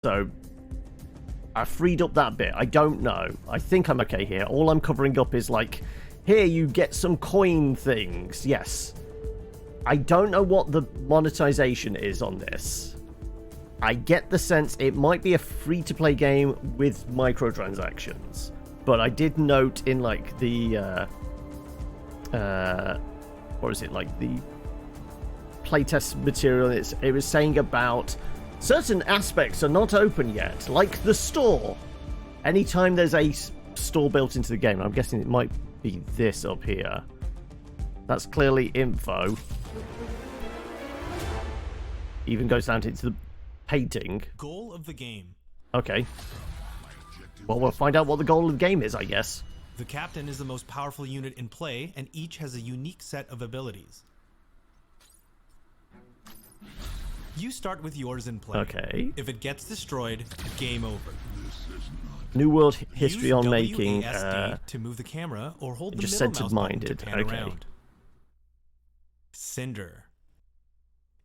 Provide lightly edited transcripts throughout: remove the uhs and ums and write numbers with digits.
So I freed up that bit. I don't know. I think I'm okay here. All I'm covering up is like, here you get some coin things. Yes. I don't know what the monetization is on this. I get the sense it might be a free-to-play game with microtransactions. But I did note in like the what is it, like the playtest material, it was saying about certain aspects are not open yet, like the store. Anytime there's a store built into the game, I'm guessing it might be this up here. That's clearly info. Even goes down into the painting. Goal of the game. Okay. Well, we'll find out what the goal of the game is, I guess. The captain is the most powerful unit in play, and each has a unique set of abilities. You start with yours in play. Okay. If it gets destroyed, game over. New World History Use on WASD making. to move the camera, or hold the just middle mouse button to centered-minded. pan Okay. around. Cinder.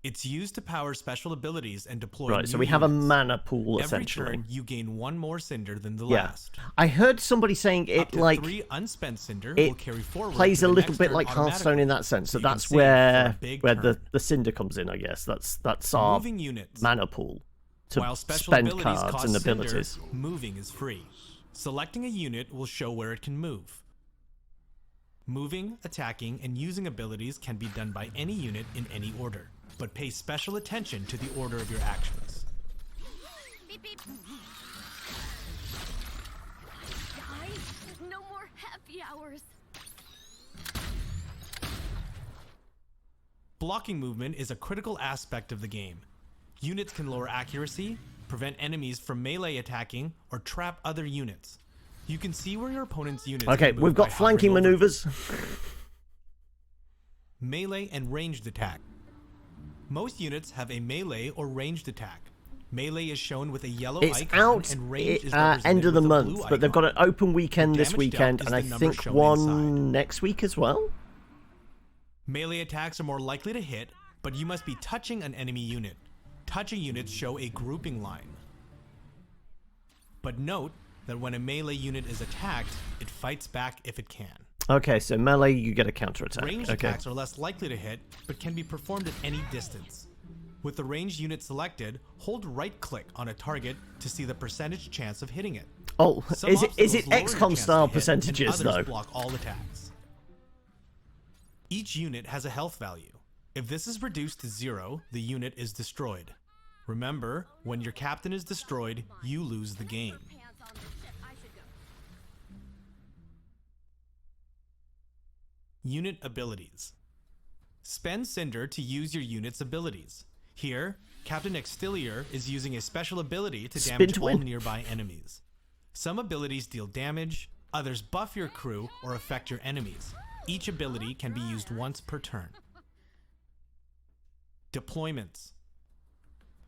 It's used to power special abilities and deploy Right, new so we have a units. mana pool, Every essentially. turn, you gain one more cinder than the Yeah. last. I heard somebody saying Up it, to like, 3 unspent cinder it will carry forward plays to a the little next bit turn like Hearthstone in that sense. So you can that's save for a where big the turn. cinder comes in, I guess. That's our Moving units. mana pool to While special spend abilities cards cost and cinder, abilities. moving is free. Selecting a unit will show where it can move. Moving, attacking, and using abilities can be done by any unit in any order, but pay special attention to the order of your actions. Beep, beep. Guys, no more happy hours. Blocking movement is a critical aspect of the game. Units can lower accuracy, prevent enemies from melee attacking, or trap other units. You can see where your opponent's units Okay, can move we've got by flanking hovering over maneuvers. melee and ranged attack. Most units have a melee or ranged attack. Melee is shown with a yellow It's icon, out and range is represented end of the with a month, blue but they've got icon. an open weekend The this damage dealt weekend, is and I the number think shown one inside. next week as well. Melee attacks are more likely to hit, but you must be touching an enemy unit. Touching units show a grouping line. But note that when a melee unit is attacked, it fights back if it can. Okay, so melee, you get a counterattack. Ranged Okay. attacks are less likely to hit, but can be performed at any distance. With the ranged unit selected, hold right-click on a target to see the percentage chance of hitting it. Oh, Some is it obstacles lower your XCOM chance style to hit, percentages and others though? block all attacks. Each unit has a health value. If this is reduced to 0, the unit is destroyed. Remember, when your captain is destroyed, you lose the game. Pants on the ship. I should go. Unit abilities. Spend Cinder to use your unit's abilities. Here, Captain Extilier is using a special ability to Spin damage to all win. nearby enemies. Some abilities deal damage, others buff your crew or affect your enemies. Each ability can be used once per turn. Deployments.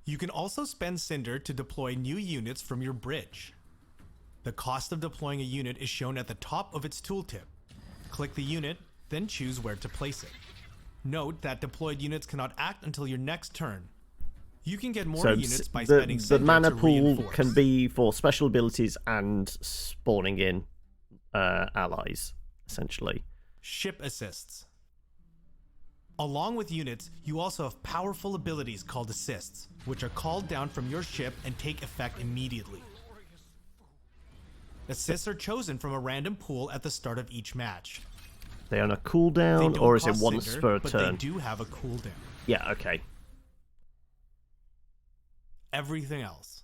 You can also spend Cinder to deploy new units from your bridge. The cost of deploying a unit is shown at the top of its tooltip. Click the unit, then choose where to place it. Note that deployed units cannot act until your next turn. You can get more So units by the spending Cinder mana to pool reinforce. can be for special abilities and spawning in allies, essentially. Ship assists. Along with units, you also have powerful abilities called assists, which are called down from your ship and take effect immediately. Assists are chosen from a random pool at the start of each match. They on a They cooldown, don't or is it cost once Cinder, per but turn? they do have a cooldown. Yeah, okay. Everything else.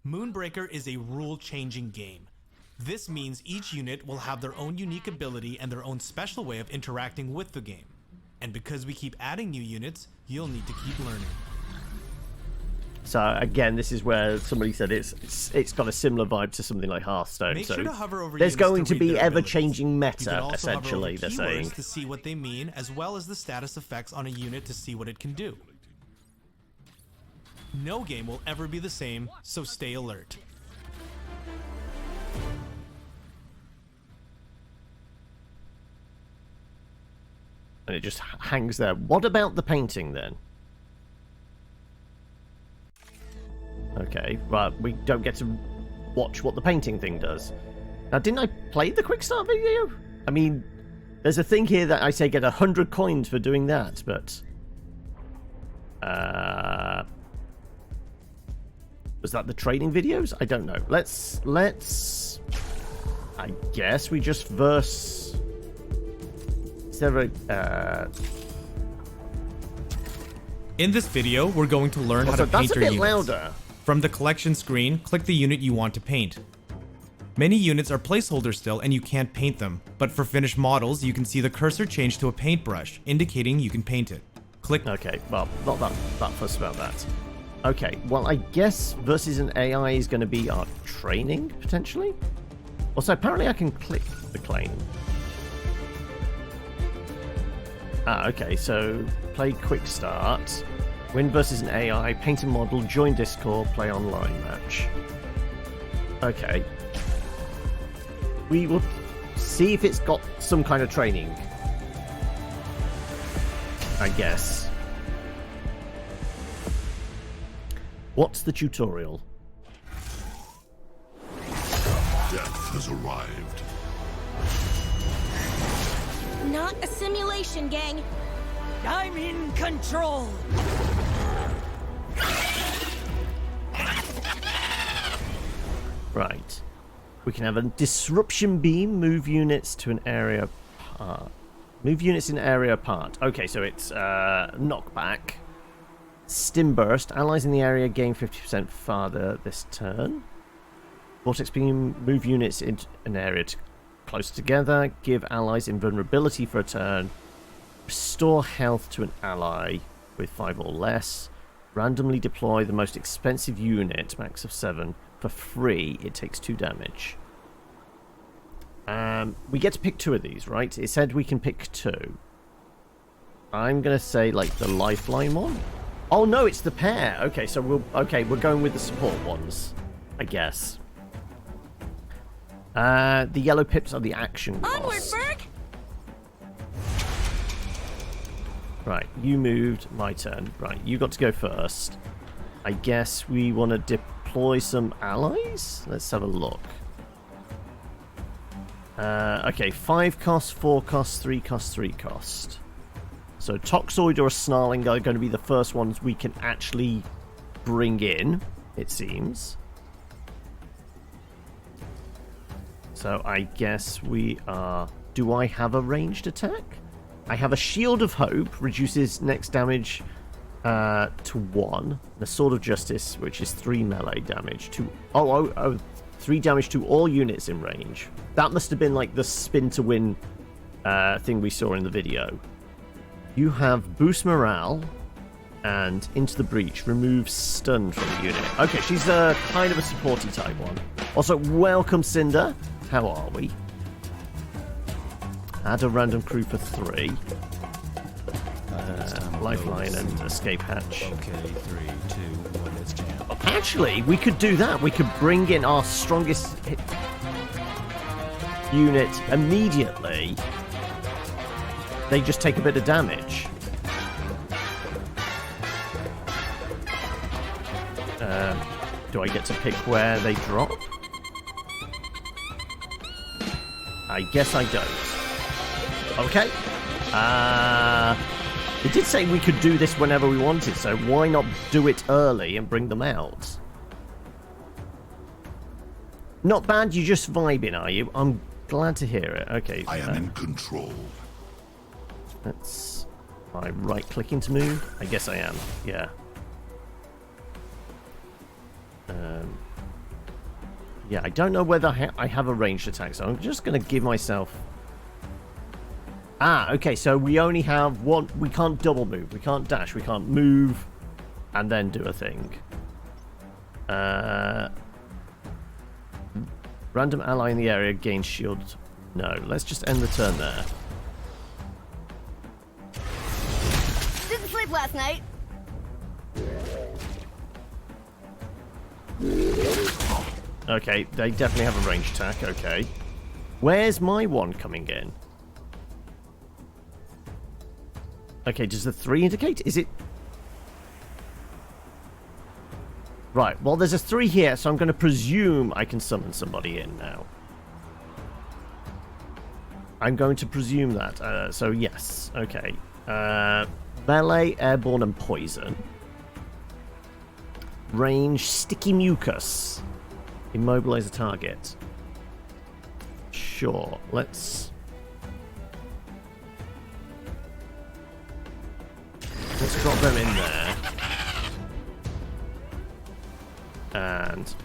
Moonbreaker is a rule-changing game. This means each unit will have their own unique ability and their own special way of interacting with the game. And because we keep adding new units, you'll need to keep learning. So again, this is where somebody said it's got a similar vibe to something like Hearthstone. Make so sure to hover over there's units going to read be their ever-changing abilities. You can meta, also hover essentially, over they're keywords saying. to see what they mean, as well as the status effects on a unit to see what it can do. No game will ever be the same, so stay alert. And it just hangs there. What about the painting, then? Okay, but we don't get to watch what the painting thing does. Now, didn't I play the quick start video? I mean, there's a thing here that I say get 100 coins for doing that, but... was that the training videos? I don't know. Let's... I guess we just verse... Is there a... In this video, we're going to learn how to paint your units. That's a bit louder. From the collection screen, click the unit you want to paint. Many units are placeholders still and you can't paint them, but for finished models, you can see the cursor change to a paintbrush, indicating you can paint it. Click. Okay, well, not that fussed about that. Okay, well, I guess versus an AI is going to be our training, potentially? Also, apparently I can click the claim. Ah, okay, so play quick start, win versus an AI, paint a model, join Discord, play online match. Okay. We will see if it's got some kind of training. I guess. What's the tutorial? Death has arrived. Not a simulation, gang. I'm in control. Right. We can have a disruption beam, move units to an area apart. Move units in area apart. Okay, so it's knockback. Stim burst. Allies in the area gain 50% farther this turn. Vortex beam, move units into an area close together. Give allies invulnerability for a turn. Restore health to an ally with 5 or less. Randomly deploy the most expensive unit, max of 7. For free, it takes 2 damage. We get to pick 2 of these, right? It said we can pick 2. I'm gonna say like the lifeline one. Oh no, it's the pair. Okay, so we're going with the support ones, I guess. The yellow pips are the action cost. Onward, Berg! Right, you moved, my turn. Right, you got to go first. I guess we want to deploy some allies? Let's have a look. Okay, 5 cost, 4 cost, 3 cost, 3 cost. So Toxoid or a Snarling are going to be the first ones we can actually bring in, it seems. So I guess we are... Do I have a ranged attack? I have a Shield of Hope, reduces next damage to 1. The Sword of Justice, which is 3 melee damage. 3 damage to all units in range. That must have been like the spin to win thing we saw in the video. You have Boost Morale and Into the Breach. Remove Stun from the unit. Okay, she's kind of a supporty type one. Also, welcome Cinder. How are we? Add a random crew for 3. Lifeline and escape hatch. Okay, 3, 2, 1, let's jam. Actually, we could do that. We could bring in our strongest hit unit immediately. They just take a bit of damage. Do I get to pick where they drop? I guess I don't. Okay. It did say we could do this whenever we wanted, so why not do it early and bring them out? Not bad, you're just vibing, are you? I'm glad to hear it. Okay. I am in control. That's... Am I right-clicking to move? I guess I am, yeah. Yeah, I don't know whether I have a ranged attack, so I'm just going to give myself... Ah, okay, so we only have one... We can't double move, we can't dash, we can't move and then do a thing. Random ally in the area gains shield. No, let's just end the turn there. Didn't sleep last night. Okay, they definitely have a ranged attack, okay. Where's my one coming in? Okay, does the 3 indicate? Is it... Right, well, there's a 3 here, so I'm going to presume I can summon somebody in now. I'm going to presume that. So, yes. Okay. Melee, airborne, and poison. Range, sticky mucus. Immobilize a target. Sure, let's drop them in there. And...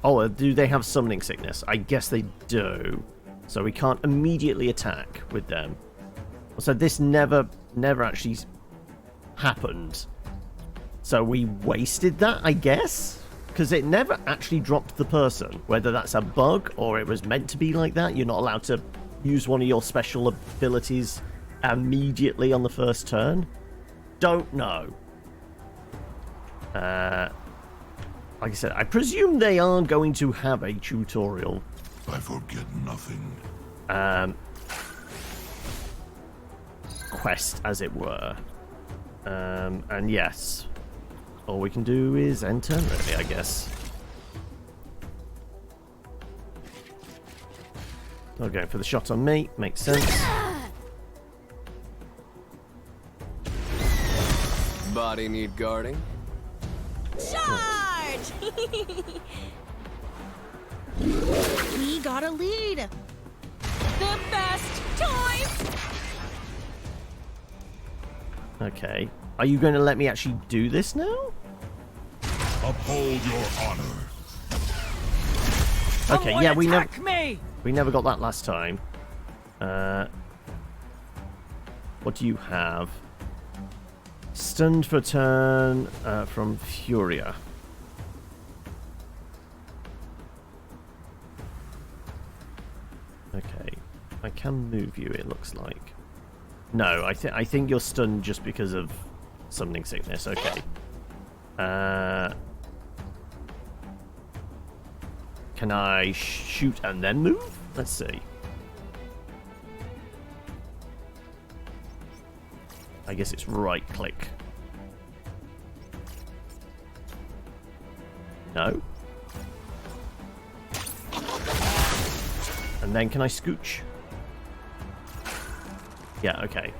oh, do they have summoning sickness? I guess they do. So we can't immediately attack with them. So this never actually happened. So we wasted that, I guess? Because it never actually dropped the person. Whether that's a bug or it was meant to be like that. You're not allowed to use one of your special abilities immediately on the first turn. Don't know. Like I said, I presume they are going to have a tutorial. I forget nothing. Quest, as it were. And yes, all we can do is enter, really, I guess. Not going for the shot on me, makes sense. Body need guarding? Charge! We got a lead. The best toys. Okay. Are you going to let me actually do this now? Uphold your honor. Okay, yeah, we never got that last time. What do you have? Stunned for a turn from Furia. Okay, I can move you, it looks like. No, I think you're stunned just because of summoning sickness. Okay. Can I shoot and then move? Let's see. I guess it's right click. No. And then can I scooch? Yeah, okay.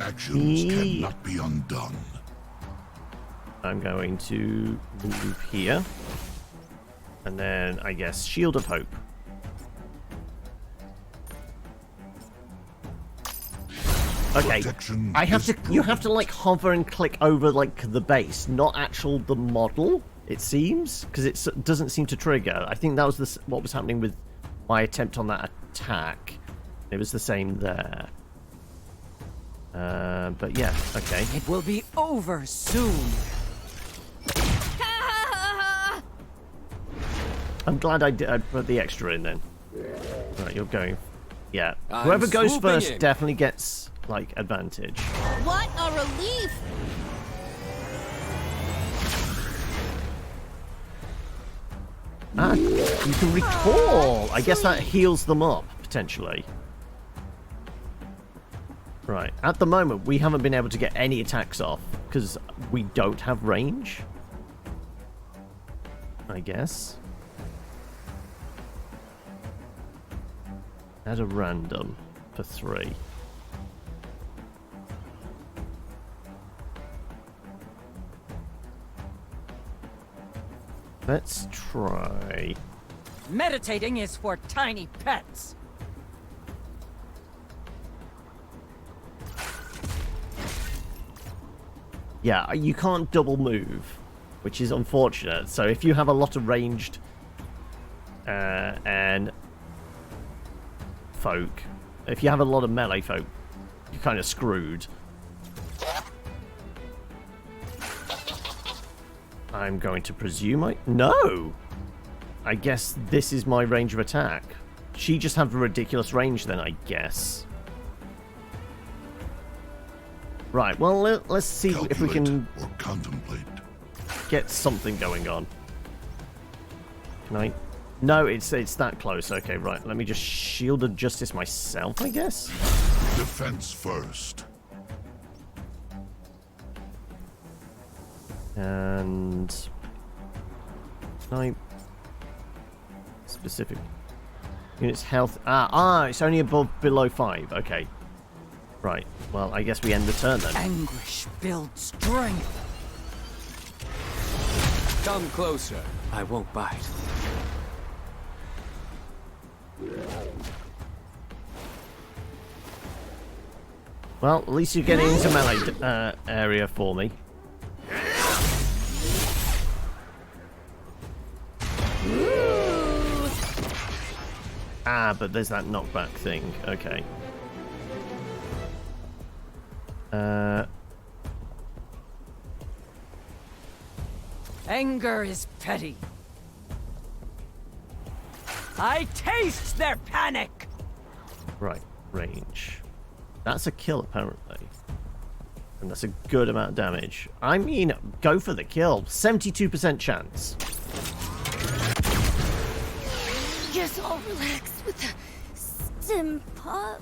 Actions cannot be undone. I'm going to move here. And then, I guess, Shield of Hope. Okay, I have to. You have to like hover and click over like the base, not actual the model. It seems because it doesn't seem to trigger. I think that was what was happening with my attempt on that attack. It was the same there. But yeah, okay. It will be over soon. I'm glad I put the extra in then. Right, you're going. Yeah, I'm whoever goes swooping first in. definitely gets like advantage. What a relief. Ah, you can recall. I guess that heals them up, potentially. Right. At the moment, we haven't been able to get any attacks off because we don't have range. I guess. Add a random for 3. Let's try. Meditating is for tiny pets. Yeah, you can't double move, which is unfortunate. So if you have a lot of ranged and folk, if you have a lot of melee folk, you're kind of screwed. I'm going to presume No! I guess this is my range of attack. She just has a ridiculous range then, I guess. Right, well, let's see if we can or contemplate. get something going on. Can I? No, it's that close. Okay, right. Let me just Shield of Justice myself, I guess. Defense first. And type specific units health. It's only below 5. Okay. Right. Well, I guess we end the turn then. Anguish builds strength. Come closer. I won't bite. Well, at least you're getting into melee area for me. But there's that knockback thing. Okay. Anger is petty. I taste their panic. Right, range. That's a kill, apparently. And that's a good amount of damage. I mean, go for the kill. 72% chance. Guess I'll relax with a stim pop.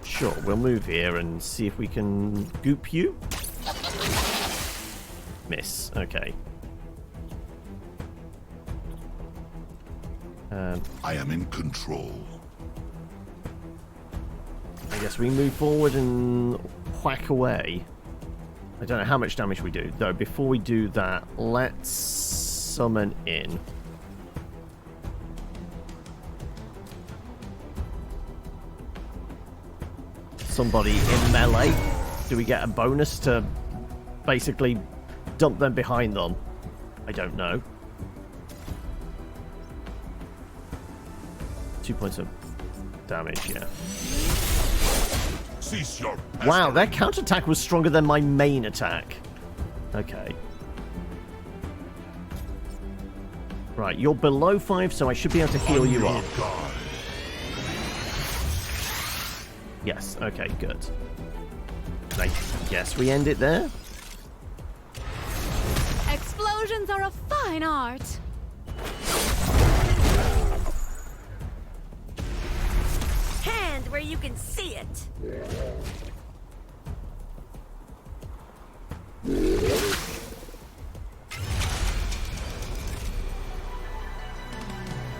Sure, we'll move here and see if we can goop you. Miss. Okay. I am in control. I guess we move forward and whack away. I don't know how much damage we do, though. Before we do that, let's summon in. Somebody in melee. Do we get a bonus to basically dump them behind them? I don't know. 2 points of damage, yeah. Cease your Wow, their counterattack was stronger than my main attack. Okay. Right, you're below 5, so I should be able to heal you up. Yes, okay, good. I guess we end it there? Explosions are a fine art. Hand where you can see it.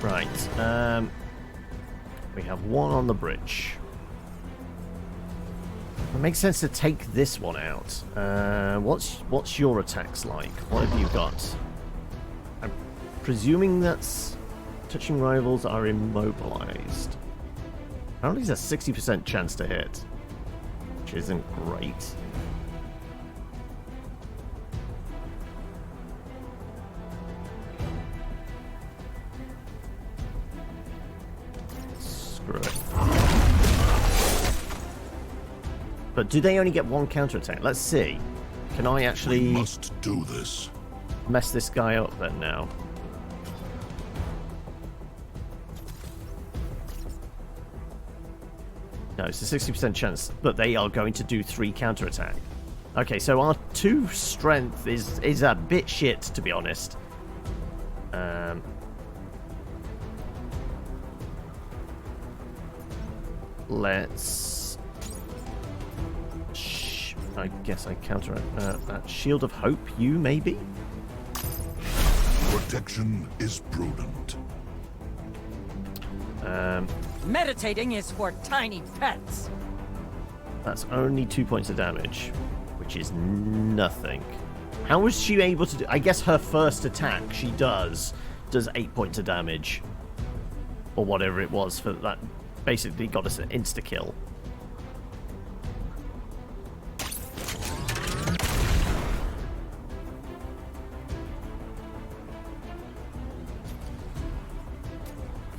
Right, we have one on the bridge. It makes sense to take this one out. What's your attacks like? What have you got? I'm presuming that's touching rivals are immobilized. Apparently there's a 60% chance to hit, which isn't great. Screw it. But do they only get one counterattack? Let's see. Can I actually We must do this. mess this guy up then now? No, it's a 60% chance, but they are going to do 3 counterattack. Okay, so our 2 strength is a bit shit, to be honest. Let's... I guess I counteract that. Shield of Hope, you maybe? Protection is prudent. Meditating is for tiny pets. That's only 2 points of damage, which is nothing. How was she able to do... I guess her first attack, she does 8 points of damage. Or whatever it was for that. Basically got us an insta-kill.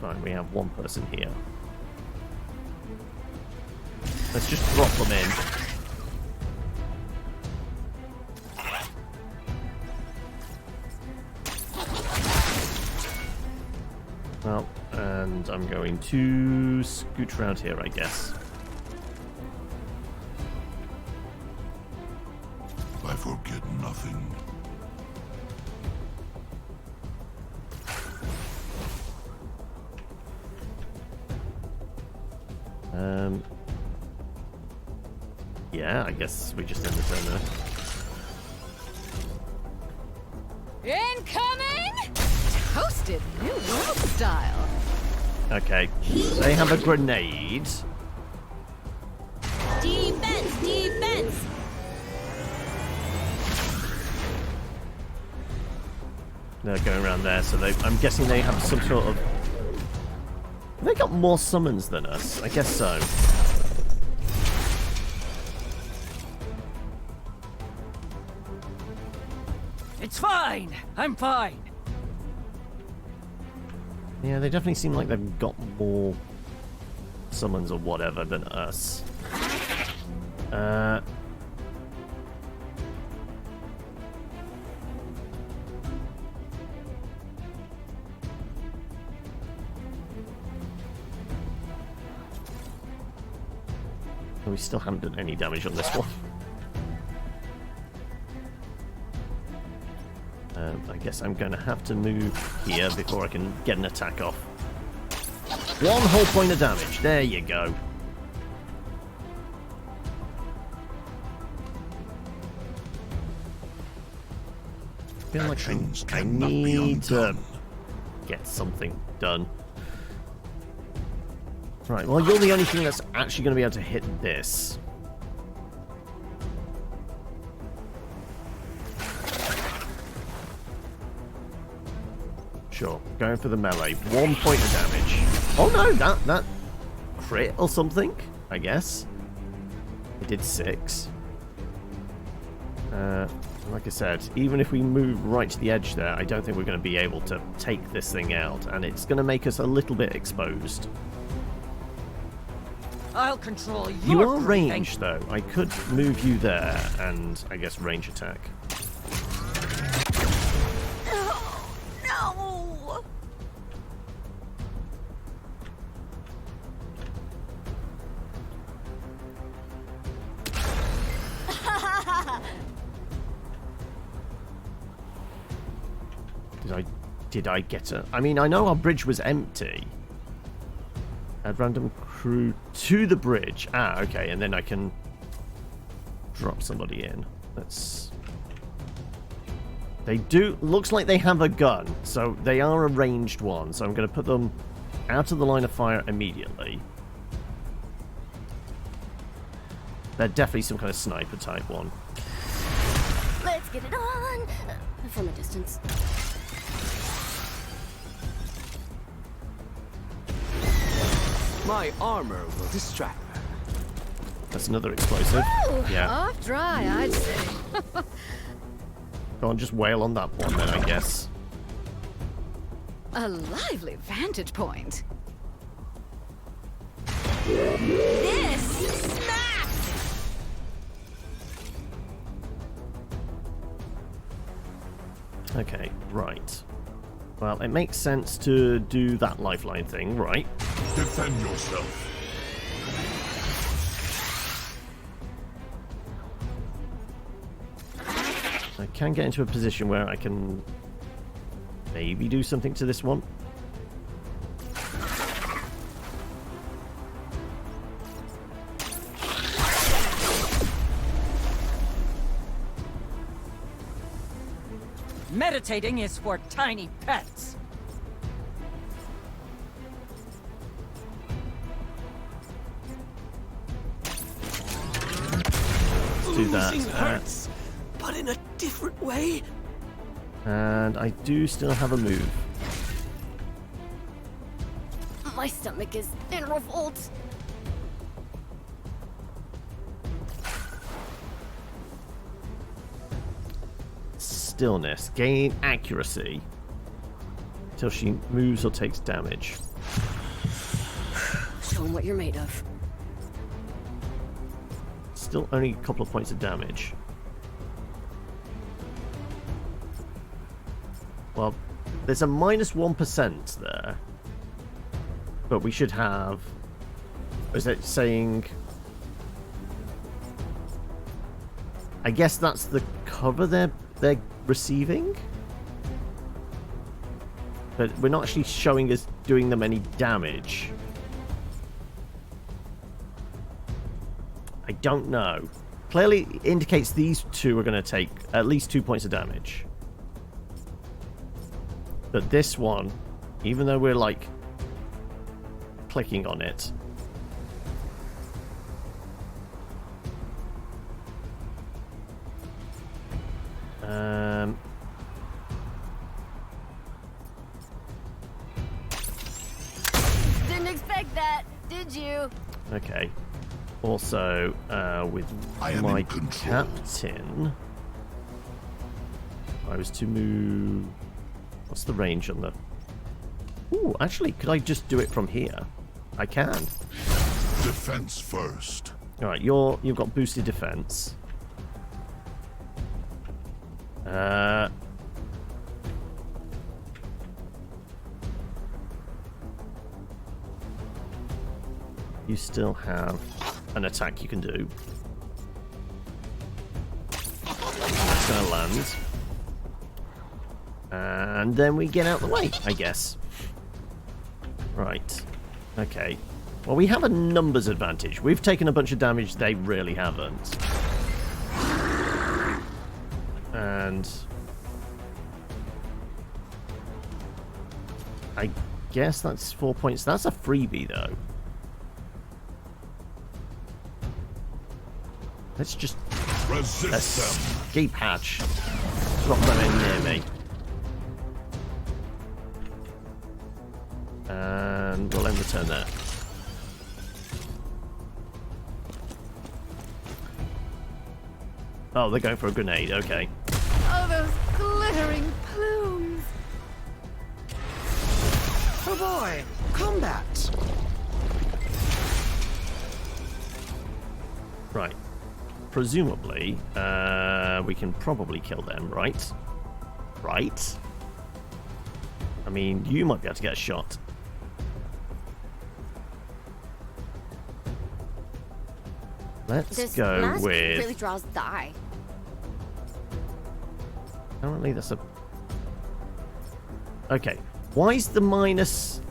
Fine, we have one person here. Let's just drop them in. Well, and I'm going to scoot around here, I guess. I forget nothing. Yeah, I guess we just end the turn there. Incoming! Toasted New World style. Okay, they have a grenade. Defense! Defense! They're going around there, so I'm guessing they have some sort of... Have they got more summons than us? I guess so. It's fine. I'm fine. Yeah, they definitely seem like they've got more summons or whatever than us. We still haven't done any damage on this one. I guess I'm going to have to move here before I can get an attack off. 1 whole point of damage. There you go. I feel like I need to get something done. Right, well, you're the only thing that's actually going to be able to hit this. Sure, going for the melee. 1 point of damage. Oh no, that crit or something, I guess. It did 6. Like I said, even if we move right to the edge there, I don't think we're going to be able to take this thing out, and it's going to make us a little bit exposed. I'll control your You are breathing. ranged, though. I could move you there and, I guess, range attack. No! Did I get a... I mean, I know our bridge was empty. Add random crew to the bridge. Ah, okay, and then I can drop somebody in. Let's... They do... Looks like they have a gun, so they are a ranged one, so I'm going to put them out of the line of fire immediately. They're definitely some kind of sniper type one. Let's get it on! From a distance. My armor will distract them. That's another explosive. Ooh, Yeah. off dry, I'd say. Go on, just wail on that one then, I guess. A lively vantage point. This! Smack! Okay, right. Well, it makes sense to do that lifeline thing, right? Defend yourself. I can get into a position where I can maybe do something to this one. Meditating is for tiny pets. Let's do that. Hurts, but in a different way. And I do still have a move. My stomach is in revolt. Stillness. Gain accuracy. Till she moves or takes damage. Show 'em what you're made of. Still only a couple of points of damage. Well, there's a minus 1% there. But we should have... Is it saying... I guess that's the cover they're receiving? But we're not actually showing us doing them any damage. don't know. Clearly indicates these two are going to take at least 2 points of damage. But this one, even though we're like clicking on it, Didn't expect that, did you? okay. Also, with I am my in control. captain, I was to move. What's the range on the? Ooh, actually, could I just do it from here? I can. Defense first. All right, you've got boosted defense. You still have an attack you can do. That's gonna land. And then we get out the way, I guess. Right. Okay. Well, we have a numbers advantage. We've taken a bunch of damage, they really haven't. And I guess that's 4 points. That's a freebie, though. Let's just Resist them. escape hatch. Not them in near me. And we'll end the turn there. Oh, they're going for a grenade. Okay. Oh, those glittering plumes. Oh boy, combat. Right. Presumably, we can probably kill them, right? Right? I mean, you might be able to get a shot. Let's This go mask with... really draws the eye. Apparently that's a... Okay. Why is the minus...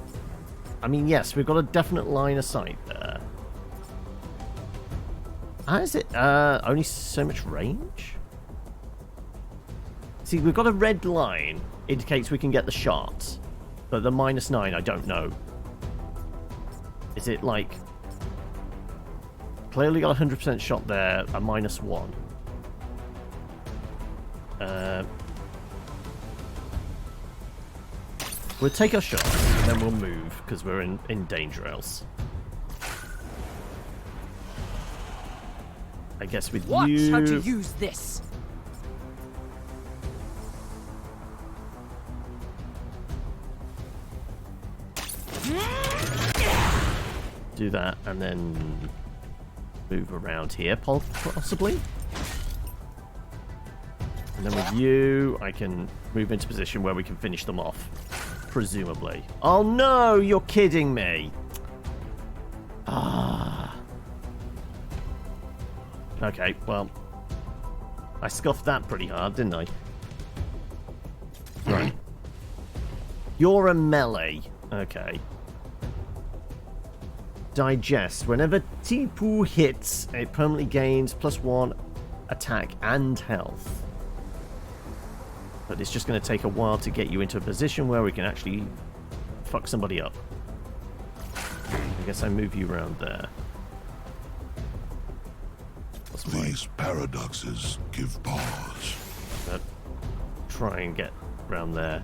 I mean, yes, we've got a definite line of sight there. How is it only so much range? See, we've got a red line. Indicates we can get the shot. But the -9, I don't know. Is it like... Clearly got a 100% shot there, a -1. We'll take our shot, and then we'll move, because we're in danger else. I guess with Watch you... how to use this. do that, and then move around here, possibly. And then with you, I can move into position where we can finish them off, presumably. Oh no, you're kidding me. Ah. Okay, well, I scuffed that pretty hard, didn't I? Right. You're a melee. Okay. Digest. Whenever Tipu hits, it permanently gains +1 attack and health. But it's just going to take a while to get you into a position where we can actually fuck somebody up. I guess I move you around there. What's my... These paradoxes give pause. Try and get around there.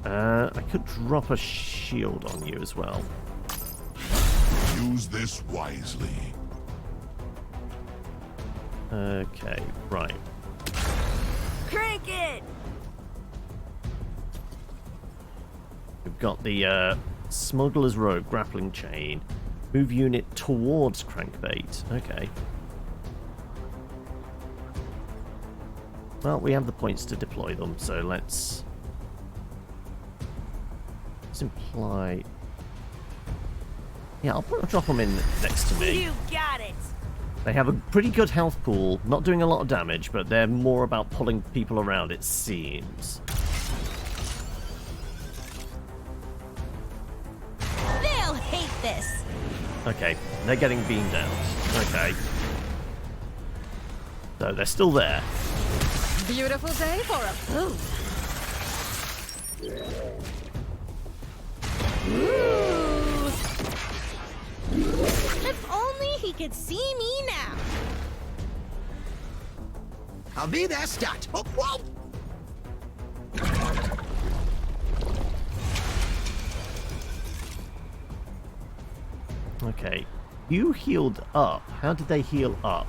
I could drop a shield on you as well. Use this wisely. Okay, right. Crank it! We've got the Smuggler's Rope grappling chain. Move unit towards crankbait. Okay. Well, we have the points to deploy them, so let's imply... Yeah, I'll drop them in next to me. You got it! They have a pretty good health pool, not doing a lot of damage, but they're more about pulling people around, it seems. They'll hate this! Okay, they're getting beamed out. Okay. So they're still there. Beautiful day for a poo. Ooh. If only he could see me now. I'll be there, stat. Oh, whoa! Okay. You healed up. How did they heal up?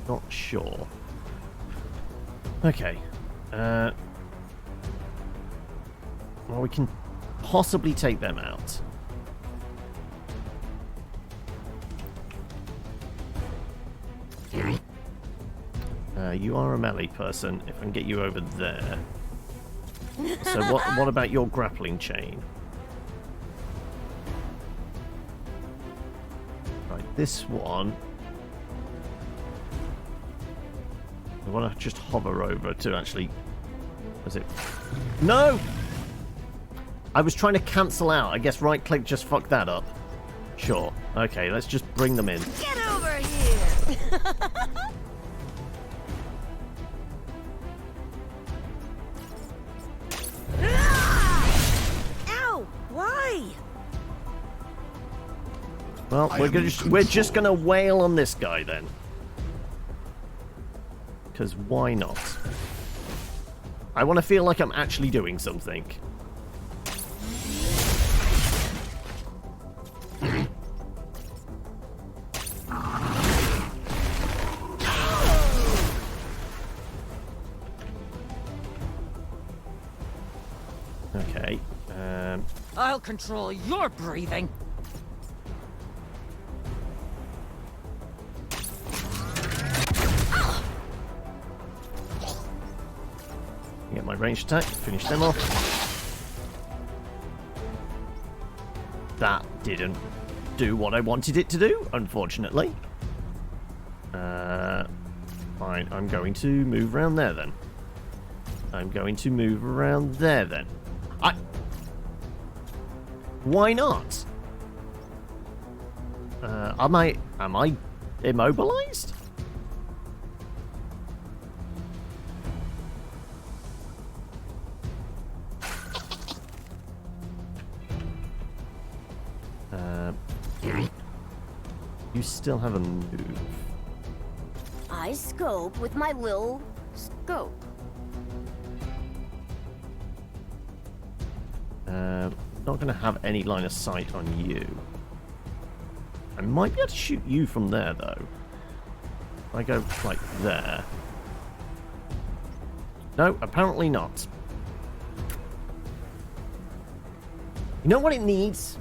Not sure. Okay. Well, we can possibly take them out. You are a melee person. If I can get you over there. So what about your grappling chain? Right, this one. I want to just hover over to actually... Was it? No! I was trying to cancel out. I guess right click just fucked that up. Sure. Okay, let's just bring them in. Get over here. Ow! Why? Well, we're just gonna wail on this guy then. Because why not? I want to feel like I'm actually doing something. Okay. I'll control your breathing. Get my ranged attack, finish them off. That didn't do what I wanted it to do, unfortunately. Fine, I'm going to move around there then. I'm going to move around there then. Why not? Am I immobilized? You still have a move. I scope with my lil scope. Not going to have any line of sight on you. I might be able to shoot you from there, though. If I go, like, there. No, apparently not. You know what it needs?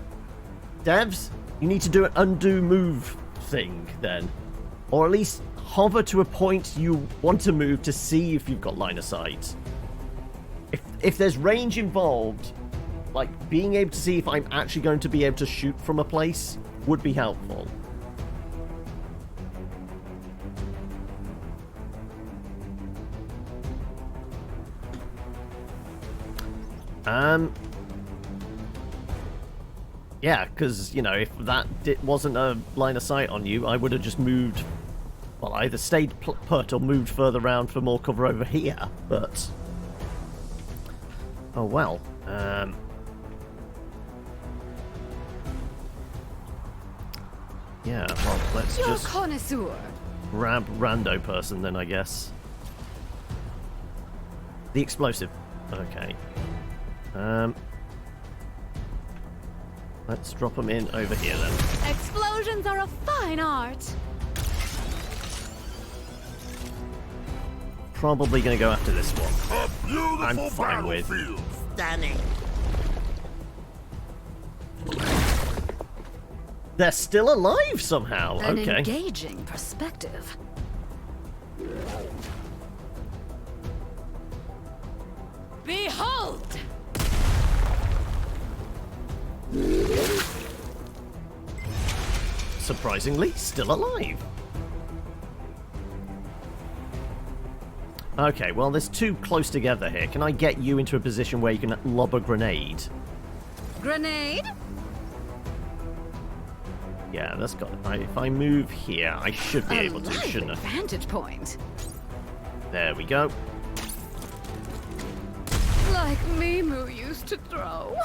Devs, you need to do an undo move thing, then. Or at least hover to a point you want to move to see if you've got line of sight. If there's range involved, like, being able to see if I'm actually going to be able to shoot from a place would be helpful. Yeah, because, you know, if that wasn't a line of sight on you, I would have just moved... Well, either stayed put or moved further around for more cover over here, but... Oh, well. Yeah, well, let's You're just a connoisseur. grab rando person then, I guess. The explosive. Okay. Let's drop them in over here then. Explosions are a fine art. Probably going to go after this one. A beautiful I'm fine with. battlefield. Stunning. They're still alive somehow. An Okay. engaging perspective. Behold! Surprisingly, still alive. Okay, well, there's two close together here. Can I get you into a position where you can lob a grenade? Grenade? Yeah, that's got it. If I move here, I should be able to, shouldn't I? Vantage point. There we go. Like Mimu used to throw.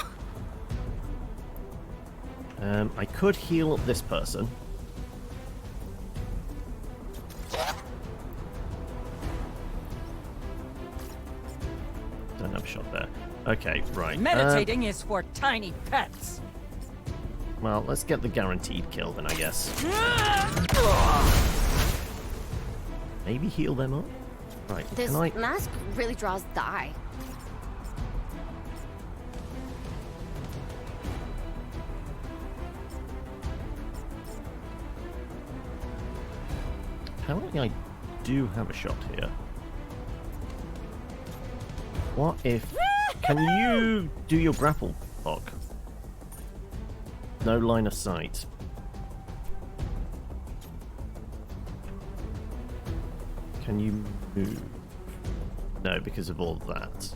I could heal up this person. Don't have a shot there. Okay, right. Meditating is for tiny pets. Well, let's get the guaranteed kill then, I guess. Maybe heal them up? Right, This can I... mask really draws the eye. Apparently I do have a shot here. What if... Can you do your grapple lock? No line of sight. Can you move? No, because of all of that.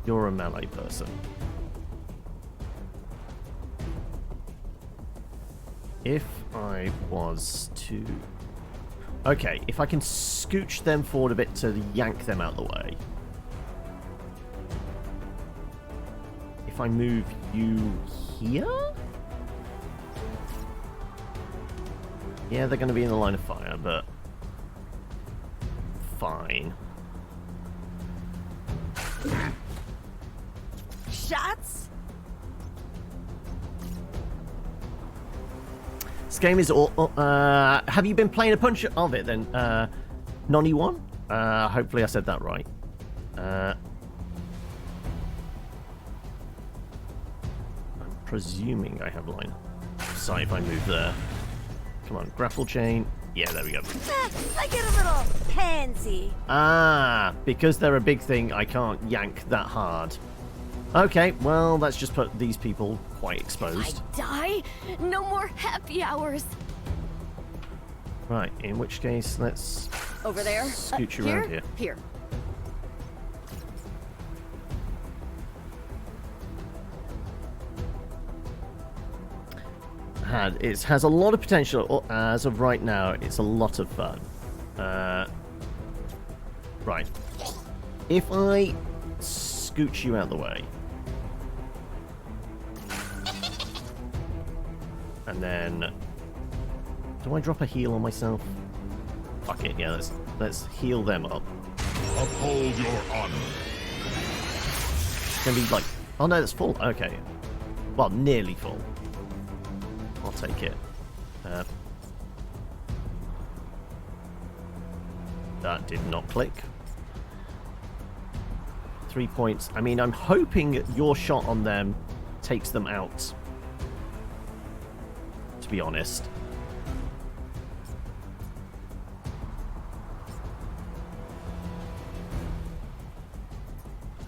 You're a melee person. If I was to... Okay, if I can scooch them forward a bit to yank them out of the way. If I move you here? Yeah, they're going to be in the line of fire, but... Fine. Shots? This game is all... have you been playing a bunch of it then? Nonny one? Hopefully I said that right. I'm presuming I have line of sight if I move there. Come on, grapple chain. Yeah, there we go. I get a little pansy. Ah, because they're a big thing, I can't yank that hard. Okay, well, let's just put these people quite exposed. I die? No more happy hours. Right, in which case, let's Over there? Scooch you around here. Here. It has a lot of potential. As of right now, it's a lot of fun. Right. If I scooch you out of the way, and then do I drop a heal on myself? Fuck it, yeah. Let's heal them up. Uphold your honor. It's gonna be like, oh no, that's full. Okay, well, nearly full. I'll take it. That did not click. 3 points. I mean, I'm hoping your shot on them takes them out. To be honest.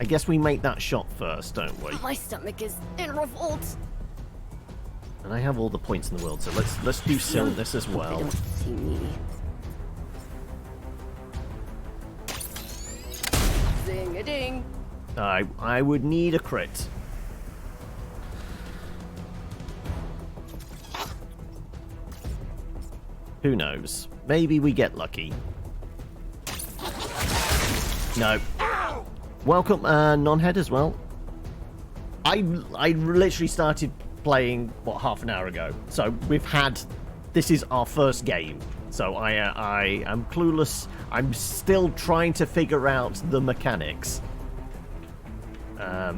I guess we make that shot first, don't we? My stomach is in revolt. And I have all the points in the world, so let's do this as They well. don't see me. Zing-a-ding. I would need a crit. Who knows? Maybe we get lucky. No. Welcome, non-head as well. I literally started playing, what, half an hour ago. So we've had... This is our first game. So I am clueless. I'm still trying to figure out the mechanics. I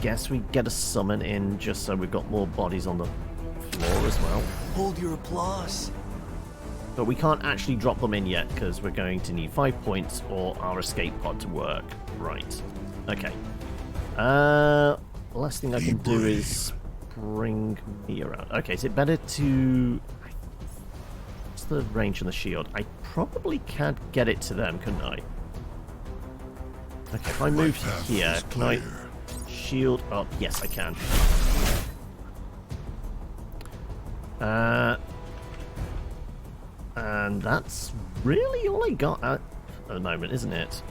guess we get a summon in just so we've got more bodies on the floor as well. Hold your applause. But we can't actually drop them in yet because we're going to need 5 points or our escape pod to work. Right. Okay. Last thing I can do is bring me around. Okay, is it better to... What's the range on the shield? I probably can't get it to them, couldn't I? Okay, if I move here, can I shield up? Yes, I can. And that's really all I got at the moment, isn't it?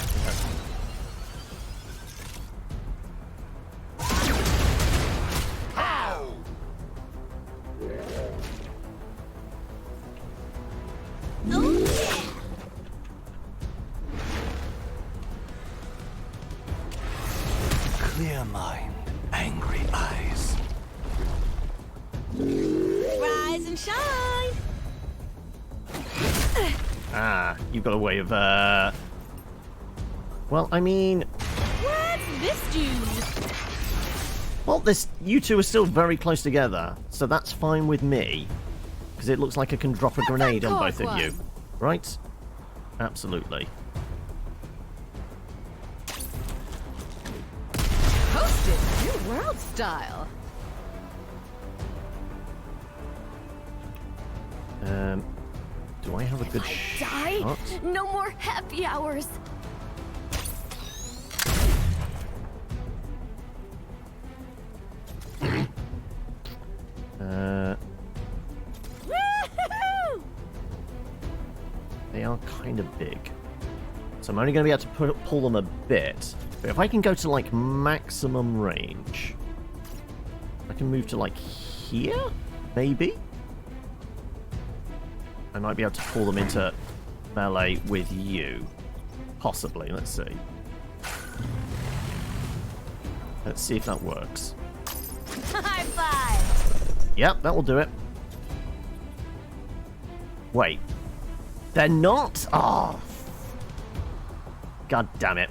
Ah, you've got a way of, Well, I mean... What's this dude? Well, you two are still very close together, so that's fine with me. Because it looks like I can drop a grenade on both of you. Right? Absolutely. Hosted New World style. Do I have a good Die? shot? No more happy hours. Woo-hoo-hoo! They are kind of big. So I'm only going to be able to pull them a bit. But if I can go to, like, maximum range... I can move to, like, here? Maybe? I might be able to pull them into melee with you. Possibly. Let's see. Let's see if that works. High five! Yep, that will do it. Wait. They're not? Oh. God damn it.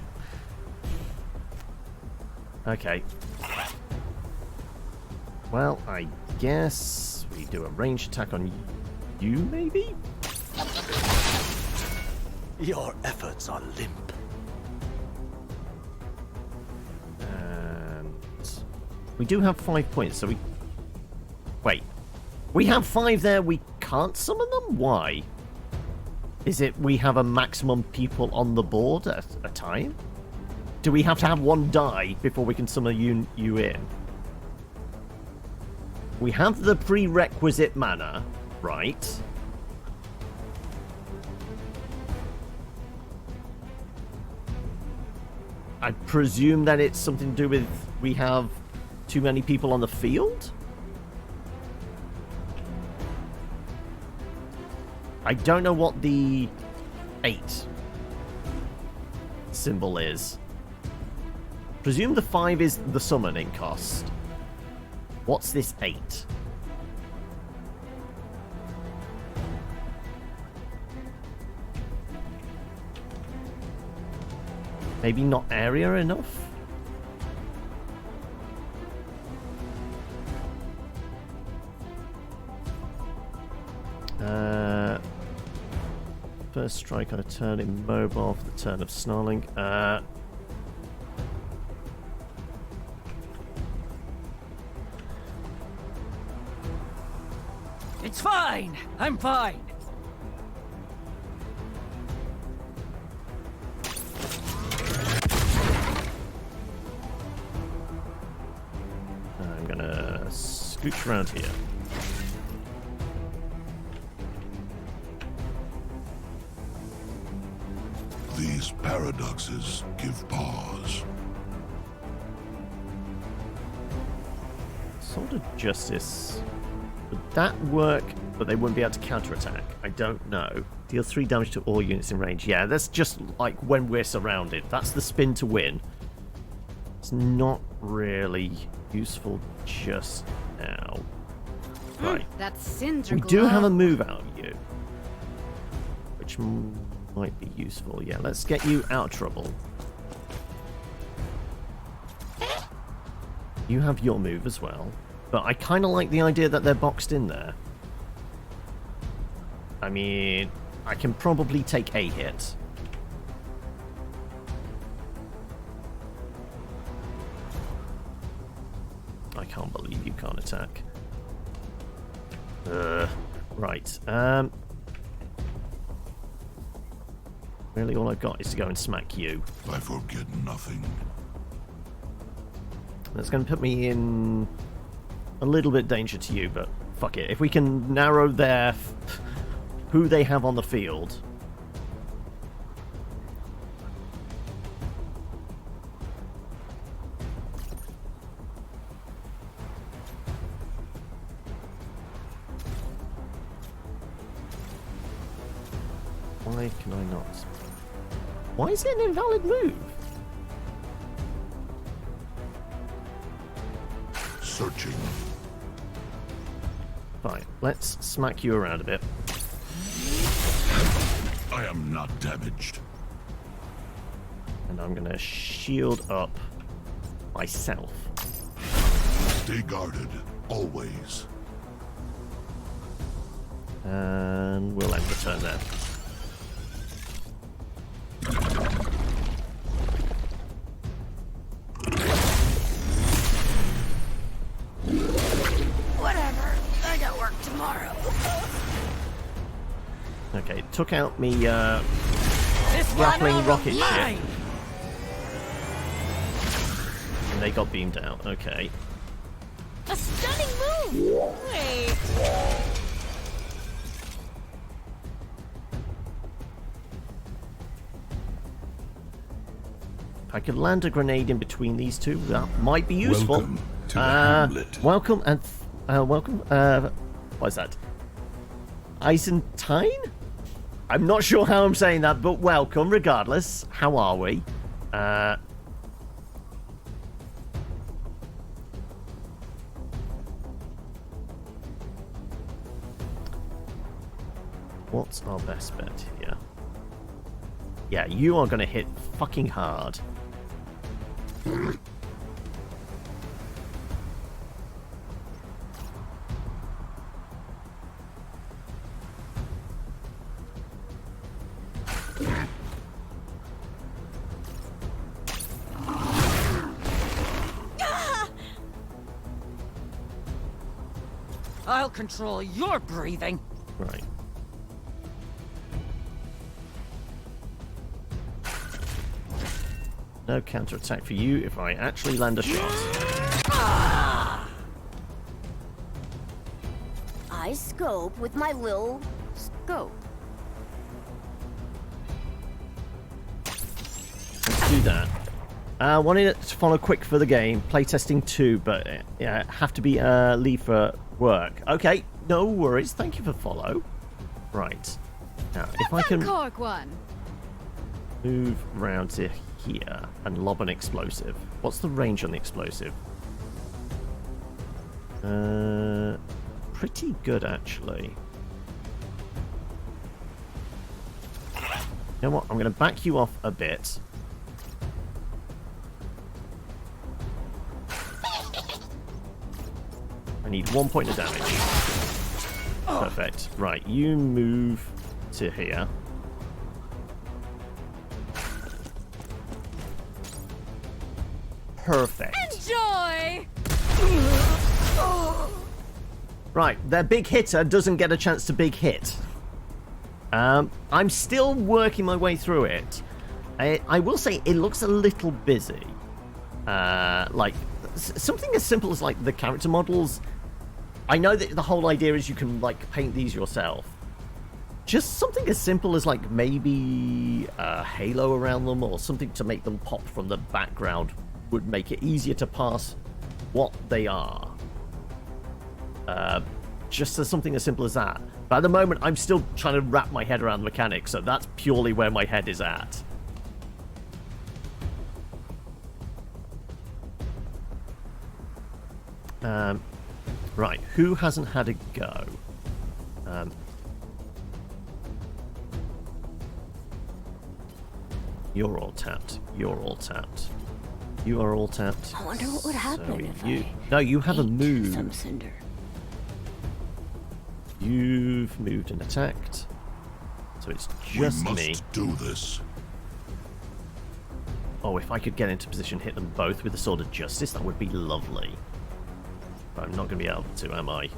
Okay. Well, I guess we do a ranged attack on you, maybe? Your efforts are limp. And we do have 5 points, so we... Wait. We have 5 there, we can't summon them? Why? Is it we have a maximum people on the board at a time? Do we have to have one die before we can summon you in? We have the prerequisite mana, right? I presume that it's something to do with we have too many people on the field? I don't know what the 8 symbol is. Presume the 5 is the summoning cost. What's this 8? Maybe not area enough? First strike on a turn immobile for the turn of snarling. It's fine. I'm fine. I'm gonna scooch around here. These paradoxes give pause. Sword of Justice. Would that work, but they wouldn't be able to counterattack? I don't know. Deal 3 damage to all units in range. Yeah, that's just like when we're surrounded. That's the spin to win. It's not really useful just now. Right. That cinder We do have a move out of you. Which might be useful. Yeah, let's get you out of trouble. You have your move as well. But I kind of like the idea that they're boxed in there. I mean, I can probably take a hit. I can't believe you can't attack. Right. Really, all I've got is to go and smack you. I forget nothing. That's going to put me in a little bit danger to you, but fuck it. If we can narrow their who they have on the field. Why can I not? Why is it an invalid move? Searching. Fine, let's smack you around a bit. am not damaged. And I'm gonna shield up myself. Stay guarded, always. And we'll end the turn there. Whatever. I got work tomorrow. Okay, took out me This grappling one rocket ship. mine. And they got beamed out. Okay. A stunning move. Wait. If I could land a grenade in between these two, that might be useful. Welcome to the hamlet. Welcome and welcome. What is that? Eisentine? I'm not sure how I'm saying that, but welcome regardless. How are we? What's our best bet here? Yeah, you are going to hit fucking hard. I'll control your breathing. Right. No counterattack for you if I actually land a shot. I scope with my lil scope. Let's do that. Wanted to follow quick for the game. Playtesting 2, but have to be leave for work. Okay, no worries. Thank you for follow. Right. Now, if I can Cork one. move round to here and lob an explosive. What's the range on the explosive? Pretty good, actually. You know what? I'm going to back you off a bit. I need 1 point of damage. Perfect. Right, you move to here. Perfect. Enjoy! Right, their big hitter doesn't get a chance to big hit. I'm still working my way through it. I will say it looks a little busy. Like, something as simple as, like, the character models. I know that the whole idea is you can, like, paint these yourself. Just something as simple as, like, maybe a halo around them or something to make them pop from the background would make it easier to pass what they are. Just as something as simple as that. But at the moment, I'm still trying to wrap my head around the mechanics, so that's purely where my head is at. Right, who hasn't had a go? You're all tapped. You're all tapped. You are all tapped. I wonder what would happen if you... I No, you have a ate move. some cinder. You've moved and attacked. So it's just we me. must do this. Oh, if I could get into position, hit them both with the Sword of Justice, that would be lovely. But I'm not going to be able to, am I?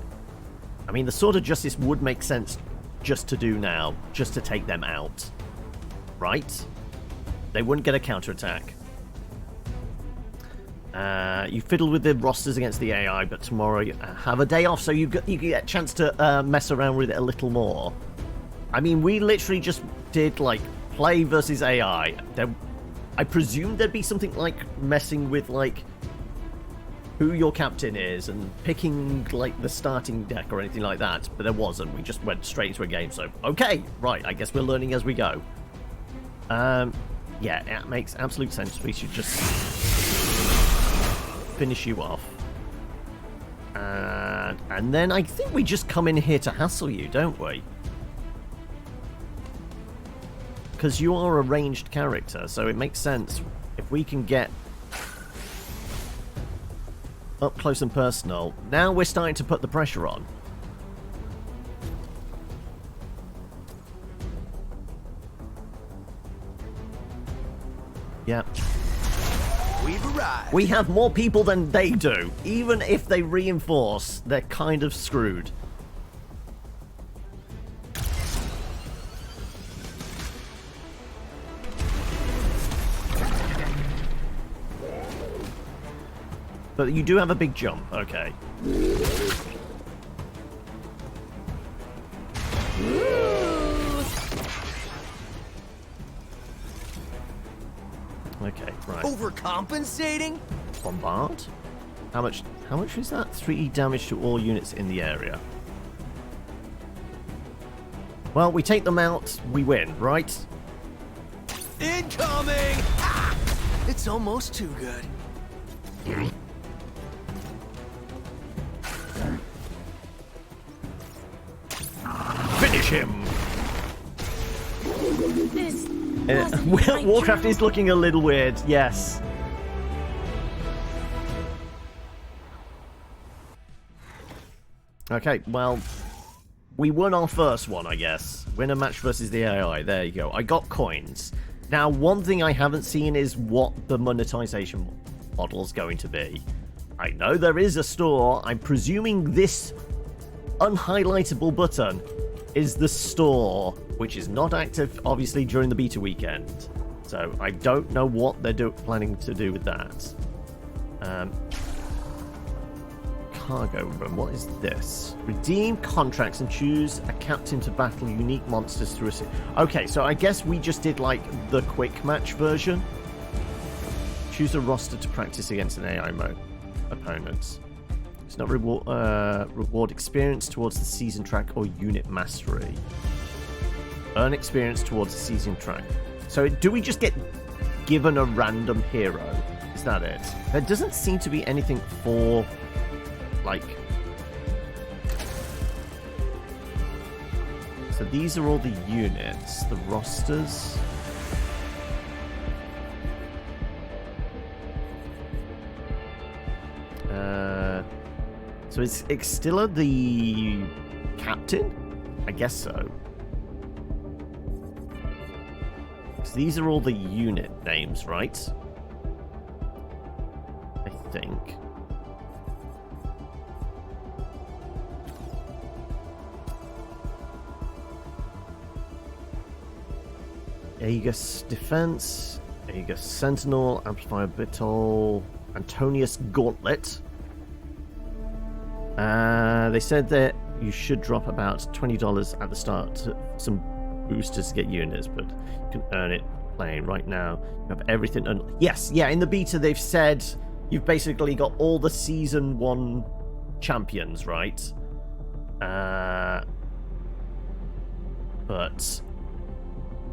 I mean, the Sword of Justice would make sense just to do now, just to take them out. Right? They wouldn't get a counterattack. You fiddle with the rosters against the AI, but tomorrow you have a day off, so you get a chance to mess around with it a little more. I mean, we literally just did, like, play versus AI. I presume there'd be something like messing with, like, who your captain is and picking, like, the starting deck or anything like that, but there wasn't. We just went straight into a game, so, okay, right, I guess we're learning as we go. Yeah, it makes absolute sense. We should just finish you off. And then I think we just come in here to hassle you, don't we? because you are a ranged character, so it makes sense if we can get up close and personal. Now we're starting to put the pressure on. Yep. We've arrived. We have more people than they do. Even if they reinforce, they're kind of screwed. But you do have a big jump, okay. Okay, right. Overcompensating? Bombard? How much is that? 3 damage to all units in the area. Well, we take them out, we win, right? Incoming! Ah! It's almost too good. Finish him! This wasn't my Warcraft job. is looking a little weird, yes. Okay, well, we won our first one, I guess. Win a match versus the AI, there you go. I got coins. Now, one thing I haven't seen is what the monetization model's going to be. I know there is a store. I'm presuming this unhighlightable button is the store, which is not active, obviously, during the beta weekend. So I don't know what they're planning to do with that. Cargo room, what is this? Redeem contracts and choose a captain to battle unique monsters through a... Okay, so I guess we just did, like, the quick match version. Choose a roster to practice against an AI mode opponent. It's not reward experience towards the season track or unit mastery. Earn experience towards the season track. So do we just get given a random hero? Is that it? There doesn't seem to be anything for, like... So these are all the units, the rosters. So is Ixtilla the captain? I guess so. So these are all the unit names, right? I think. Aegis Defense, Aegis Sentinel, Amplifier Bitol, Antonius Gauntlet. They said that you should drop about $20 at the start to some boosters to get units, but you can earn it playing right now. You have everything. Yes, yeah, in the beta they've said you've basically got all the Season 1 champions, right? But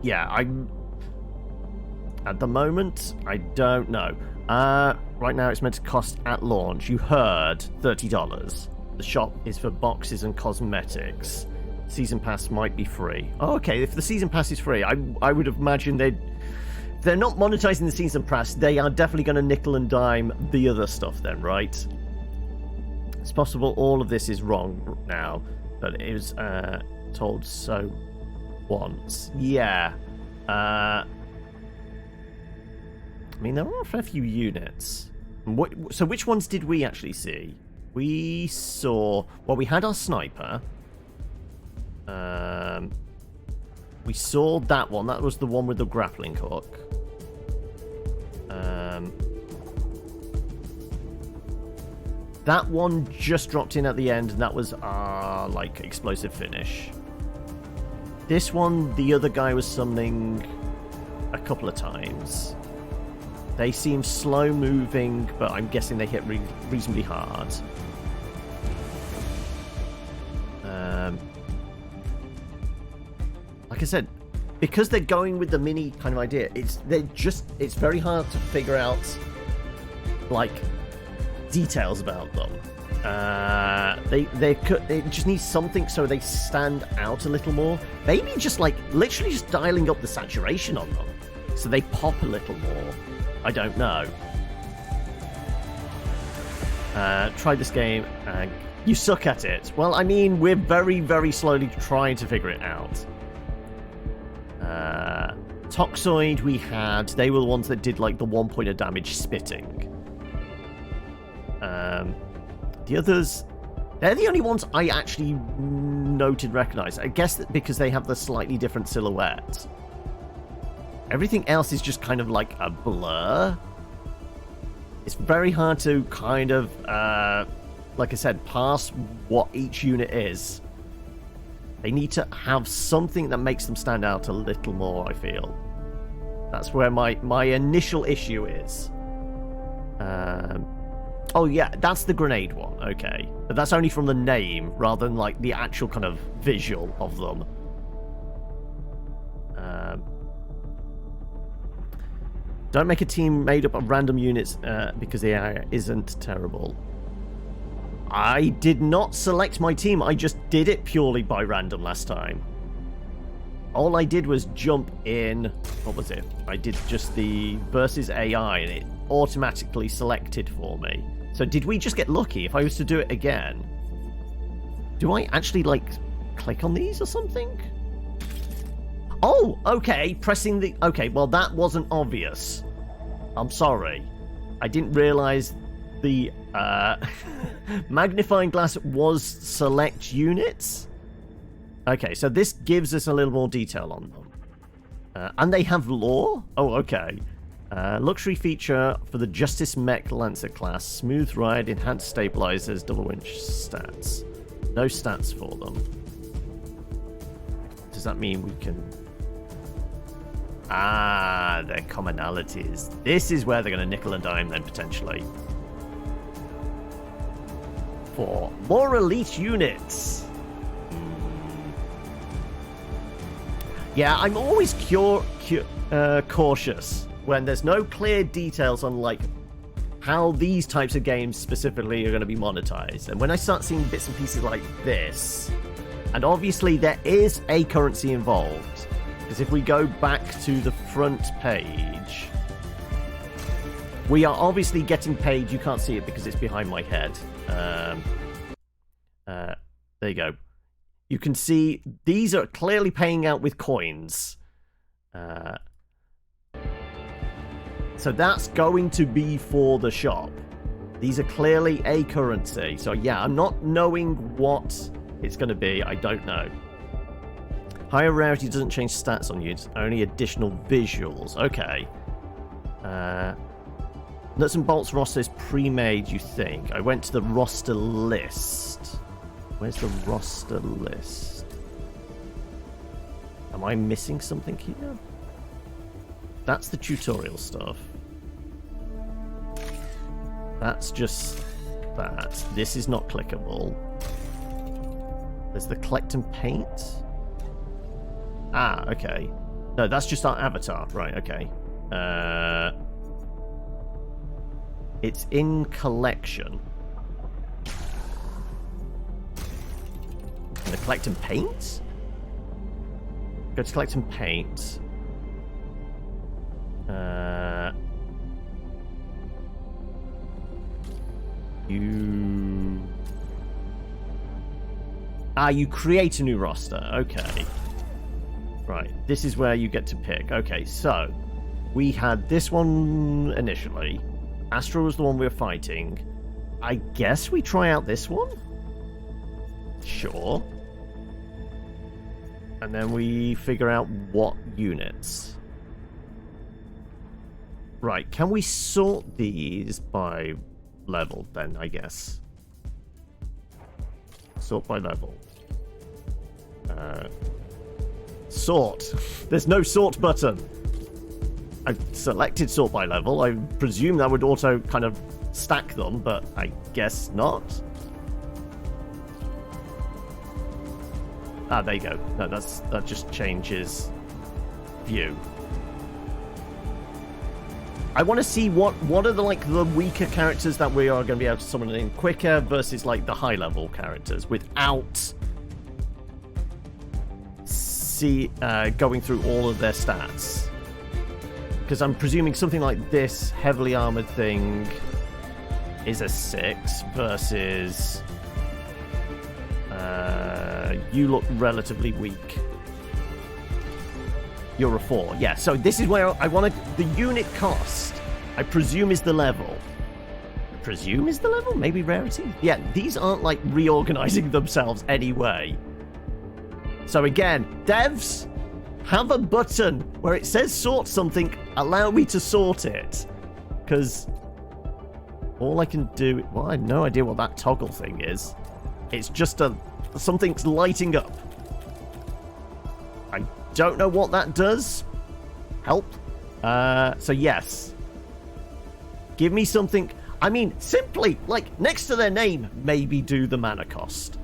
yeah, I'm at the moment, I don't know. Right now it's meant to cost at launch, you heard, $30. The shop is for boxes and cosmetics. Season pass might be free. Oh, okay, if the season pass is free, I would imagine they're not monetizing the season pass. They are definitely going to nickel and dime the other stuff then, right? It's possible all of this is wrong now, but it was told so once. Yeah. I mean, there are a fair few units. So which ones did we actually see? We saw... Well, we had our sniper. We saw that one. That was the one with the grappling hook. That one just dropped in at the end, and that was our, like, explosive finish. This one, the other guy was summoning a couple of times. They seem slow moving, but I'm guessing they hit reasonably hard. Like I said, because they're going with the mini kind of idea, it's very hard to figure out, like, details about them. They just need something so they stand out a little more. Maybe just like literally just dialing up the saturation on them so they pop a little more. I don't know. Try this game. You suck at it. Well, I mean, we're very, very slowly trying to figure it out. Toxoid we had. They were the ones that did like the 1 point of damage spitting. The others, they're the only ones I actually noted recognized. I guess that because they have the slightly different silhouette. Everything else is just kind of like a blur. It's very hard to kind of, like I said, pass what each unit is. They need to have something that makes them stand out a little more, I feel. That's where my initial issue is. Oh yeah, that's the grenade one, okay. But that's only from the name, rather than like the actual kind of visual of them. Don't make a team made up of random units because the AI isn't terrible. I did not select my team, I just did it purely by random last time. All I did was jump in, what was it? I did just the versus AI and it automatically selected for me. So did we just get lucky? If I was to do it again, do I actually like click on these or something? Oh, okay, pressing the... Okay, well that wasn't obvious. I'm sorry. I didn't realize the magnifying glass was select units. Okay, so this gives us a little more detail on them. And they have lore? Oh, okay. Luxury feature for the Justice Mech Lancer class. Smooth ride, enhanced stabilizers, double winch stats. No stats for them. Does that mean we can... Ah, their commonalities. This is where they're going to nickel and dime then, potentially. For more elite units. Yeah, I'm always cautious when there's no clear details on like how these types of games specifically are going to be monetized. And when I start seeing bits and pieces like this, and obviously there is a currency involved, because if we go back to the front page, we are obviously getting paid. You can't see it because it's behind my head. There you go. You can see these are clearly paying out with coins. So that's going to be for the shop. These are clearly a currency. So yeah, I'm not knowing what it's going to be. I don't know. Higher rarity doesn't change stats on you. It's only additional visuals. Okay. Nuts and Bolts roster is pre-made, you think. I went to the roster list. Where's the roster list? Am I missing something here? That's the tutorial stuff. That's just that. This is not clickable. There's the collect and paint. Ah, okay. No, that's just our avatar. Right, okay. It's in collection. The collect and paint? Go to collect and paint. You create a new roster. Okay. Right. This is where you get to pick. Okay, so we had this one initially. Astra was the one we were fighting. I guess we try out this one? Sure. And then we figure out what units. Right, can we sort these by level then, I guess? Sort by level. Sort. There's no sort button. I've selected sort by level. I presume that would auto kind of stack them, but I guess not. Ah, there you go. No, that just changes view. I want to see what are the the weaker characters that we are going to be able to summon in quicker versus like the high level characters without going through all of their stats. Because I'm presuming something like this heavily armored thing is a 6 versus you look relatively weak. You're a 4. Yeah, so this is where I want to... The unit cost, I presume, is the level. Presume is the level? Maybe rarity? Yeah, these aren't, like, reorganizing themselves anyway. So again, devs, have a button where it says sort something, allow me to sort it. Because all I can do... Well, I have no idea what that toggle thing is. It's just something's lighting up. I don't know what that does. Help. So yes. Give me something... I mean, simply, like, next to their name, maybe do the mana cost.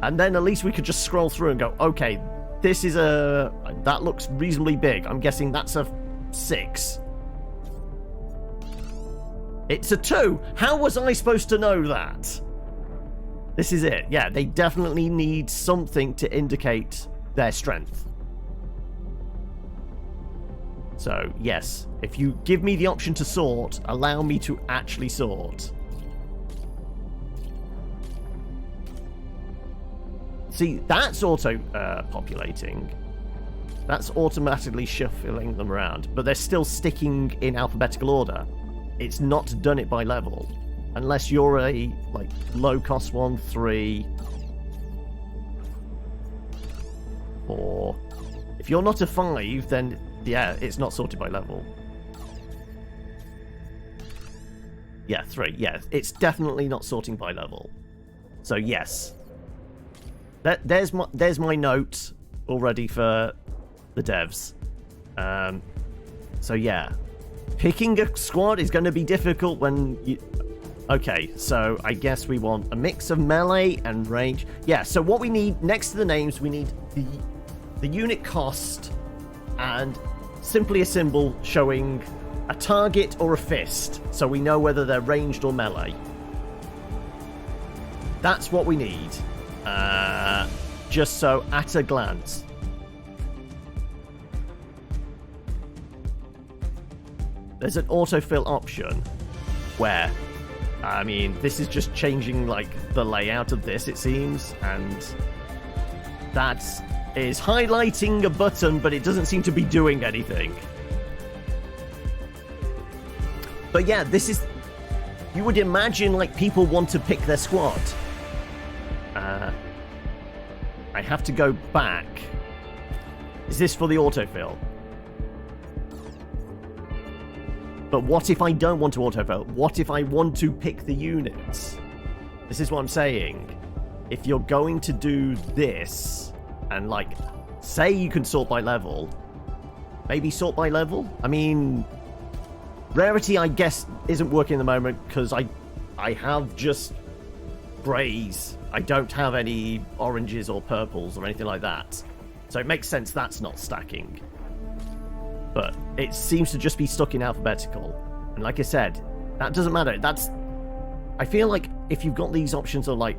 And then at least we could just scroll through and go, okay, this is a... That looks reasonably big. I'm guessing that's a 6. It's a 2. How was I supposed to know that? This is it. Yeah, they definitely need something to indicate their strength. So, yes, if you give me the option to sort, allow me to actually sort. See, that's auto-populating. That's automatically shuffling them around, but they're still sticking in alphabetical order. It's not done it by level. Unless you're a, like, low-cost 1, 3, 4. If you're not a 5, then, yeah, it's not sorted by level. Yeah, 3. Yeah, it's definitely not sorting by level. So, yes. There's my note already for the devs. So, yeah. Picking a squad is going to be difficult when you... Okay, so I guess we want a mix of melee and range. Yeah, so what we need, next to the names, we need the unit cost and simply a symbol showing a target or a fist, so we know whether they're ranged or melee. That's what we need. Just so, at a glance. There's an autofill option where... I mean, this is just changing, like, the layout of this, it seems, and that is highlighting a button, but it doesn't seem to be doing anything. But yeah, this is... You would imagine, like, people want to pick their squad. I have to go back. Is this for the autofill? But what if I don't want to autofill? What if I want to pick the units? This is what I'm saying. If you're going to do this, and like, say you can sort by level, maybe sort by level? I mean, rarity, I guess, isn't working at the moment because I have just greys. I don't have any oranges or purples or anything like that. So it makes sense that's not stacking. But it seems to just be stuck in alphabetical. And like I said, that doesn't matter. That's... I feel like if you've got these options of like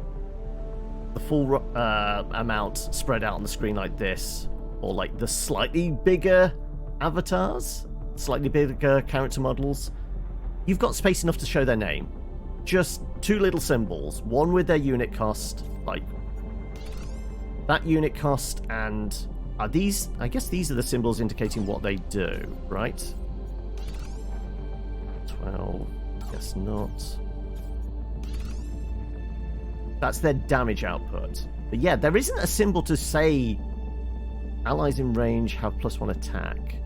the full amount spread out on the screen like this, or like the slightly bigger avatars, slightly bigger character models, you've got space enough to show their name. Just 2 little symbols, one with their unit cost, like that unit cost, and are these... I guess these are the symbols indicating what they do, right? 12, guess not. That's their damage output. But yeah, there isn't a symbol to say allies in range have +1 attack.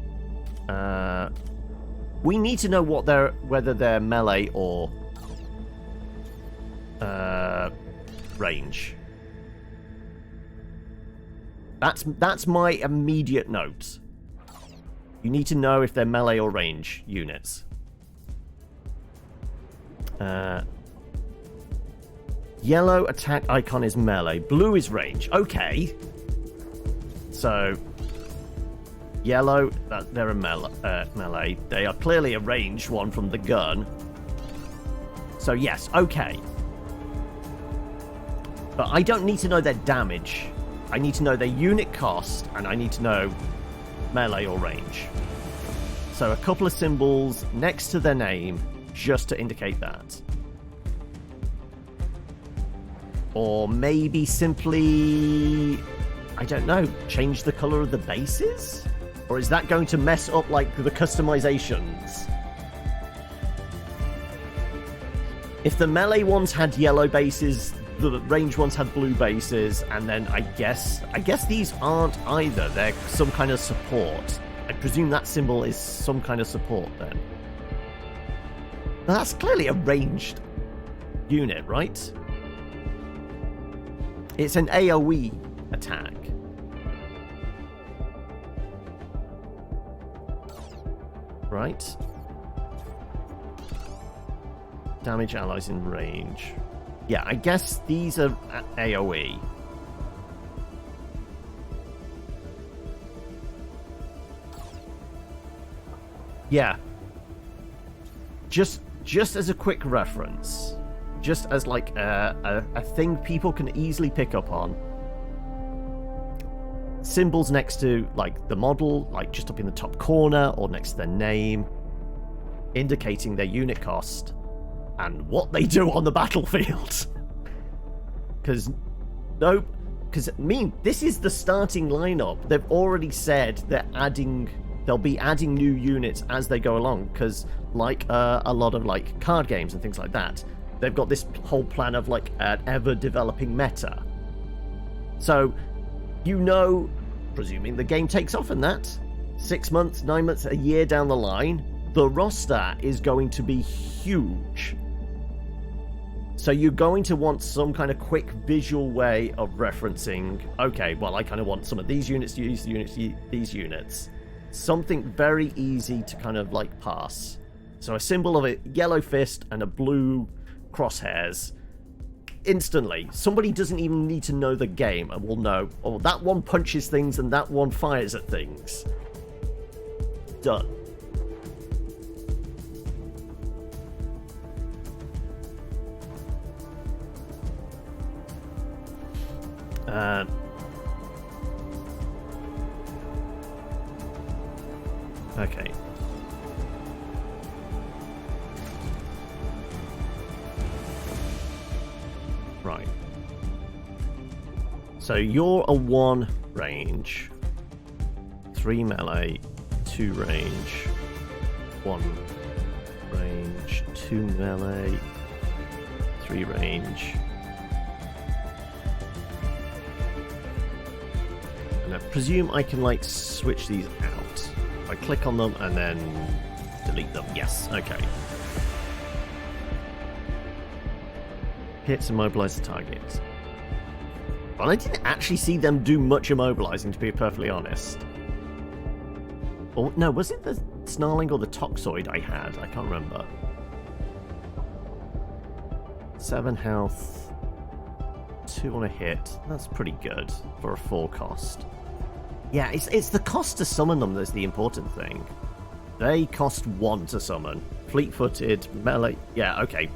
We need to know what whether they're melee or range. That's my immediate note. You need to know if they're melee or range units. Yellow attack icon is melee. Blue is range. Okay. So Yellow, they're a melee. They are clearly a ranged one from the gun. So yes, okay. But I don't need to know their damage. I need to know their unit cost, and I need to know melee or range. So a couple of symbols next to their name, just to indicate that. Or maybe simply, I don't know, change the color of the bases? Or is that going to mess up, like, the customizations? If the melee ones had yellow bases, the range ones had blue bases, and then I guess these aren't either. They're some kind of support. I presume that symbol is some kind of support then. Now, that's clearly a ranged unit, right? It's an AoE attack. Right? Damage allies in range. Yeah, I guess these are AoE. Yeah. Just as a quick reference, just as like a thing people can easily pick up on. Symbols next to like the model, like just up in the top corner or next to their name, indicating their unit cost and what they do on the battlefield. Because this is the starting lineup. They've already said they'll be adding new units as they go along, because like a lot of like card games and things like that, they've got this whole plan of like an ever developing meta. So presuming the game takes off in that 6 months, 9 months, a year down the line, the roster is going to be huge. So you're going to want some kind of quick visual way of referencing, okay, well, I kind of want some of these units to use these units. Something very easy to kind of like pass. So a symbol of a yellow fist and a blue crosshairs. Instantly. Somebody doesn't even need to know the game and will know, oh, that one punches things and that one fires at things. Done. Okay. Right. So you're a 1 range, 3 melee, 2 range, 1 range, 2 melee, 3 range. And I presume I can like switch these out. I click on them and then delete them. Yes, okay. Hits immobilize the target. Well, I didn't actually see them do much immobilizing, to be perfectly honest. Or no, was it the snarling or the toxoid I had? I can't remember. 7 health, 2 on a hit. That's pretty good for a 4 cost. Yeah, it's the cost to summon them that's the important thing. They cost 1 to summon. Fleet-footed, melee. Yeah, okay.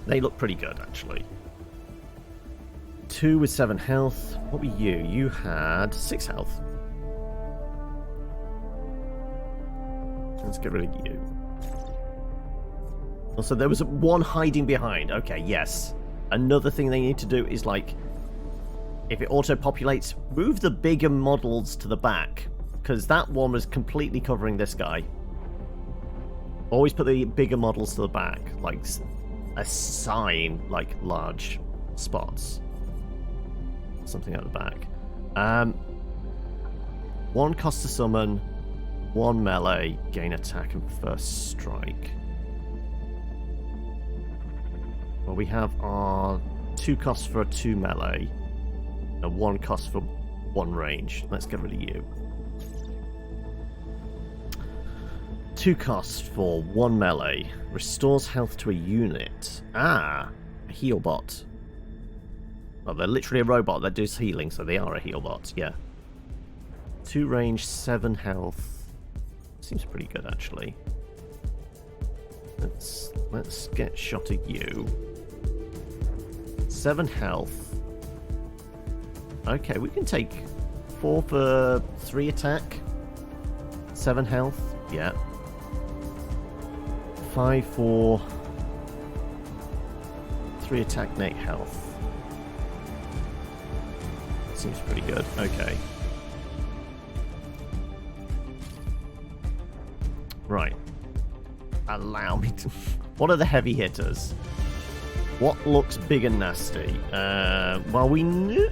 They look pretty good, actually. 2 with 7 health. What were you? You had 6 health. Let's get rid of you. Also, there was 1 hiding behind. Okay, yes. Another thing they need to do is, like, if it auto-populates, move the bigger models to the back, because that one was completely covering this guy. Always put the bigger models to the back, like assign like large spots. Something at the back. 1 cost to summon, 1 melee, gain attack and first strike. Well, we have our 2 costs for a 2 melee, and 1 cost for 1 range. Let's get rid of you. 2 costs for 1 melee. Restores health to a unit. Ah, a heal bot. Well, they're literally a robot that does healing, so they are a heal bot, yeah. 2 range, 7 health. Seems pretty good, actually. Let's get shot at you. 7 health. Okay, we can take 4 for 3 attack. 7 health. Yeah. 5 for 3 attack, 8 health. Seems pretty good. Okay. Right. Allow me to... What are the heavy hitters? What looks big and nasty? Well, we knew...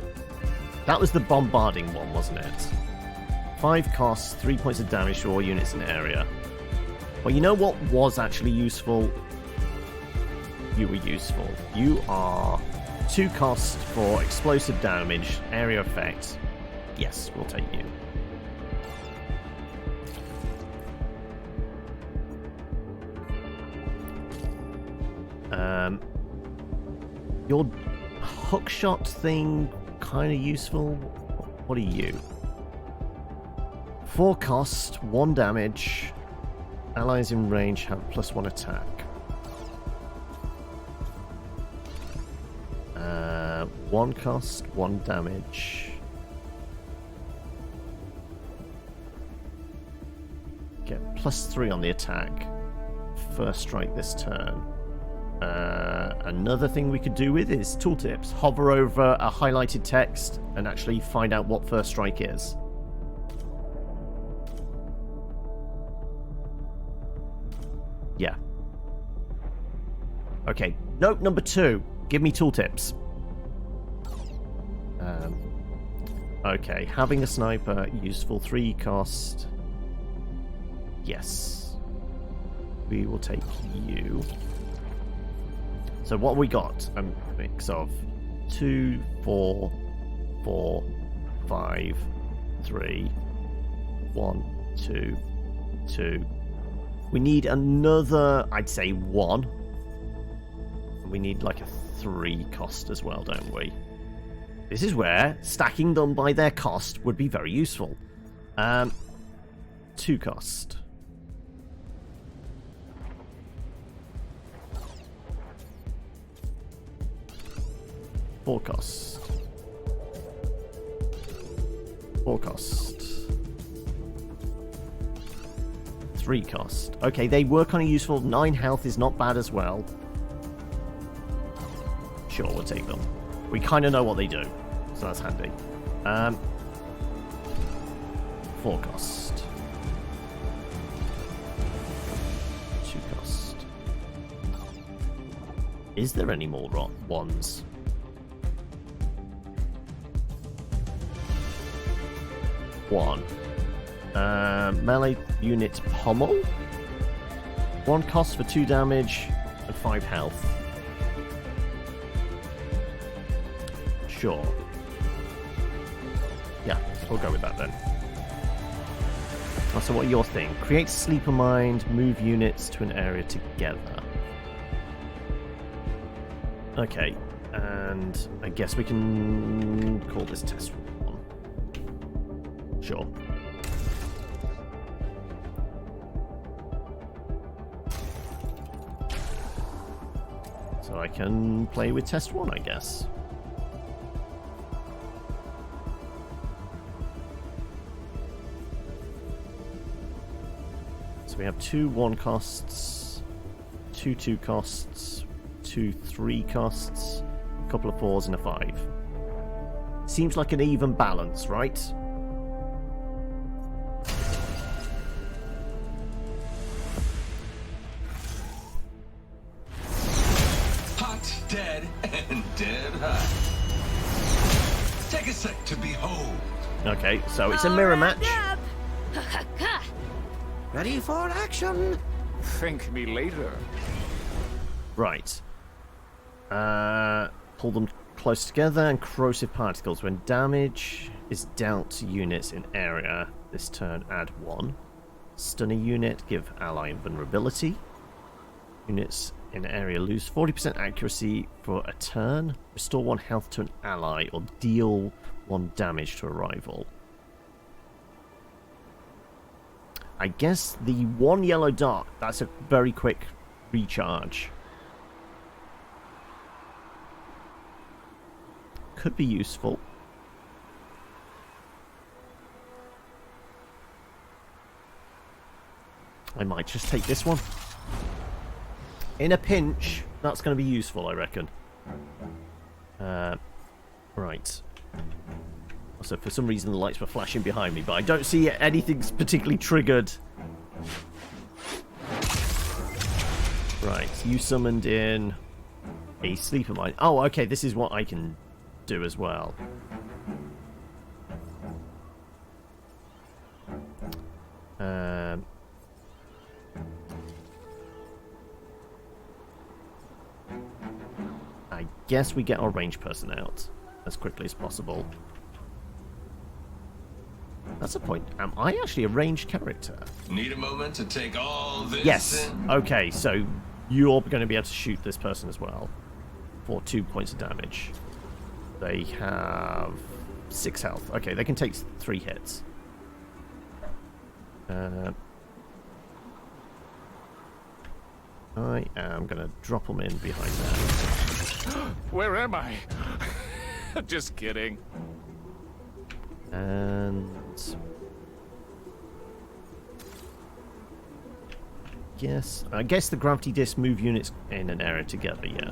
That was the bombarding one, wasn't it? 5 costs, 3 points of damage to all units in the area. Well, you know what was actually useful? You were useful. You are 2 costs for explosive damage, area effect. Yes, we'll take you. Your hookshot thing, kind of useful. What are you? 4 cost, 1 damage. Allies in range have +1 attack. 1 cost, 1 damage. Get +3 on the attack. First strike this turn. Another thing we could do with is tooltips. Hover over a highlighted text and actually find out what first strike is. Yeah. Okay. Note number 2. Give me tooltips. Okay. Having a sniper, useful. 3 cost. Yes. We will take you. So what we got? A mix of 2, 4, 4, 5, 3, 1, 2, 2. We need another, I'd say 1. We need like a 3 cost as well, don't we? This is where stacking them by their cost would be very useful. 2 cost. 4 cost. 4 cost. 3 cost. Okay, they were kind of useful. 9 health is not bad as well. Sure, we'll take them. We kind of know what they do, so that's handy. 4 cost. 2 cost. Is there any more ones? One. Melee unit pommel. 1 cost for 2 damage and 5 health. Sure. Yeah, we'll go with that then. Oh, so what are your thing? Create sleeper mind, move units to an area together. Okay, and I guess we can call this test 1. Sure. So I can play with test 1, I guess. So we have 2 1 costs, 2 2 costs, 2 3 costs, a couple of 4s and a 5. Seems like an even balance, right? Dead and dead hot. Take a sec to behold. Okay, so it's a mirror match. Ready for action? Thank me later. Right. Pull them close together and corrosive particles. When damage is dealt to units in area this turn, add 1. Stun a unit, give ally invulnerability. Units in area lose 40% accuracy for a turn. Restore 1 health to an ally or deal 1 damage to a rival. I guess the one yellow dot, that's a very quick recharge. Could be useful. I might just take this one. In a pinch, that's going to be useful, I reckon. Right. Also, for some reason, the lights were flashing behind me, but I don't see anything's particularly triggered. Right, you summoned in a sleeper mine. Oh, okay, this is what I can do as well. I guess we get our ranged person out as quickly as possible. That's a point. Am I actually a ranged character? Need a moment to take all this Yes. in? Okay, so you're going to be able to shoot this person as well for 2 points of damage. They have 6 health. Okay, they can take 3 hits. I am going to drop them in behind that. Where am I? Just kidding. And I guess the gravity disc move units in an area together, yeah.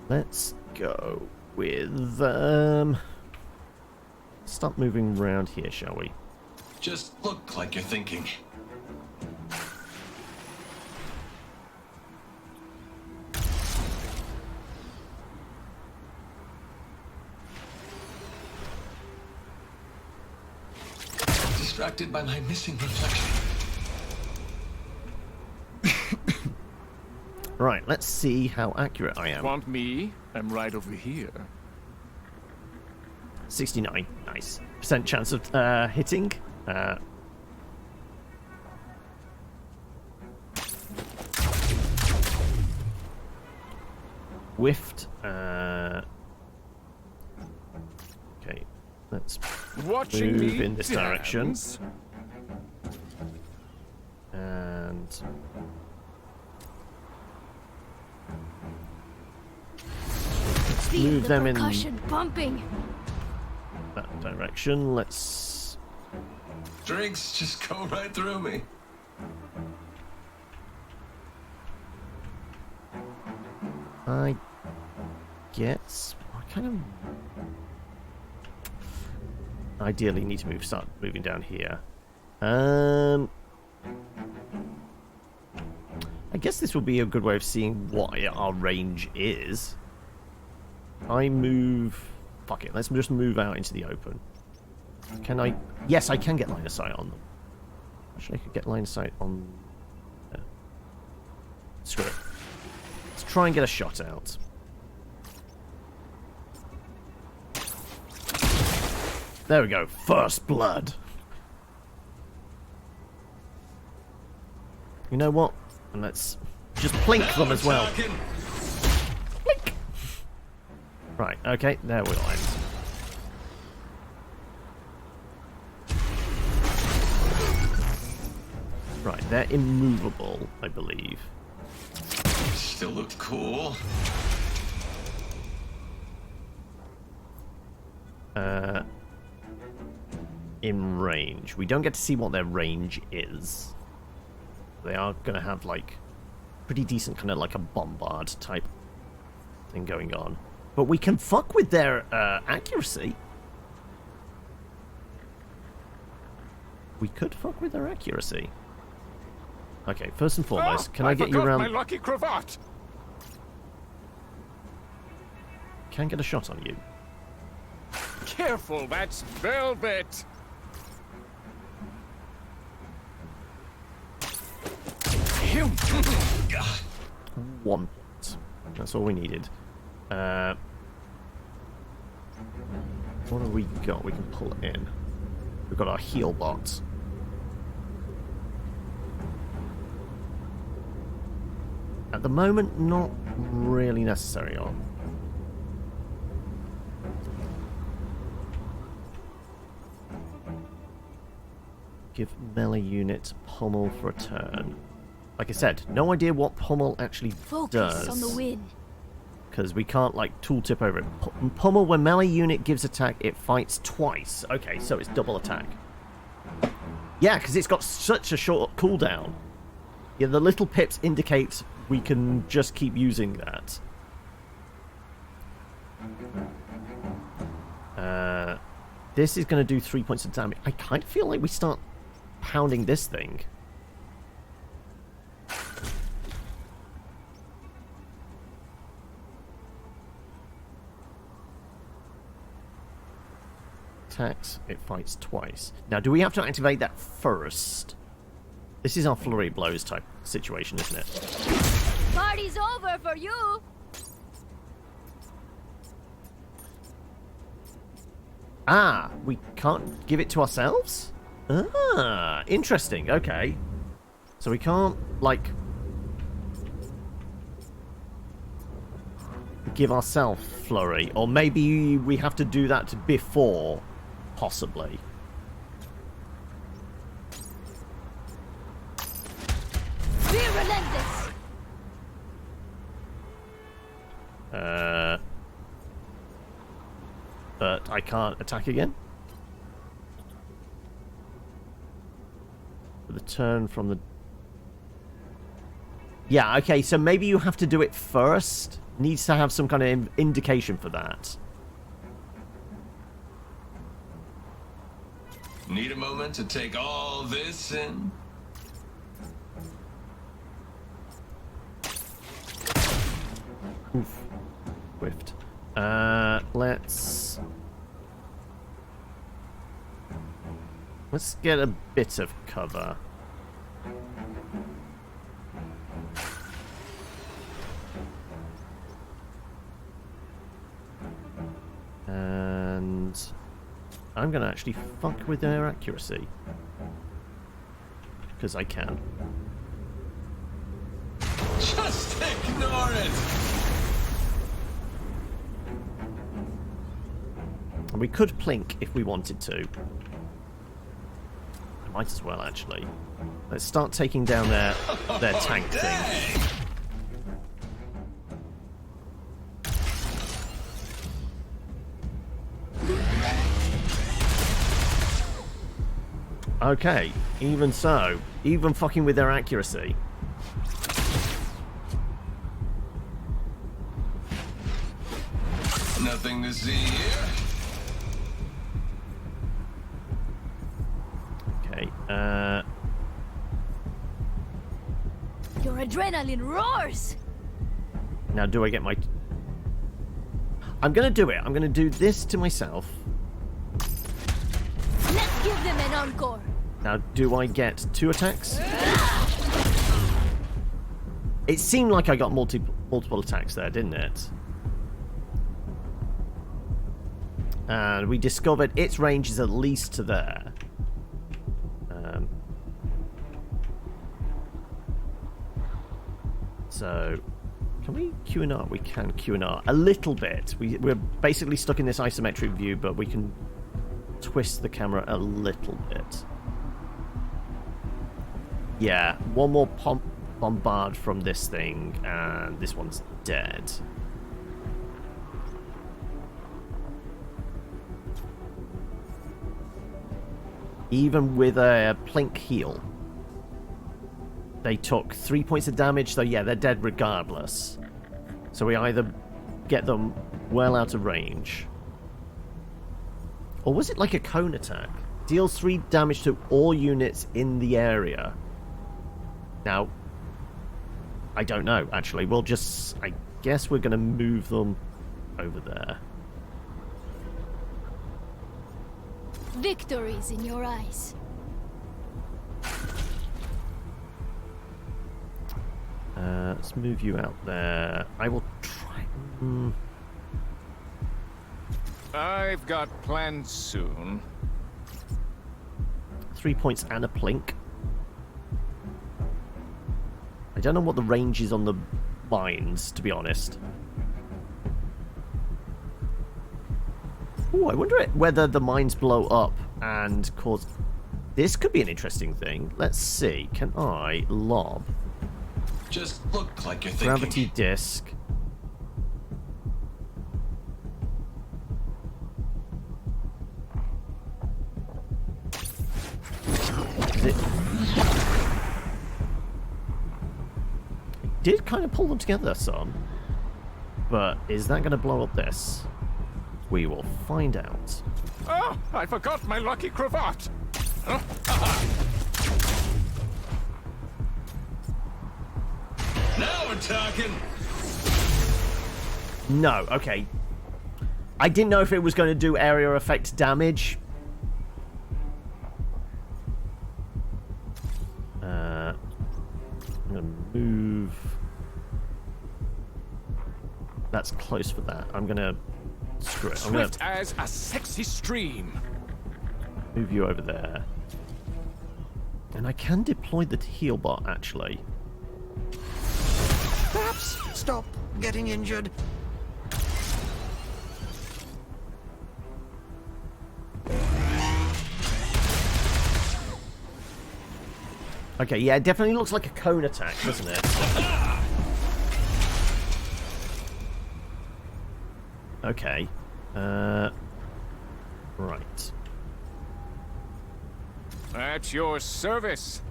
Let's go with start moving around here, shall we? Just look like you're thinking. Distracted by my missing reflection. Right, let's see how accurate I am. Want me? I'm right over here. 69, nice. % chance of hitting. Whiffed. Okay, let's Watching move me in this direction. dance? And Feel move the them in percussion bumping. that direction. Let's... Drinks just go right through me. I guess I kind of ideally need to start moving down here. I guess this will be a good way of seeing what our range is. I move... Fuck it, let's just move out into the open. Can I... Yes, I can get line of sight on them. Actually, I could get line of sight on... Screw it. Let's try and get a shot out. There we go. First blood. You know what? And let's just plink them as well. Plink. Right, okay. There we are. Right, they're immovable, I believe. Still looked cool. In range. We don't get to see what their range is. They are going to have, like, pretty decent kind of like a bombard type thing going on. But we can fuck with their accuracy. We could fuck with their accuracy. Okay, first and foremost, can I get you around... my lucky cravat. Can get a shot on you. Careful, that's velvet. One. That's all we needed. What have we got? We can pull it in. We've got our heal bots. At the moment, not really necessary on. Give melee unit pummel for a turn. Like I said, no idea what pummel actually Focus does. on the win. Because we can't, like, tooltip over it. Pummel, when melee unit gives attack, it fights twice. Okay, so it's double attack. Yeah, because it's got such a short cooldown. Yeah, the little pips indicate we can just keep using that. This is going to do 3 points of damage. I kind of feel like we start pounding this thing. Attacks, it fights twice. Now, do we have to activate that first? This is our flurry of blows type situation, isn't it? Party's over for you. Ah, we can't give it to ourselves? Ah, interesting. Okay. So we can't, like, give ourselves flurry. Or maybe we have to do that before, possibly. Be relentless. But I can't attack again. The turn from the... Yeah, okay, so maybe you have to do it first. Needs to have some kind of indication for that. Need a moment to take all this in? Oof. Whiffed. Let's get a bit of cover. And I'm going to actually fuck with their accuracy. Because I can. Just ignore it! And we could plink if we wanted to. Might as well, actually. Let's start taking down their tank thing. Okay, even so. Even fucking with their accuracy. Nothing to see here. Okay, Your adrenaline roars. now do I get my... I'm gonna do it. I'm gonna do this to myself. Let's give them an encore. Now, do I get 2 attacks? It seemed like I got multiple attacks there, didn't it? And we discovered its range is at least to there. So, can we Q&R? We can Q&R a little bit. We're basically stuck in this isometric view, but we can twist the camera a little bit. Yeah, one more bombard from this thing, and this one's dead. Even with a plink heal, they took 3 points of damage, so yeah, they're dead regardless. So we either get them well out of range, or was it like a cone attack? Deals 3 damage to all units in the area. Now, I don't know, actually. We'll just... I guess we're going to move them over there. Victory's in your eyes. Let's move you out there. I will try... I've got plans soon. 3 points and a plink. I don't know what the range is on the mines, to be honest. Ooh, I wonder whether the mines blow up and cause This could be an interesting thing. Let's see. Can I lob? Just look like you're thinking. Gravity disc. It did kind of pull them together some. But is that going to blow up this? We will find out. Oh, I forgot my lucky cravat. Now we're talking. No, okay. I didn't know if it was going to do area effect damage. I'm going to move. That's close for that. I'm going to... Screw it. I'm going Swift as a sexy stream. move you over there. And I can deploy the heal bot, actually. Perhaps stop getting injured. Okay, yeah, it definitely looks like a cone attack, doesn't it? Okay. Right. At your service.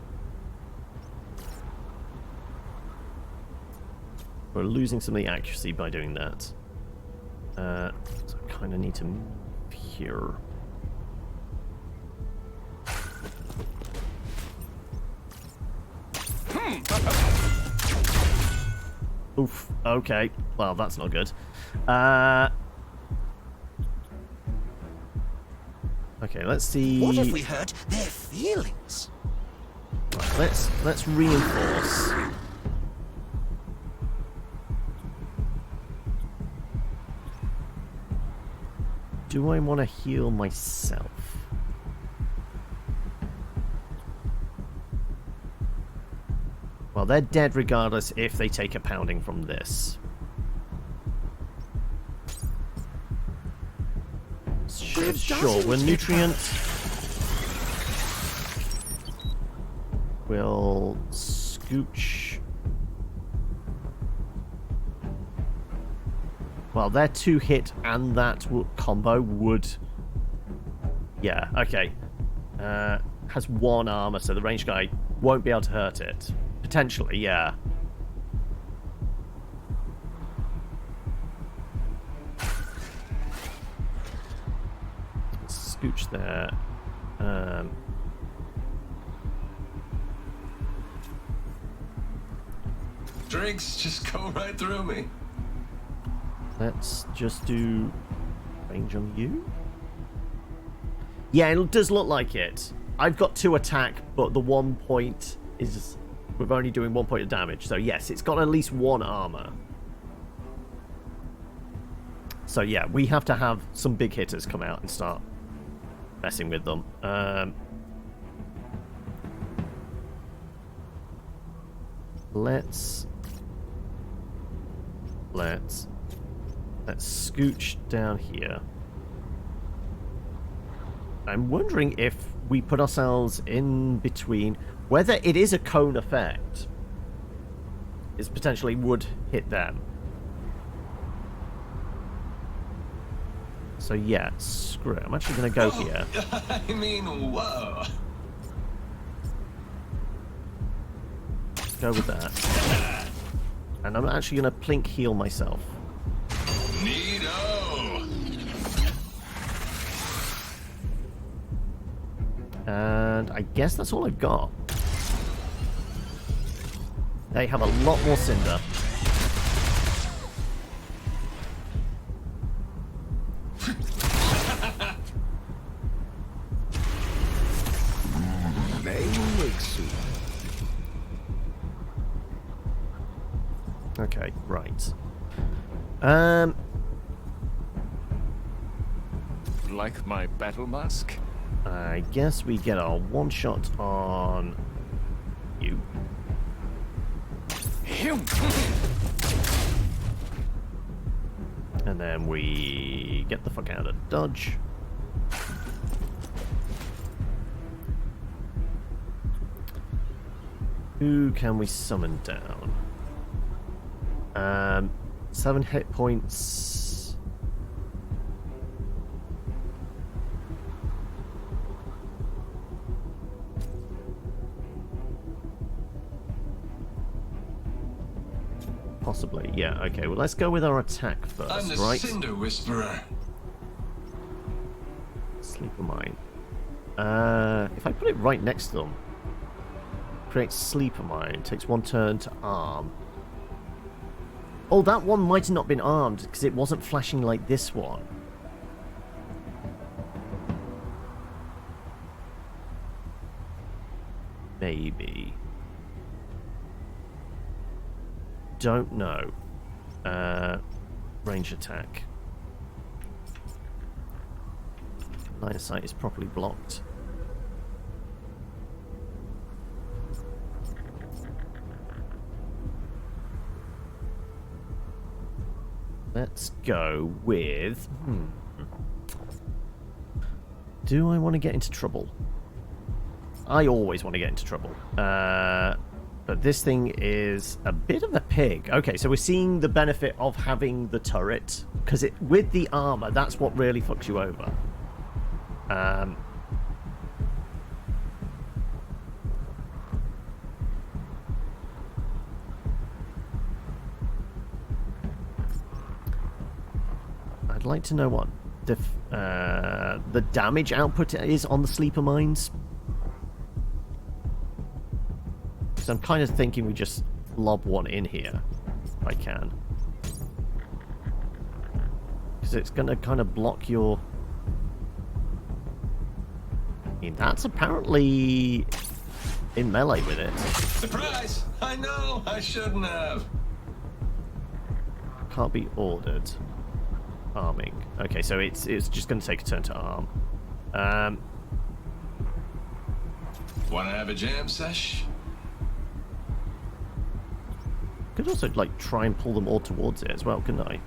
We're losing some of the accuracy by doing that. So I kind of need to move here. Oof. Okay. Well, that's not good. Okay, let's see. What if we hurt their feelings? Right, let's reinforce. Do I want to heal myself? Well, they're dead regardless if they take a pounding from this. Sure, we'll nutrient. We'll scooch. Well, their 2-hit and that combo would... Yeah, okay. Has 1 armor, so the ranged guy won't be able to hurt it. Potentially, yeah. Scooch there. Drinks just go right through me. Let's just do range on you. Yeah, it does look like it. I've got 2 attack, but the 1 point is... We're only doing 1 point of damage. So yes, it's got at least 1 armor. So yeah, we have to have some big hitters come out and start messing with them. Let's scooch down here. I'm wondering if we put ourselves in between, whether it is a cone effect, is potentially would hit them. So yeah, screw it. I'm actually going to go here. I mean, whoa. Go with that. And I'm actually going to plink heal myself. Neato. And I guess that's all I've got. They have a lot more cinder. They will wake soon. Okay, right. Like my battle mask? I guess we get our 1 shot on you. And then we get the fuck out of dodge. Who can we summon down? 7 hit points. Possibly, yeah. Okay, well, let's go with our attack first, I'm the right? Cinder Whisperer. Sleeper Mine. If I put it right next to them, creates Sleeper Mine, takes 1 turn to arm. Oh, that one might have not been armed because it wasn't flashing like this one. Maybe. Don't know. Range attack. Line of sight is properly blocked. Let's go with... Do I want to get into trouble? I always want to get into trouble. But this thing is a bit of a pig. Okay, so we're seeing the benefit of having the turret. Because with the armor, that's what really fucks you over. I'd like to know what the damage output is on the sleeper mines. So I'm kind of thinking we just lob one in here, if I can. Because it's going to kind of block your... I mean, that's apparently in melee with it. Surprise! I know, I shouldn't have. Can't be ordered. Arming. Okay, so it's just going to take a turn to arm. Wanna have a jam sesh? Could also, like, try and pull them all towards it as well, couldn't I?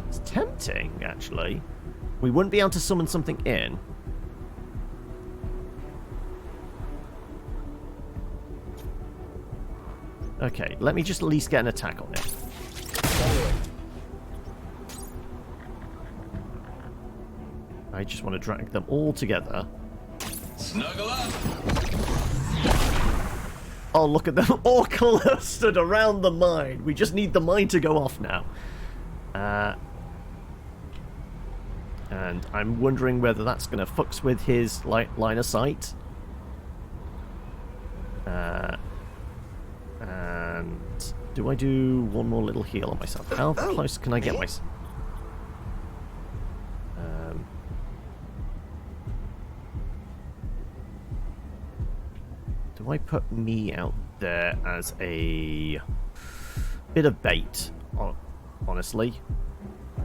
It's tempting, actually. We wouldn't be able to summon something in. Okay, let me just at least get an attack on it. I just want to drag them all together. Snuggle up! Oh, look at them all clustered around the mine. We just need the mine to go off now. And I'm wondering whether that's going to fucks with his line of sight. And do I do one more little heal on myself? How close can I get myself? Do I put me out there as a bit of bait? Honestly,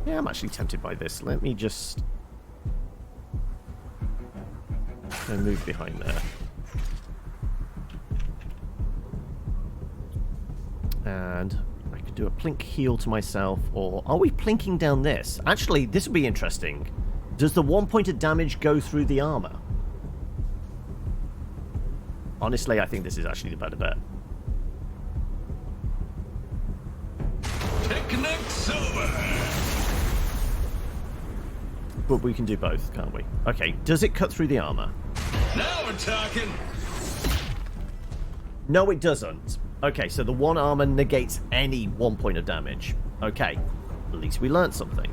yeah, I'm actually tempted by this. Let me just move behind there. And I could do a plink heal to myself, or are we plinking down this? Actually, this would be interesting. Does the 1 point of damage go through the armor? Honestly, I think this is actually the better bet. Picnic's over! But we can do both, can't we? Okay, does it cut through the armor? Now we're talking! No, it doesn't. Okay, so the 1 armor negates any 1 point of damage. Okay, at least we learned something.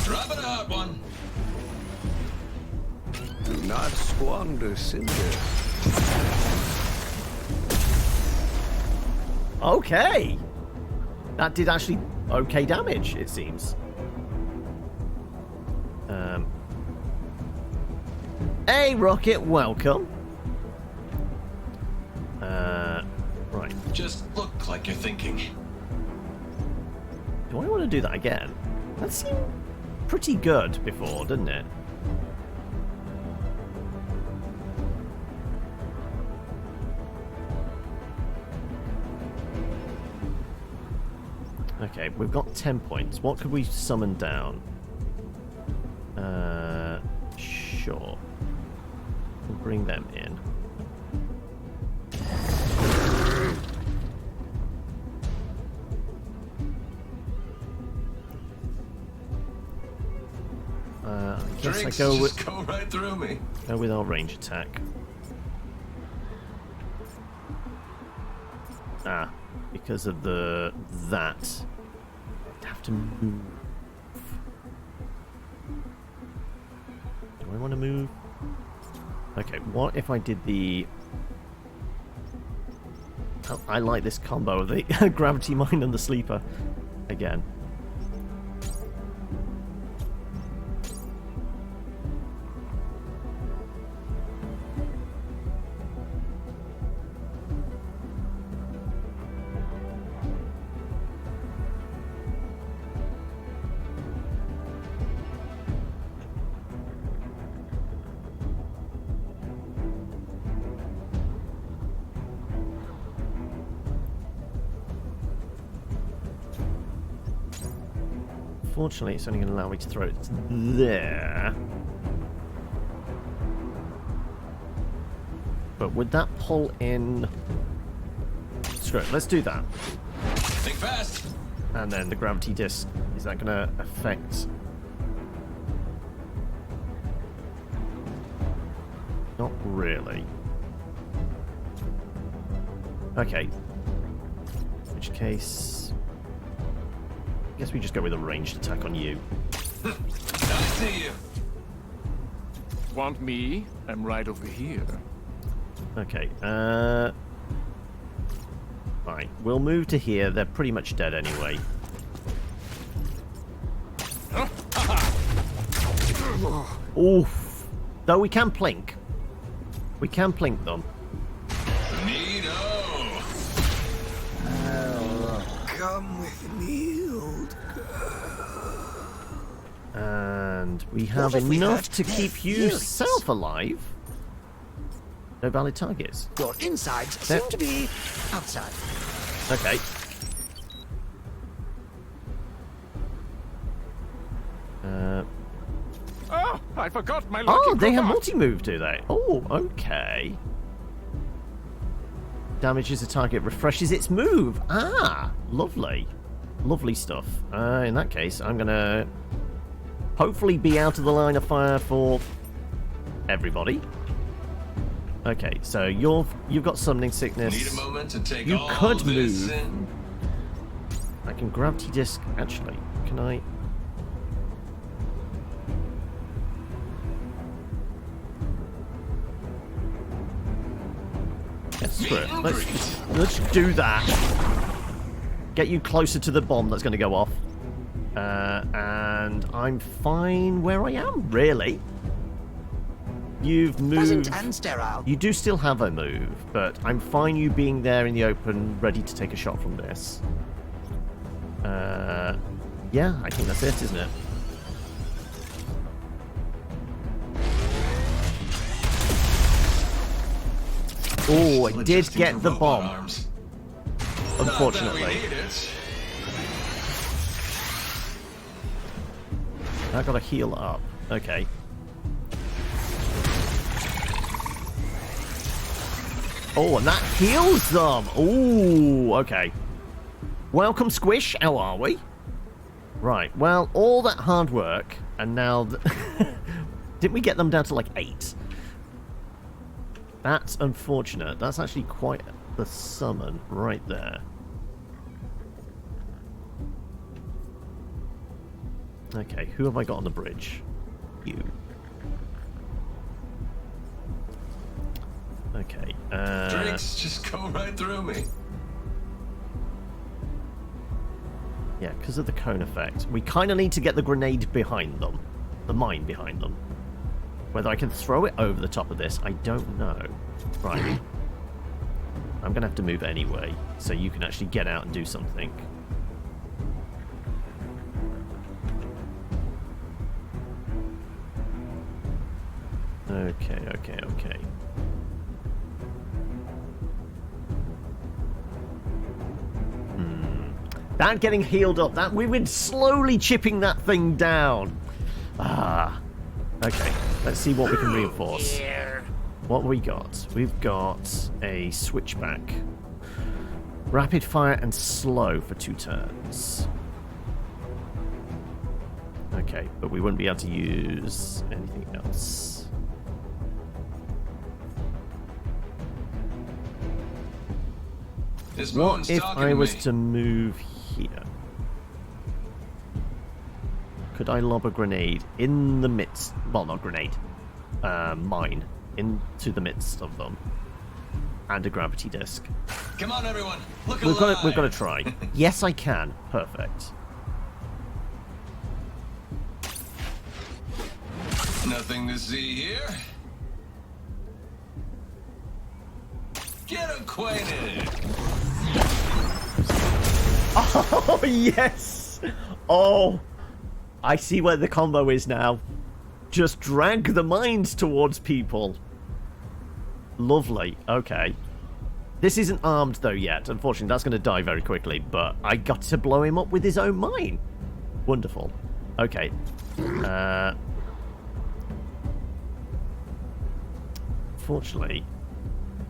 Drop it a hot one! Do not squander Cinder. Okay! That did actually okay damage, it seems. Hey, Rocket, welcome. Right. Just look like you're thinking. Do I want to do that again? That seemed pretty good before, didn't it? Okay, we've got 10 points. What could we summon down? Sure. We'll bring them in. I guess I go with right through me. Go with our range attack. Ah, because of that, I'd have to move. Do I want to move? Okay, what if I did the... Oh, I like this combo of the gravity mine and the sleeper again. Unfortunately, it's only going to allow me to throw it there. But would that pull in... Screw it, let's do that. Think fast. And then the gravity disc, is that going to affect... Not really. Okay. In which case... I guess we just go with a ranged attack on you. I see you. Want me? I'm right over here. Okay, Fine, we'll move to here. They're pretty much dead anyway. Oof. Though we can plink. We can plink them. Neato. Come with me, old girl. And we have enough to keep you self alive. No valid targets. Your insides seem to be outside. Okay. Oh, I forgot my lucky Oh, they have cravat. multi-move, do they? Oh, okay. Damages a target, refreshes its move. Ah, lovely. Lovely stuff. In that case, I'm going to hopefully be out of the line of fire for everybody. Okay, so you've got summoning sickness. Need a moment to take You all could this move. in. I can gravity disc. Actually, can I? Yes, screw it. Let's do that. Get you closer to the bomb that's going to go off. And I'm fine where I am, really. You've moved. Pleasant and sterile. You do still have a move, but I'm fine you being there in the open, ready to take a shot from this. Yeah, I think that's it, isn't it? Oh, I did Adjusting get to the robot bomb, arms. unfortunately. Not that we need it. I gotta heal up. Okay. Oh, and that heals them! Ooh, okay. Welcome, Squish. How are we? Right, well, all that hard work, and now... Didn't we get them down to, like, 8? That's unfortunate. That's actually quite the summon right there. Okay, who have I got on the bridge? You. Okay, Drinks just go right through me. yeah, because of the cone effect. We kind of need to get the grenade behind them. The mine behind them. Whether I can throw it over the top of this, I don't know. Right. I'm going to have to move anyway, so you can actually get out and do something. Okay, okay, okay. That getting healed up, that we've been slowly chipping that thing down. Ah. Okay, let's see what we can reinforce. What we got? We've got a switchback. Rapid fire and slow for 2 turns. Okay, but we wouldn't be able to use anything else. What if I was to move here? Could I lob a grenade in the midst? Well, not grenade. Mine. Into the midst of them. And a gravity disc. Come on, everyone. Look We've alive. got to try. Yes, I can. Perfect. Nothing to see here. Get acquainted. Oh, yes! Oh, I see where the combo is now. Just drag the mines towards people. Lovely. Okay. This isn't armed, though, yet. Unfortunately, that's going to die very quickly, but I got to blow him up with his own mine. Wonderful. Okay. Fortunately,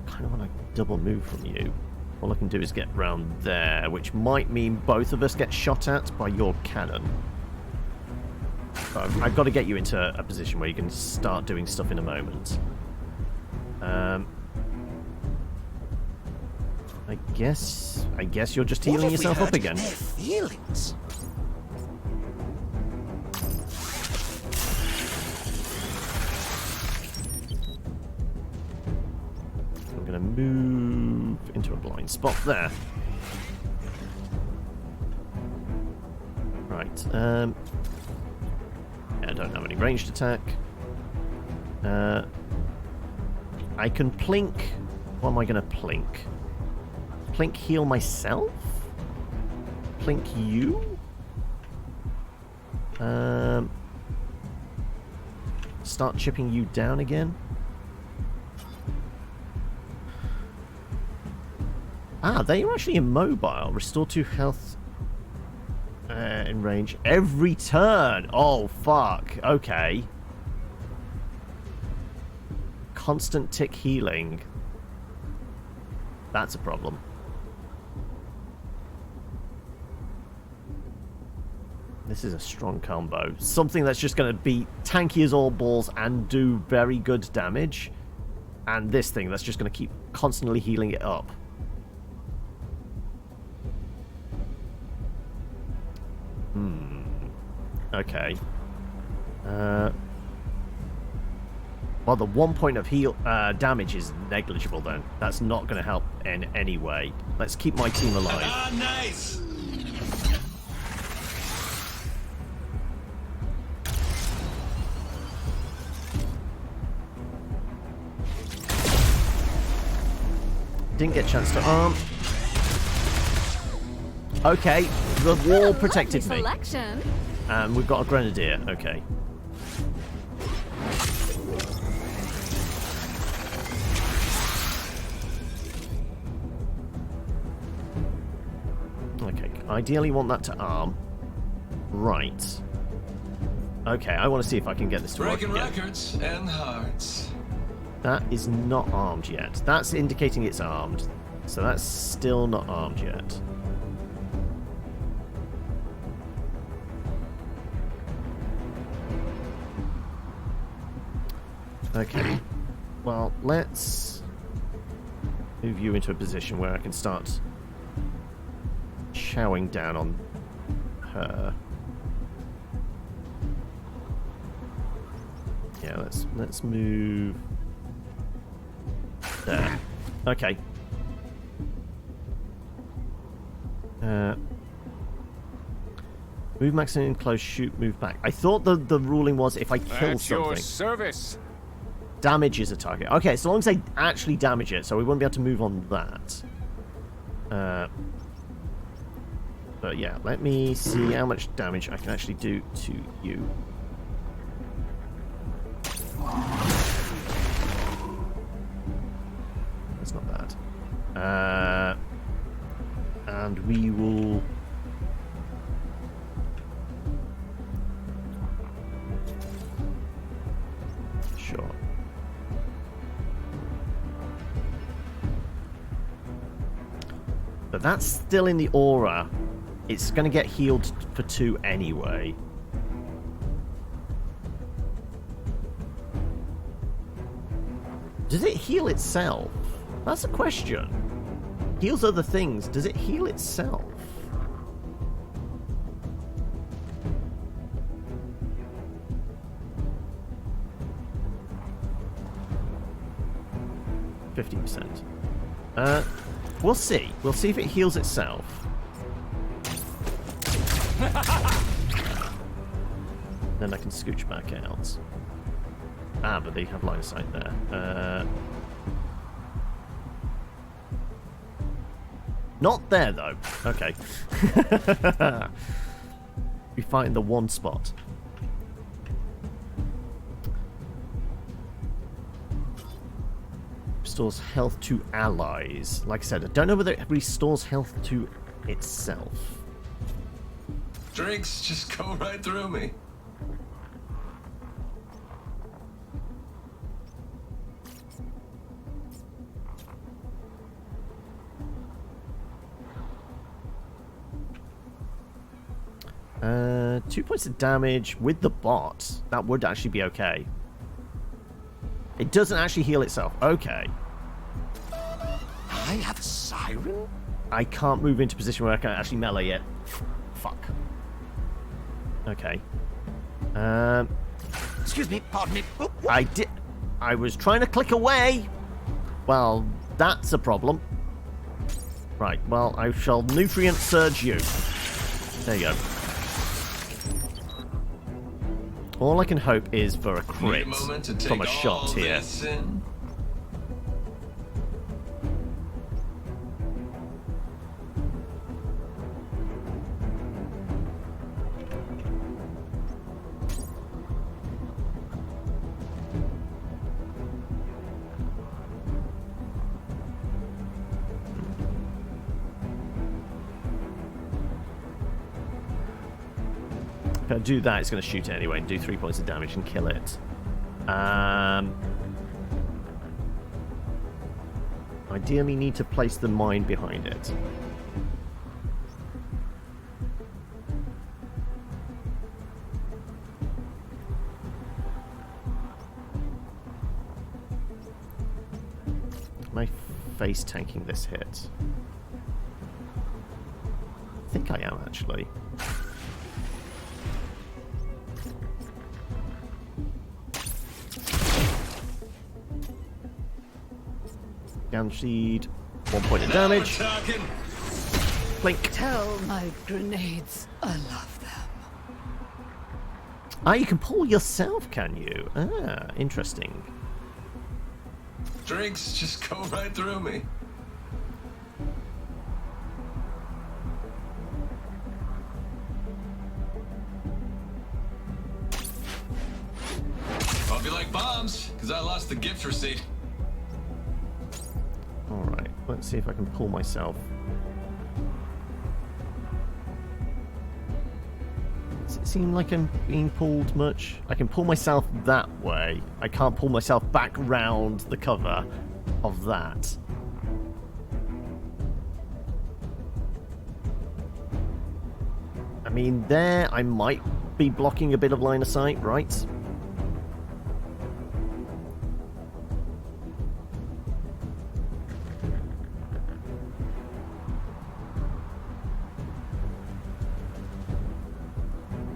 I kind of want to double move from you. All I can do is get round there, which might mean both of us get shot at by your cannon. But I've got to get you into a position where you can start doing stuff in a moment. I guess you're just healing yourself up again. Feelings. I'm going to move into a blind spot there. Right. I don't have any ranged attack. I can plink. What am I going to plink? Plink heal myself? Plink you? Start chipping you down again? Ah, they are actually immobile. Restore 2 health in range every turn. Oh, fuck. Okay. Constant tick healing. That's a problem. This is a strong combo. Something that's just going to be tanky as all balls and do very good damage. And this thing that's just going to keep constantly healing it up. Okay. Well, the 1 point of heal damage is negligible then. That's not going to help in any way. Let's keep my team alive. Ah, nice. Didn't get a chance to arm. Okay, the wall protected me. Selection. And we've got a grenadier. Okay. Okay, ideally want that to arm. Right. Okay, I want to see if I can get this to work Breaking again. records and hearts. That is not armed yet. That's indicating it's armed. So that's still not armed yet. Okay. Well, let's move you into a position where I can start chowing down on her. Yeah, let's move there. Okay. Move maximum close, shoot, move back. I thought the ruling was if I kill At your something, service. damage is a target. Okay, so long as I actually damage it, so we won't be able to move on that. But yeah, let me see how much damage I can actually do to you. that's not bad. And we will... Sure. But that's still in the aura. It's going to get healed for 2 anyway. Does it heal itself? That's a question. Heals other things. Does it heal itself? %. We'll see. We'll see if it heals itself. Then I can scooch back out. Ah, but they have line of sight there. Not there, though. Okay. We find the one spot. Restores health to allies. Like I said, I don't know whether it restores health to itself. Drinks just go right through me. Uh, 2 points of damage with the bot. That would actually be okay. It doesn't actually heal itself. Okay. I have a siren? I can't move into a position where I can actually melee it. Fuck. Okay. Excuse me, pardon me. Oh, I was trying to click away. Well, that's a problem. Right, well, I shall nutrient surge you. There you go. All I can hope is for a crit from a shot here. If I do that, it's going to shoot it anyway and do 3 points of damage and kill it. Ideally need to place the mine behind it. Am I face tanking this hit? I think I am, actually. Guaranteed 1 point of damage. Blink. Tell my grenades I love them. Ah, you can pull yourself, can you? Ah, interesting. Drinks just go right through me. I'll be like bombs, because I lost the gift receipt. Alright, let's see if I can pull myself. Does it seem like I'm being pulled much? I can pull myself that way. I can't pull myself back round the cover of that. I mean, there I might be blocking a bit of line of sight, right?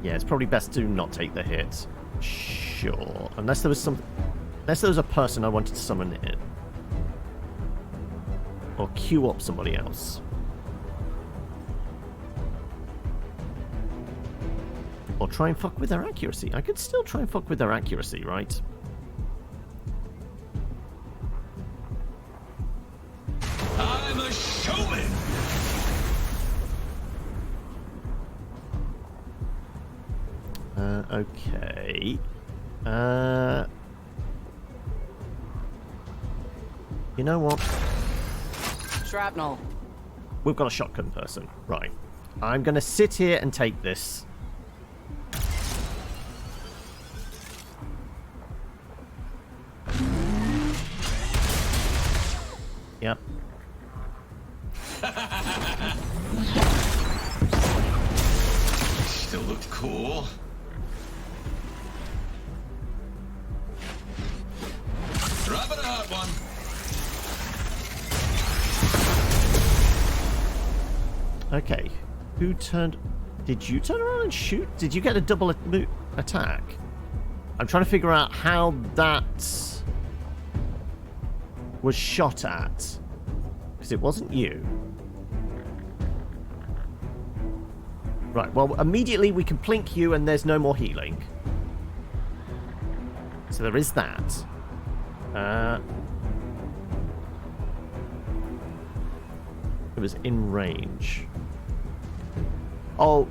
Yeah, it's probably best to not take the hit. Sure. Unless there was a person I wanted to summon in. Or queue up somebody else. Or try and fuck with their accuracy. I could still try and fuck with their accuracy, right? I'm a showman! Okay. You know what? shrapnel. We've got a shotgun person. Right. I'm going to sit here and take this. Yep. Still looked cool. Dropping a hot one. Okay. Who turned... Did you turn around and shoot? Did you get a double attack? I'm trying to figure out how that was shot at. Because it wasn't you. Right, well, immediately we can plink you and there's no more healing. So there is that. It was in range. Oh,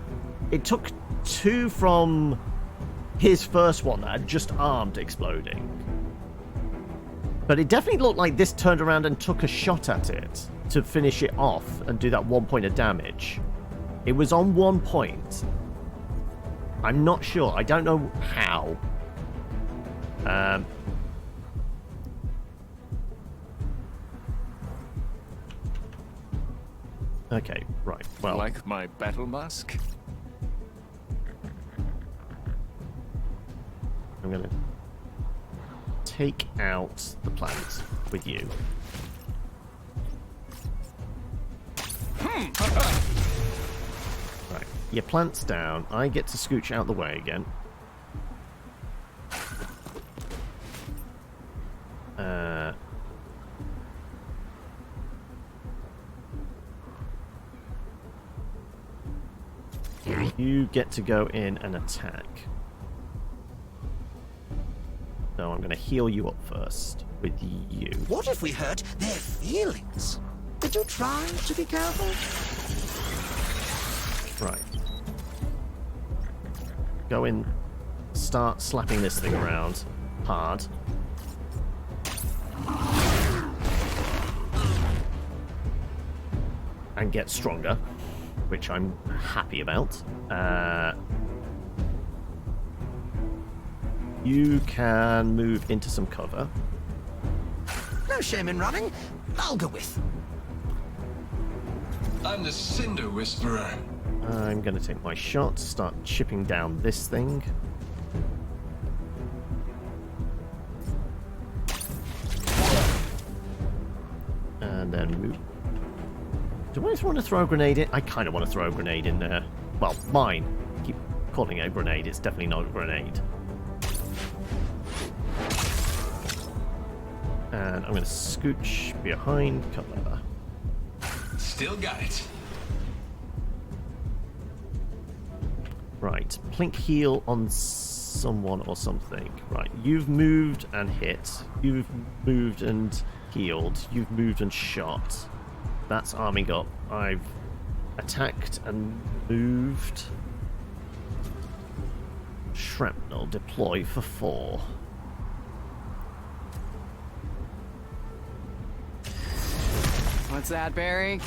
it took 2 from his first one that had just armed exploding. But it definitely looked like this turned around and took a shot at it to finish it off and do that 1 point of damage. It was on 1 point. I'm not sure. I don't know how. Okay, right. Well, Like my battle mask? I'm going to take out the plant with you. Right, your plant's down. I get to scooch out the way again. You get to go in and attack. So I'm going to heal you up first with you. What if we hurt their feelings? Did you try to be careful? Right. Go in, start slapping this thing around hard. And get stronger, which I'm happy about. You can move into some cover. No shame in running. I'll go with. I'm the Cinder Whisperer. I'm going to take my shot, start chipping down this thing. And then move. Do I want to throw a grenade in? I kind of want to throw a grenade in there. Well, mine. I keep calling it a grenade. It's definitely not a grenade. And I'm going to scooch behind cover. Still got it. Right, plink heal on someone or something. Right, you've moved and hit. You've moved and healed. You've moved and shot. That's arming up. I've attacked and moved. Shrapnel, deploy for 4. What's that, Barry?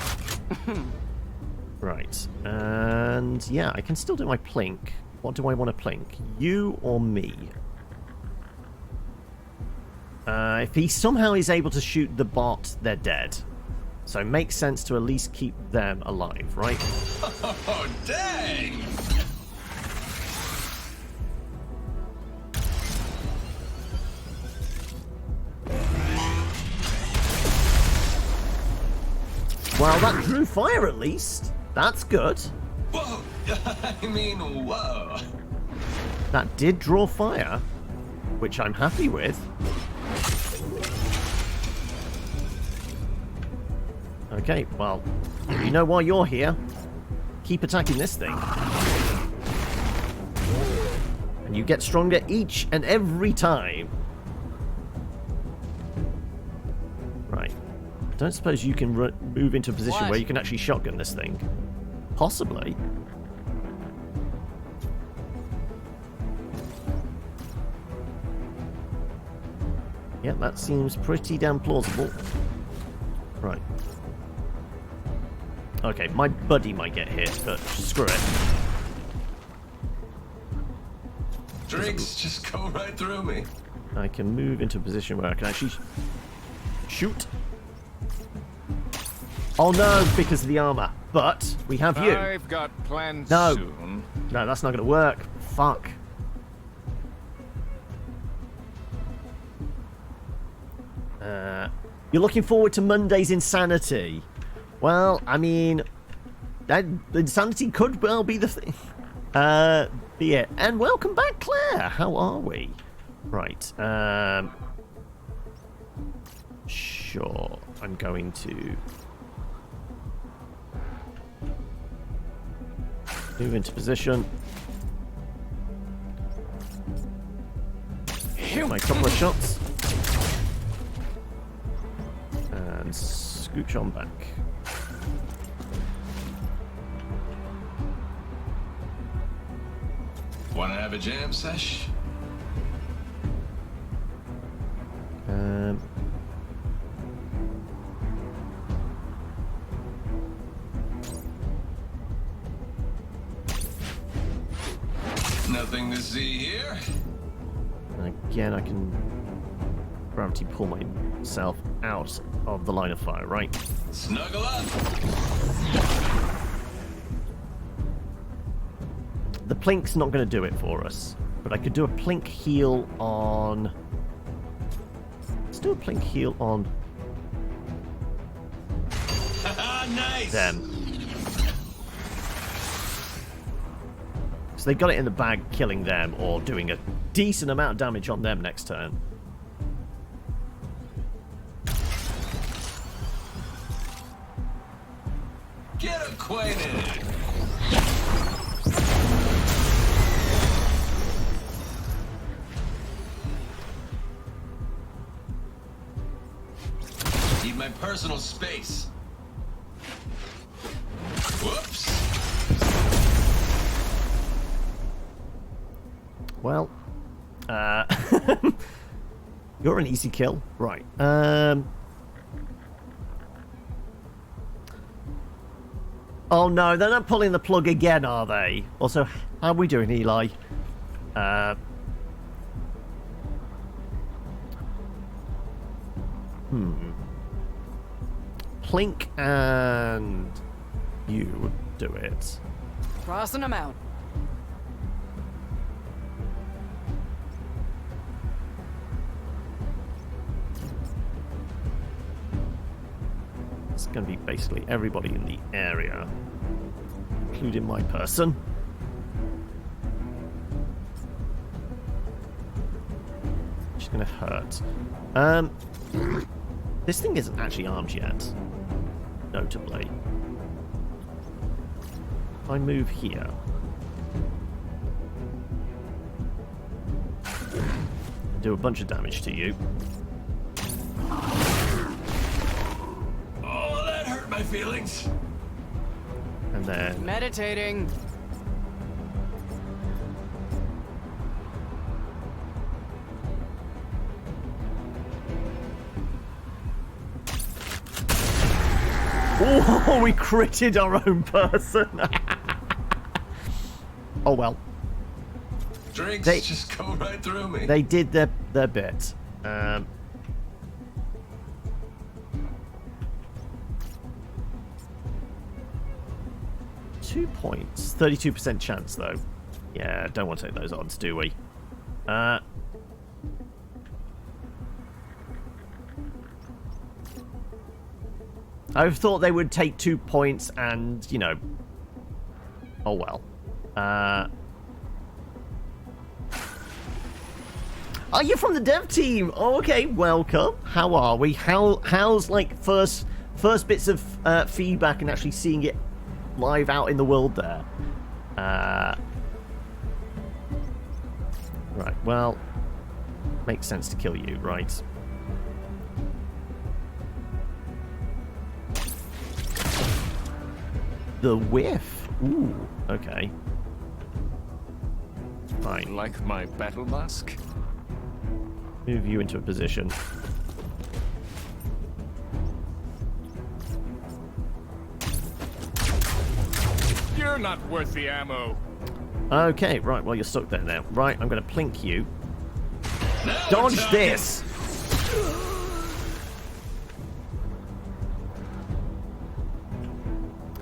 Right, and yeah, I can still do my plink. What do I want to plink? You or me? If he somehow is able to shoot the bot, they're dead. So it makes sense to at least keep them alive, right? Oh, dang! Well, that drew fire at least. That's good. Whoa! I mean, whoa. That did draw fire, which I'm happy with. Okay, well, you know why you're here. Keep attacking this thing. And you get stronger each and every time. Right. I don't suppose you can move into a position where you can actually shotgun this thing. Possibly. Yeah, that seems pretty damn plausible. Right. Okay, my buddy might get hit, but screw it. Drinks just go right through me. I can move into a position where I can actually shoot. Oh no, because of the armor. But we have you. I've got plans No. soon. No, that's not going to work. Fuck. You're looking forward to Monday's insanity. Well, I mean, that insanity could well be the thing. Be it. And welcome back, Claire. How are we? Right. Sure. I'm going to move into position. Hit my couple of shots. And scooch on back. Wanna have a jam sesh? Nothing to see here. And again, I can gravity pull myself out of the line of fire, right? Snuggle up. The plink's not going to do it for us, but I could do a plink heal on... Let's do a plink heal on Nice. them. So they got it in the bag killing them or doing a decent amount of damage on them next turn. Get acquainted. Need my personal space. Whoops. Well, you're an easy kill. Right. Oh no, they're not pulling the plug again, are they? Also, how are we doing, Eli? Plink and you would do it. Crossing them out. It's going to be basically everybody in the area, including my person. Which is going to hurt. This thing isn't actually armed yet, notably. If I move here, do a bunch of damage to you. Oh, that hurt my feelings. And then Meditating. oh, we critted our own person. Oh well. Drinks just go right through me. They did their bit. 2 points. 32% chance, though. Yeah, don't want to take those odds, do we? I thought they would take 2 points and, you know... Oh, well. Are you from the dev team? Oh, okay, welcome. How are we? How's like first bits of feedback and actually seeing it live out in the world there? Right, well, makes sense to kill you, right? The whiff. Ooh, okay. Fine. Like my battle mask? Move you into a position. You're not worth the ammo. Okay, right, well, you're stuck there now. Right, I'm going to plink you. Now Dodge we're talking. this!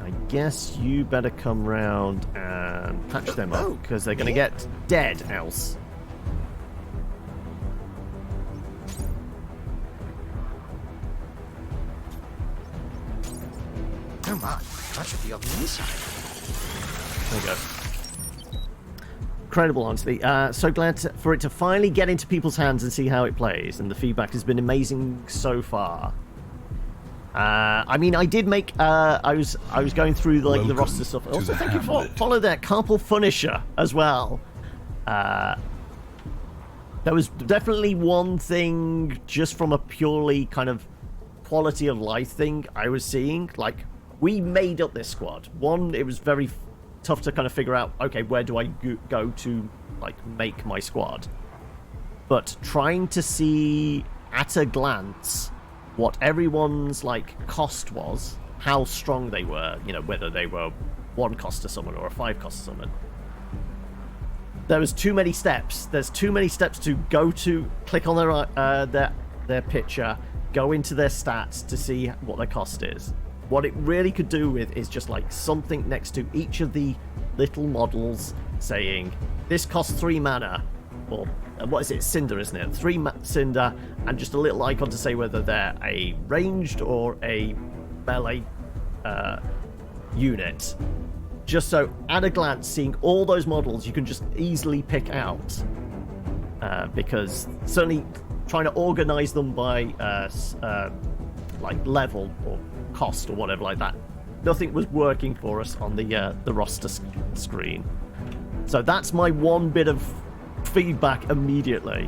I guess you better come round and patch them up, because they're going to get dead else. Come on, that should be on the inside. There we go. Incredible, honestly. So glad for it to finally get into people's hands and see how it plays, and the feedback has been amazing so far. I mean, I did make. I was going through the Welcome roster stuff. to Also, the thank you for Hamlet. follow that Carpal Punisher as well. There was definitely one thing just from a purely kind of quality of life thing I was seeing. Like, we made up this squad. One, it was very tough to kind of figure out, okay, where do I go to, like, make my squad? But trying to see at a glance what everyone's, like, cost was, how strong they were, you know, whether they were 1 cost to summon or a 5 cost to summon. There was too many steps. There's too many steps to go to, click on their picture, go into their stats to see what their cost is. What it really could do with is just like something next to each of the little models saying, this costs 3 mana, or what is it, Cinder, isn't it? 3 Cinder, and just a little icon to say whether they're a ranged or a melee unit. Just so, at a glance, seeing all those models, you can just easily pick out. Because certainly trying to organize them by like level or cost or whatever like that, nothing was working for us on the roster screen. So that's my one bit of feedback immediately.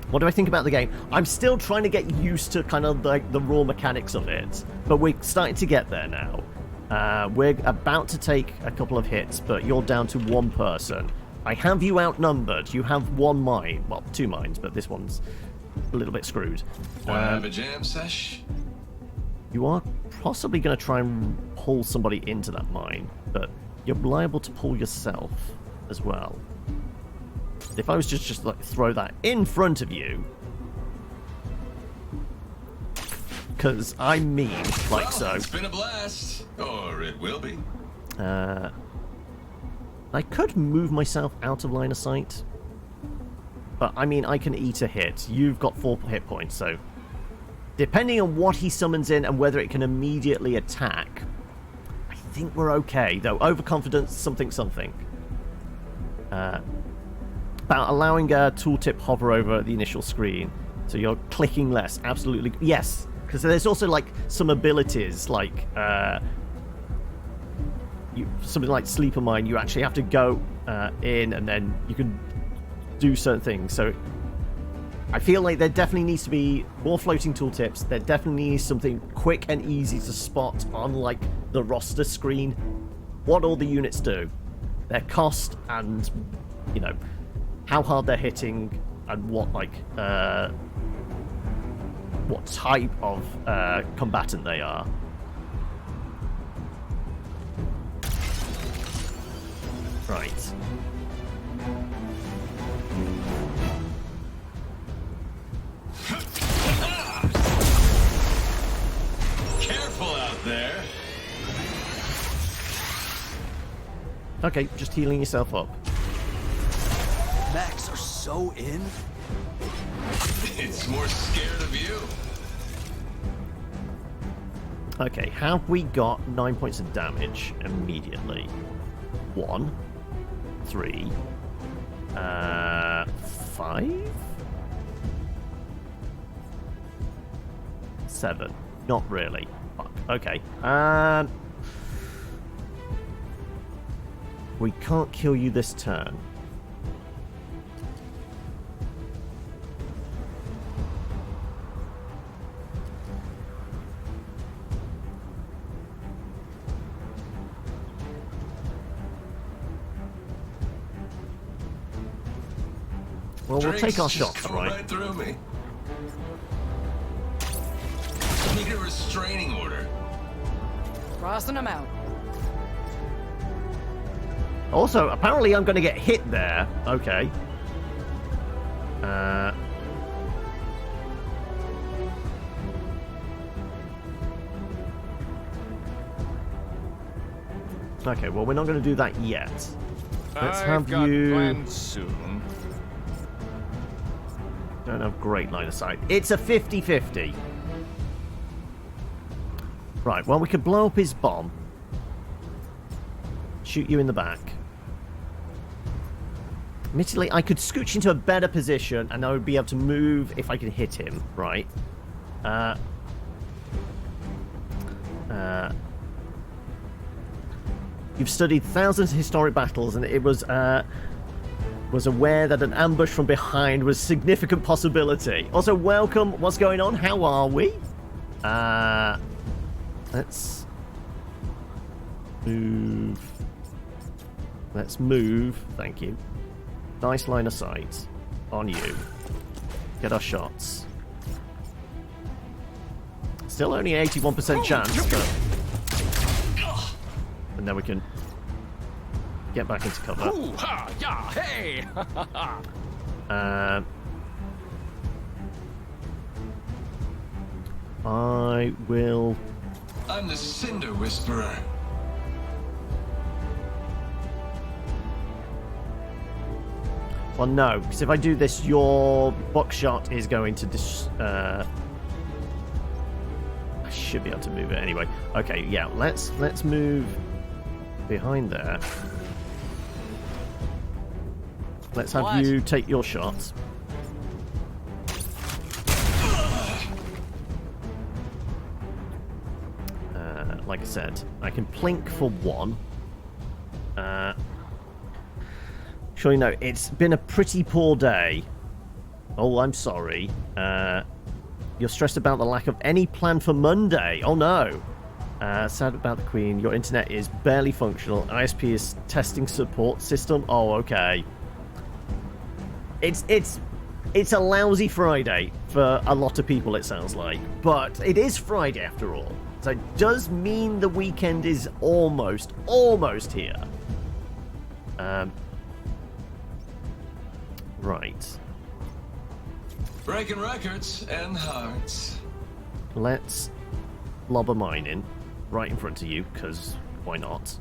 What do I think about the game? I'm still trying to get used to kind of like the raw mechanics of it, but we're starting to get there now. We're about to take a couple of hits, but you're down to 1 person. I have you outnumbered. You have 1 mine. Well, 2 mines, but this one's a little bit screwed. Wanna have a jam sesh? You are possibly going to try and pull somebody into that mine, but you're liable to pull yourself as well. If I was just like throw that in front of you, because I'm mean, like Well, so. It's been a blast. Or it will be. I could move myself out of line of sight, but I mean, I can eat a hit. You've got 4 hit points, so depending on what he summons in and whether it can immediately attack, I think we're okay. Though overconfidence, something. About allowing a tooltip hover over the initial screen, so you're clicking less. Absolutely, yes. Because there's also like some abilities, like something like Sleeper Mine. You actually have to go in, and then you can do certain things. So I feel like there definitely needs to be more floating tooltips. There definitely needs something quick and easy to spot on like the roster screen what all the units do, their cost, and you know how hard they're hitting, and what like what type of combatant they are. Right. Careful out there. Okay, just healing yourself up. Mechs are so in. It's more scared of you. Okay, have we got 9 points of damage immediately? 1, 3, 5, 7. Not really. Fuck. Okay. We can't kill you this turn. Well, we'll take our Drinks shots, just go right? right through me. Need a restraining order. Crossing them out. Also, apparently I'm going to get hit there. Okay. Okay, well, we're not going to do that yet. Let's have got you... plans soon. Don't have great line of sight. It's a 50-50. Right, well, we could blow up his bomb. Shoot you in the back. Admittedly, I could scooch into a better position and I would be able to move if I could hit him, right? You've studied thousands of historic battles and it was aware that an ambush from behind was a significant possibility. Also, welcome. What's going on? How are we? Let's move. Let's move. Thank you. Nice line of sight on you. Get our shots. Still only 81% chance, but... And then we can get back into cover. Ooh, ha, yeah, hey! I will... I'm the Cinder Whisperer. Well, no, because if I do this, your buckshot is going to... I should be able to move it anyway. Okay, yeah, let's move behind there. Let's have you take your shots. Like I said, I can plink for one. Sure, you know, it's been a pretty poor day. Oh, I'm sorry. You're stressed about the lack of any plan for Monday. Oh, no. Sad about the Queen. Your internet is barely functional. ISP is testing support system. Oh, okay. It's a lousy Friday for a lot of people, it sounds like. But it is Friday after all. So it does mean the weekend is almost here. Right. Breaking records and hearts. Let's lob a mine in right in front of you, because why not?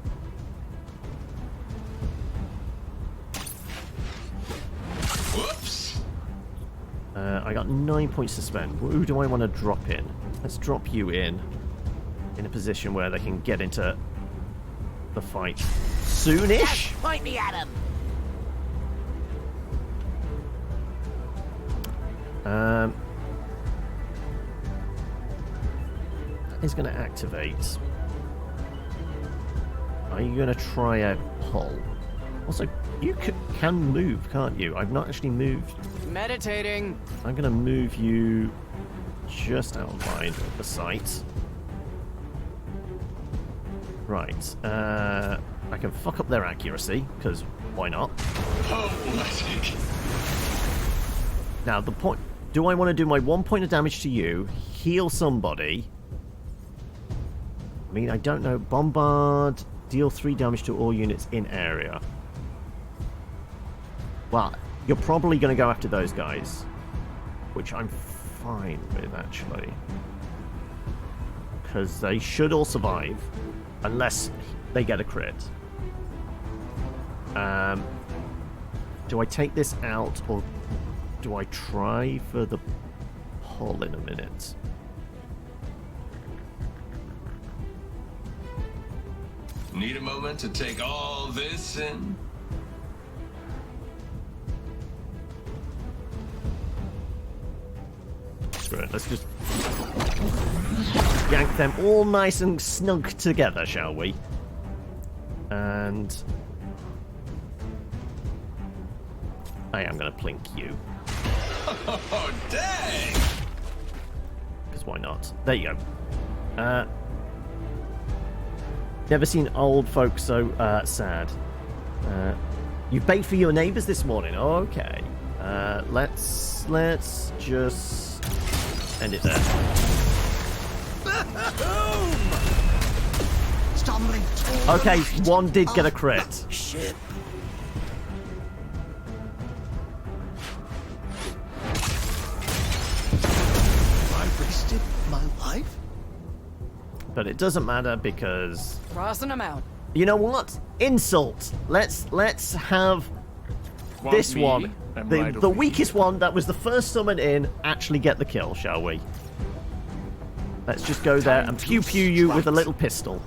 Whoops. I got 9 points to spend. Who do I want to drop in? Let's drop you in a position where they can get into the fight soonish. Point me at him. That is going to activate. Are you going to try a pull? Also, you can move, can't you? I've not actually moved. Meditating. I'm going to move you just out of line of the sight. Right. I can fuck up their accuracy, because why not? Poetic. Now, the point... Do I want to do my 1 point of damage to you, heal somebody? I mean, I don't know. Bombard, deal 3 damage to all units in area. Well, you're probably going to go after those guys, which I'm fine with, actually. Because they should all survive, unless they get a crit. Do I take this out, or do I try for the pull in a minute? Need a moment to take all this in? Screw it, let's just yank them all nice and snug together, shall we? And I am going to plink you. Oh, dang! Because why not? There you go. Never seen old folks so sad. You baked for your neighbours this morning. Okay. Let's just end it there. stumbling towards Okay, the one did get a of crit. the ship. I wasted my life? But it doesn't matter because Crossing them out. you know what? Insult. Let's have Want this me? one, I'm the right over weakest here. one that was the first summon in, actually get the kill, shall we? Let's just go there and pew pew you with a little pistol.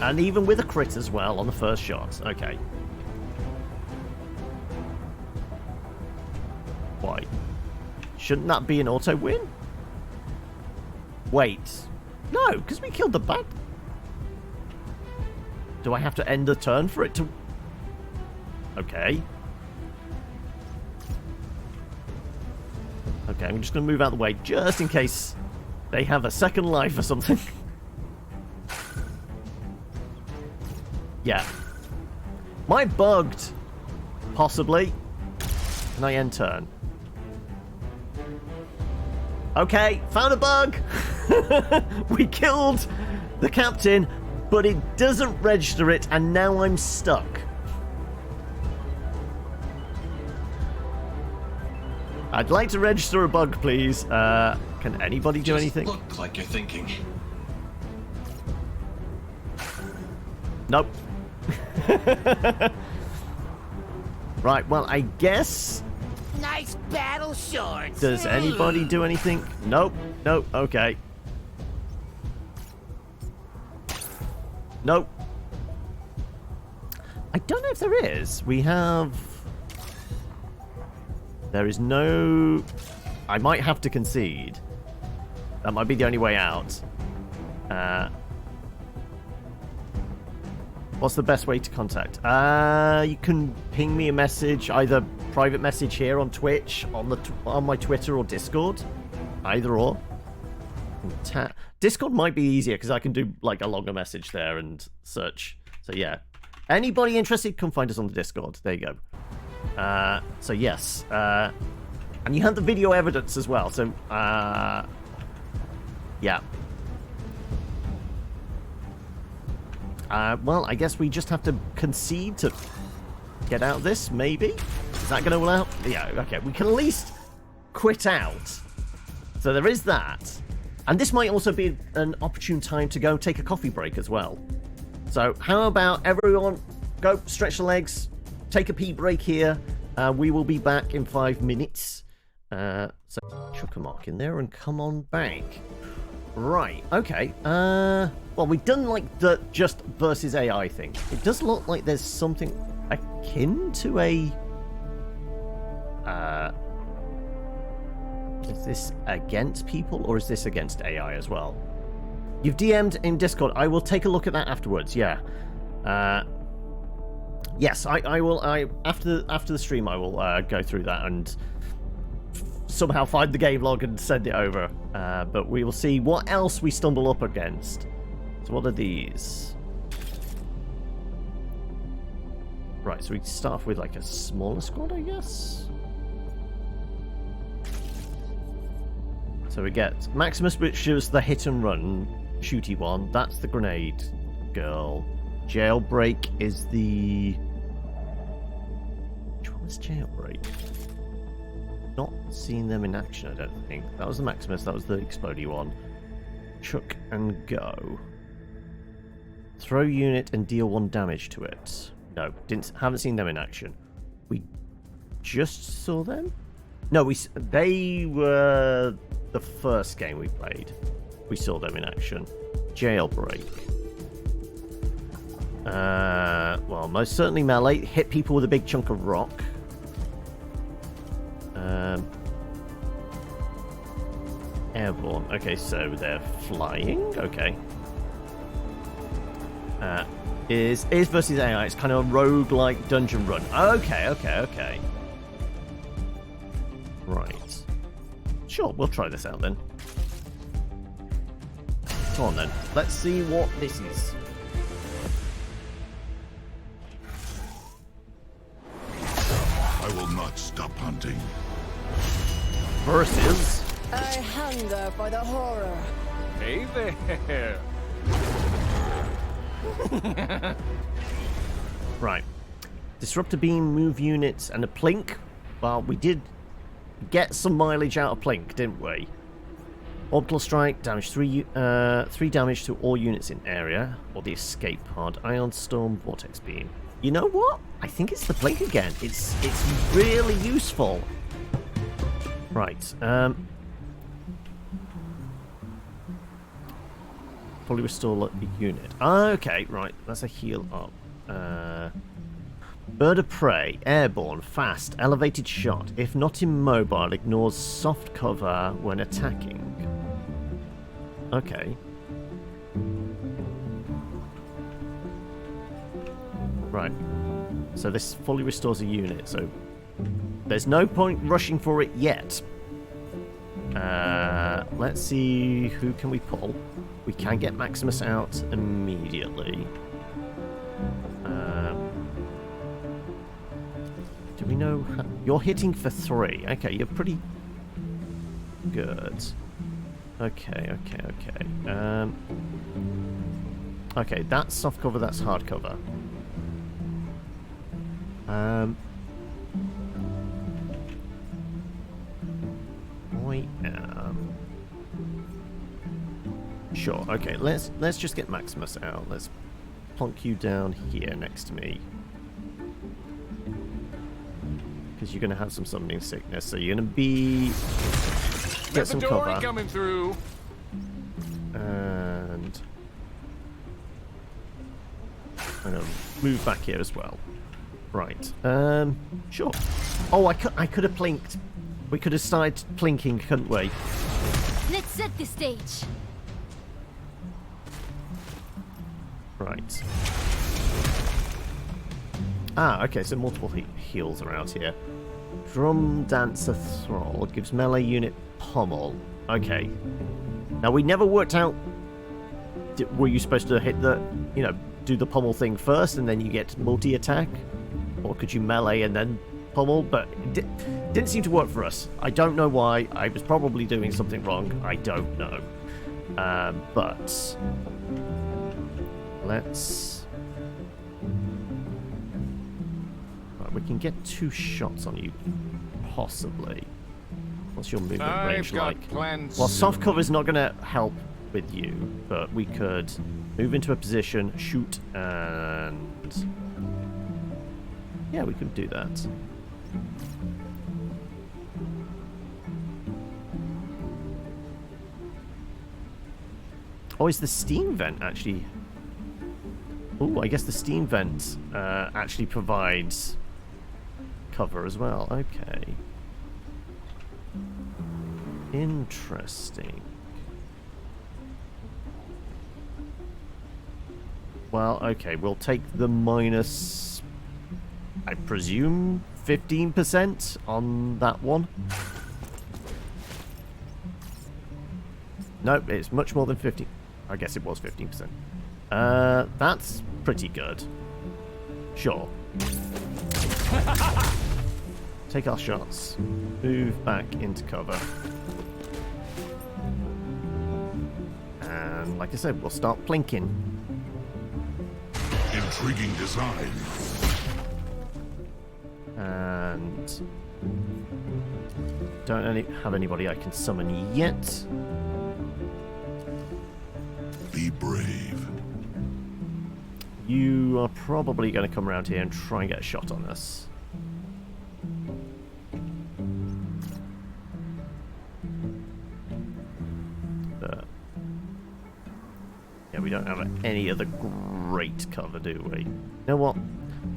And even with a crit as well on the first shot. Okay. Why? Shouldn't that be an auto win? Wait. No, because we killed the bad. Do I have to end the turn for it to... Okay. Okay, I'm just going to move out of the way just in case they have a second life or something. Yeah. Am I bugged? Possibly. Can I end turn? Okay, found a bug! We killed the captain, but it doesn't register it, and now I'm stuck. I'd like to register a bug, please. Can anybody do anything? Look like you're thinking. Nope. Right, well, I guess... Nice battle shorts. Does anybody do anything? Nope. Nope. Okay. Nope. I don't know if there is. We have... There is no... I might have to concede. That might be the only way out. What's the best way to contact? You can ping me a message, either private message here on Twitch, on my Twitter or Discord. Either or. Discord might be easier because I can do like a longer message there and search. So yeah. Anybody interested, come find us on the Discord. There you go. So yes. And you have the video evidence as well. So yeah. Well, I guess we just have to concede to get out of this, maybe? Is that going to allow... Yeah, okay. We can at least quit out. So there is that. And this might also be an opportune time to go take a coffee break as well. So how about everyone go stretch the legs, take a pee break here. We will be back in 5 minutes. So chuck a mark in there and come on back. Right, okay. Well, we've done like the just versus AI thing. It does look like there's something akin to a... is this against people or is this against AI as well? You've DM'd in Discord. I will take a look at that afterwards, yeah. Yes, I will. After the stream, I will go through that and somehow find the game log and send it over. But we will see what else we stumble up against. So what are these? Right, so we start off with like a smaller squad, I guess. So we get Maximus, which is the hit and run shooty one. That's the grenade girl. Jailbreak is the... Which one was Jailbreak? Not seen them in action, I don't think. That was the Maximus, that was the explodey one. Chuck and go. Throw unit and deal 1 damage to it. No, haven't seen them in action. We just saw them? No, they were the first game we played. We saw them in action. Jailbreak. Well, most certainly melee. Hit people with a big chunk of rock. Airborne. Okay, so they're flying. Okay. Is versus AI. It's kind of a roguelike dungeon run. Okay. Right. Sure, we'll try this out then. Come on then. Let's see what this is. I will not stop hunting. Versus I hunger for the horror. Hey there. Right. Disruptor beam, move units, and a plink. Well, we did get some mileage out of plink, didn't we? Orbital strike, damage 3 damage to all units in area, or the escape pod. Ion storm, vortex beam. You know what? I think it's the plink again. It's really useful. Right. Fully restore the unit. Okay, right. That's a heal up. Bird of prey, airborne, fast, elevated shot. If not immobile, ignores soft cover when attacking. Okay. Right. So this fully restores a unit, so there's no point rushing for it yet. Let's see, who can we pull? We can get Maximus out immediately. Do we know? You're hitting for 3. Okay, you're pretty good. Okay. Okay, that's soft cover, that's hard cover. I am... Sure, okay, let's just get Maximus out. Let's plonk you down here next to me. Because you're going to have some summoning sickness, so you're going to be... Get some cover. Coming through. And... I'm going to move back here as well. Right. Sure. Oh, I could have plinked. We could have started plinking, couldn't we? Let's set the stage. Right. Ah, okay, so multiple heals are out here. Drum Dancer Thrall gives melee unit pommel. Okay. Now, we never worked out... Were you supposed to hit the... You know, do the pommel thing first and then you get multi-attack? Or could you melee and then pommel? But it didn't seem to work for us. I don't know why. I was probably doing something wrong. I don't know. But... Let's... Right, we can get 2 shots on you. Possibly. What's your movement range like? Well, soft cover is not going to help with you, but we could move into a position, shoot, and... Yeah, we could do that. Oh, is the steam vent actually... Oh, I guess the steam vent actually provides cover as well. Okay. Interesting. Well, okay, we'll take the minus, I presume, 15% on that one. Nope, it's much more than 50. I guess it was 15%. That's pretty good. Sure. Take our shots. Move back into cover. And like I said, we'll start plinking. Intriguing design. And don't have anybody I can summon yet. Be brave. You are probably going to come around here and try and get a shot on us. But yeah, we don't have any other great cover, do we? You know what?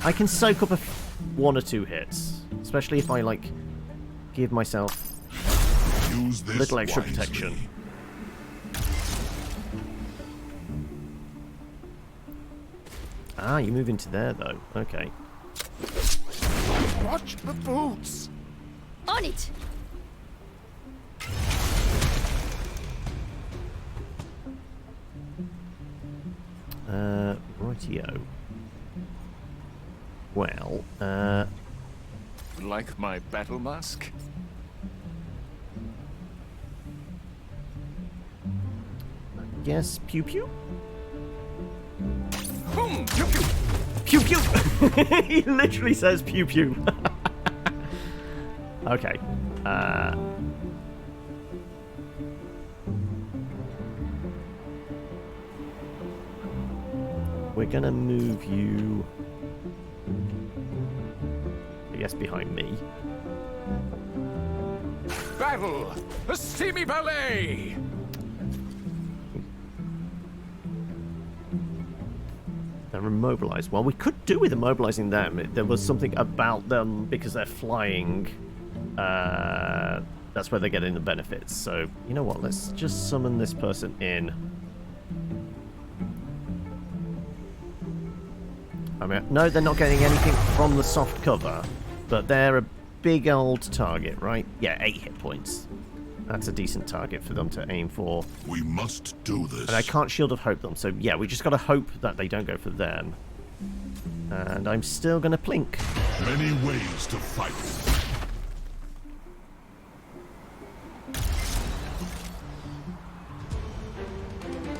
I can soak up 1 or 2 hits, especially if I like give myself a little extra protection. Ah, you move into there, though. Okay. Watch the boots! On it! Rightio. Well, Like my battle mask? guess pew pew? Boom! Pew, pew. Pew pew! He literally says pew pew. Okay. We're gonna move you, I guess, behind me. Battle! A steamy ballet! They're immobilized. Well, we could do with immobilizing them. There was something about them because they're flying. That's where they're getting the benefits. So, you know what? Let's just summon this person in. I mean, no, they're not getting anything from the soft cover, but they're a big old target, right? Yeah, 8 hit points. That's a decent target for them to aim for. We must do this. And I can't Shield of Hope them, so yeah, we just gotta hope that they don't go for them. And I'm still gonna plink. Many ways to fight.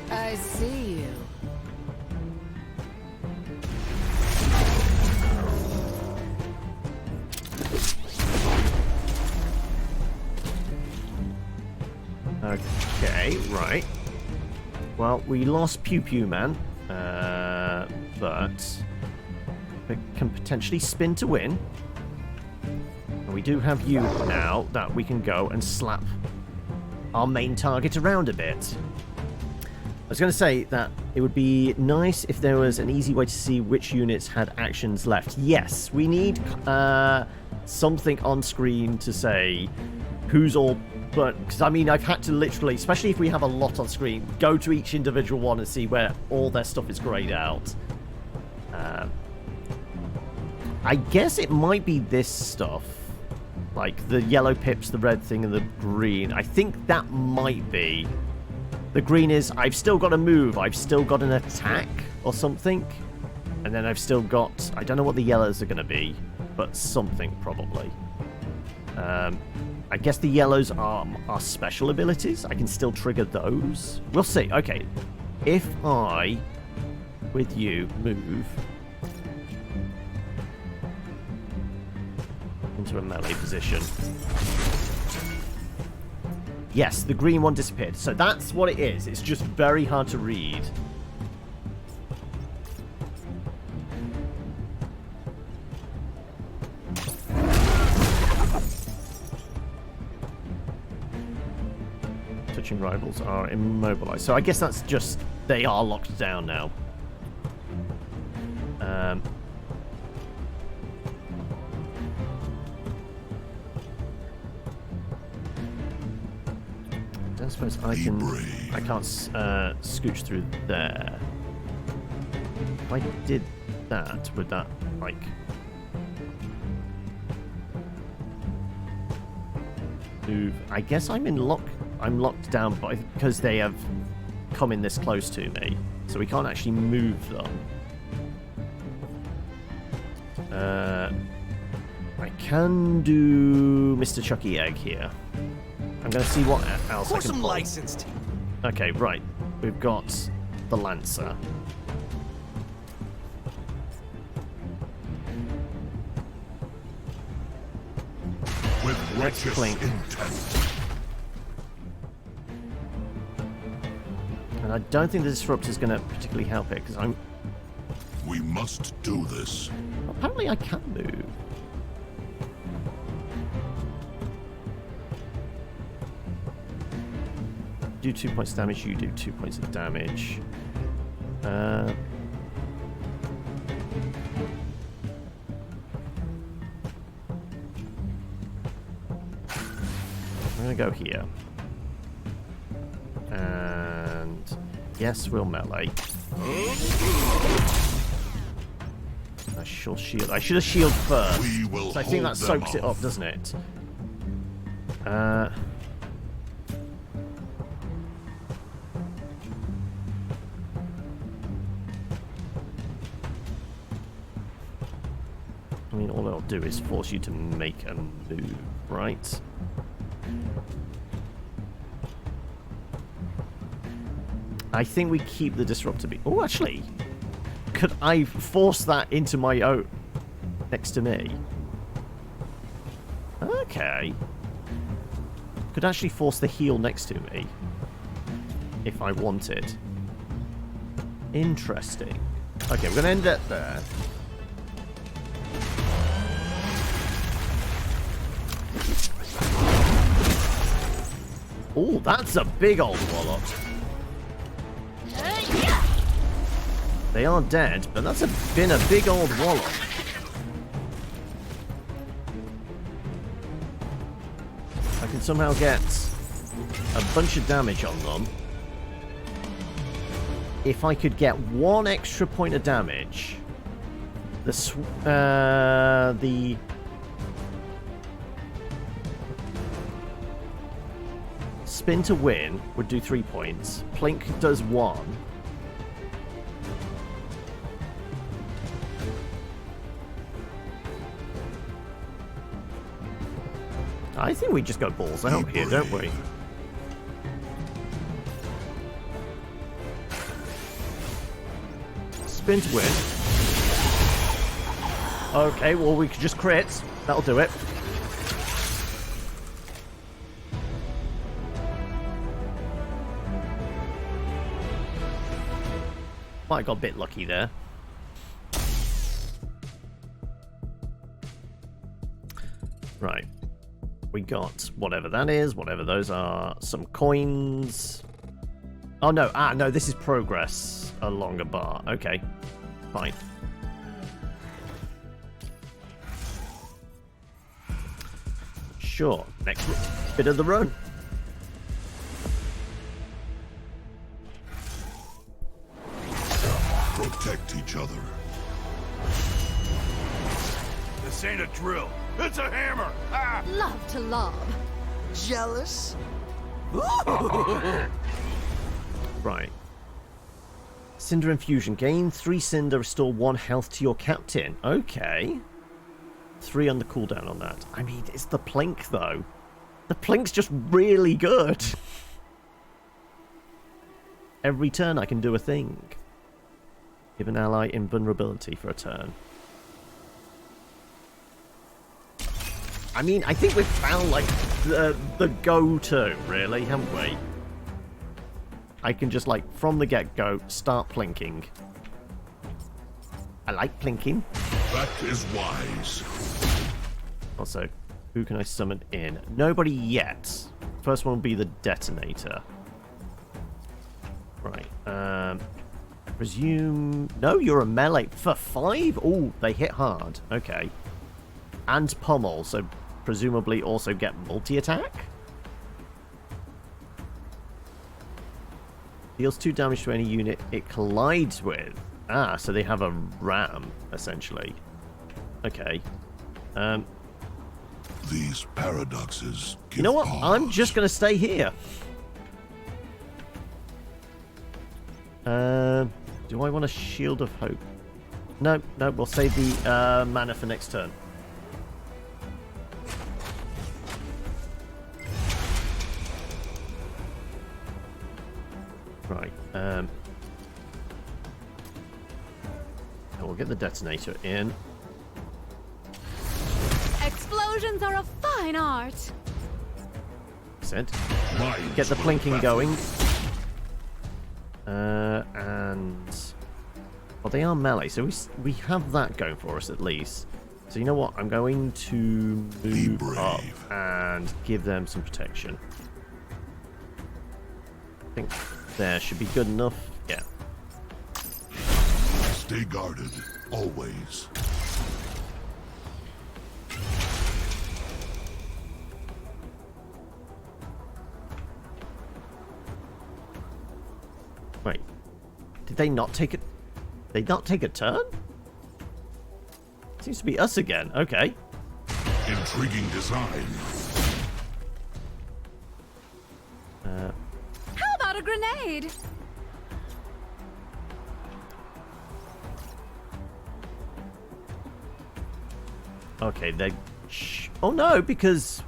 I see you. Okay, right. Well, we lost Pew Pew Man, but we can potentially spin to win. And we do have you now that we can go and slap our main target around a bit. I was going to say that it would be nice if there was an easy way to see which units had actions left. Yes, we need something on screen to say who's all... But, because I mean, I've had to literally, especially if we have a lot on screen, go to each individual one and see where all their stuff is grayed out. I guess it might be this stuff. Like the yellow pips, the red thing, and the green. I think that might be. The green is, I've still got a move, I've still got an attack or something. And then I've still got, I don't know what the yellows are going to be, but something probably. I guess the yellows are special abilities. I can still trigger those. We'll see. Okay. If I, with you, move into a melee position. Yes, the green one disappeared. So that's what it is. It's just very hard to read. Touching rivals are immobilized. So I guess that's just... They are locked down now. I suppose I can... I can't scooch through there. If I did that, would that, like... move? I guess I'm locked down because they have come in this close to me. So we can't actually move them. I can do Mr. Chucky Egg here. I'm going to see what else I can pull. licensed. Okay, right. We've got the Lancer. With righteous intent. And I don't think the Disrupt is going to particularly help it, because I'm... We must do this. Apparently I can move. Do 2 points of damage, you do 2 points of damage. I'm gonna go here. And yes, we'll melee. I shall shield. I should have shield first. So I think that soaks it up, doesn't it? I mean, all it'll do is force you to make a move, right? I think we keep the disruptor beam. Oh, actually, could I force that into my own next to me? Okay. Could actually force the heal next to me if I wanted. Interesting. Okay, we're going to end it there. Oh, that's a big old wallop. They are dead, but that's been a big old wallop. I can somehow get a bunch of damage on them. If I could get one extra point of damage, the spin to win would do 3 points. Plink does 1. I think we just go balls out here, don't we? Spin to win. Okay, well, we could just crit. That'll do it. Might have got a bit lucky there. Right. We got whatever that is, whatever those are. Some coins. Oh, no. Ah, no, this is progress along a bar. Okay. Fine. Sure. Next bit of the run. Protect each other. This ain't a drill. It's a hammer. Ah! Love to lob. Jealous? Right. Cinder infusion. Gain 3 cinder, restore 1 health to your captain. Okay. 3 on the cooldown on that. I mean, it's the plink, though. The plink's just really good. Every turn I can do a thing. Give an ally invulnerability for a turn. I mean, I think we've found, like, the go-to, really, haven't we? I can just, like, from the get-go, start plinking. I like plinking. That is wise. Also, who can I summon in? Nobody yet. First one will be the detonator. Right. Presume... No, you're a melee. For 5? Oh, they hit hard. Okay. And pummel, so presumably also get multi-attack? Deals 2 damage to any unit it collides with. Ah, so they have a ram, essentially. Okay. These paradoxes give You know what? pause. I'm just going to stay here. Do I want a Shield of Hope? No, no, we'll save the mana for next turn. Right. We'll get the detonator in. Explosions are a fine art. Said. Minds Get the will plinking battle. going. And well, they are melee, so we have that going for us at least. So you know what? I'm going to move up and give them some protection. I think there should be good enough. Yeah. Stay guarded, always. Wait. Did they not take it? They not take a turn? Seems to be us again. Okay. Intriguing design. How about a grenade? Okay, they... Oh no, because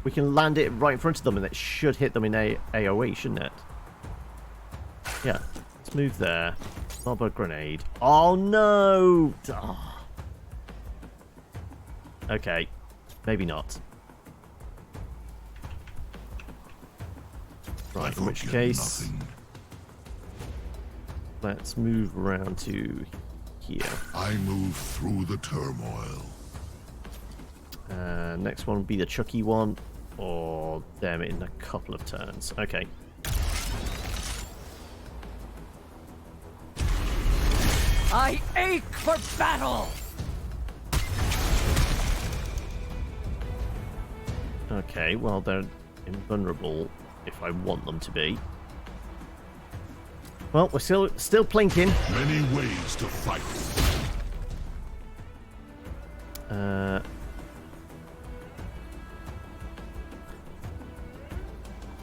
we can land it right in front of them and it should hit them in AoE, shouldn't it? Yeah, let's move there. Lob a grenade. Oh no! Oh. Okay, maybe not. Right, in which case, let's move around to here. I move through the turmoil. Next one will be the Chucky one, or them in a couple of turns. Okay. I ache for battle! Okay, well, they're invulnerable if I want them to be. Well, we're still plinking. Many ways to fight.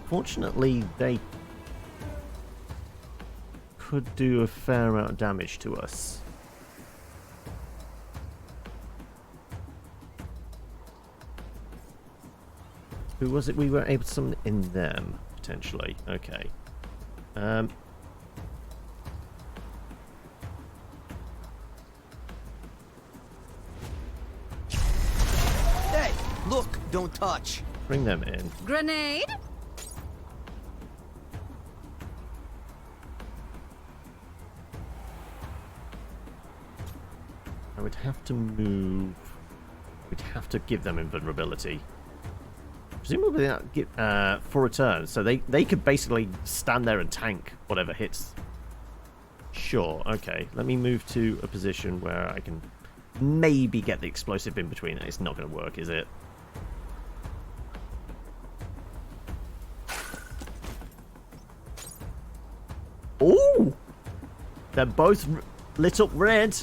Fortunately, they could do a fair amount of damage to us. Who was it we were able to summon in them, potentially? Okay. Hey, look, don't touch. Bring them in. Grenade? I would have to move. We'd have to give them invulnerability. Presumably that for a turn, so they could basically stand there and tank whatever hits. Sure, okay. Let me move to a position where I can maybe get the explosive in between. It's not going to work, is it? Ooh! They're both lit up red.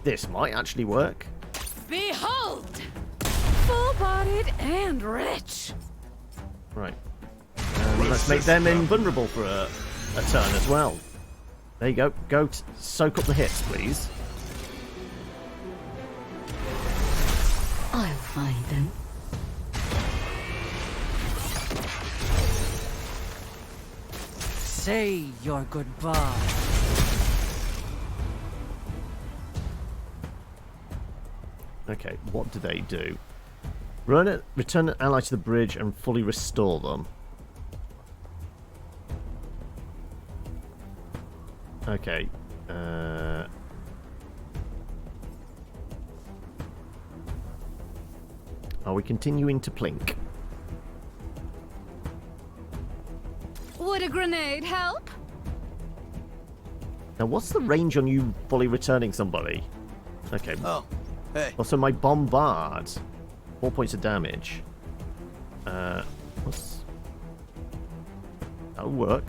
This might actually work. Behold! Full-bodied and rich. Right. Let's make them invulnerable for a turn as well. There you go. Go soak up the hits, please. I'll find them. Say your goodbye. Okay, what do they do? Return an ally to the bridge and fully restore them. Okay. Are we continuing to plink? Would a grenade help? Now, what's the range on you fully returning somebody? Okay. Oh, hey. Also, my bombard. 4 points of damage. What's... That'll work.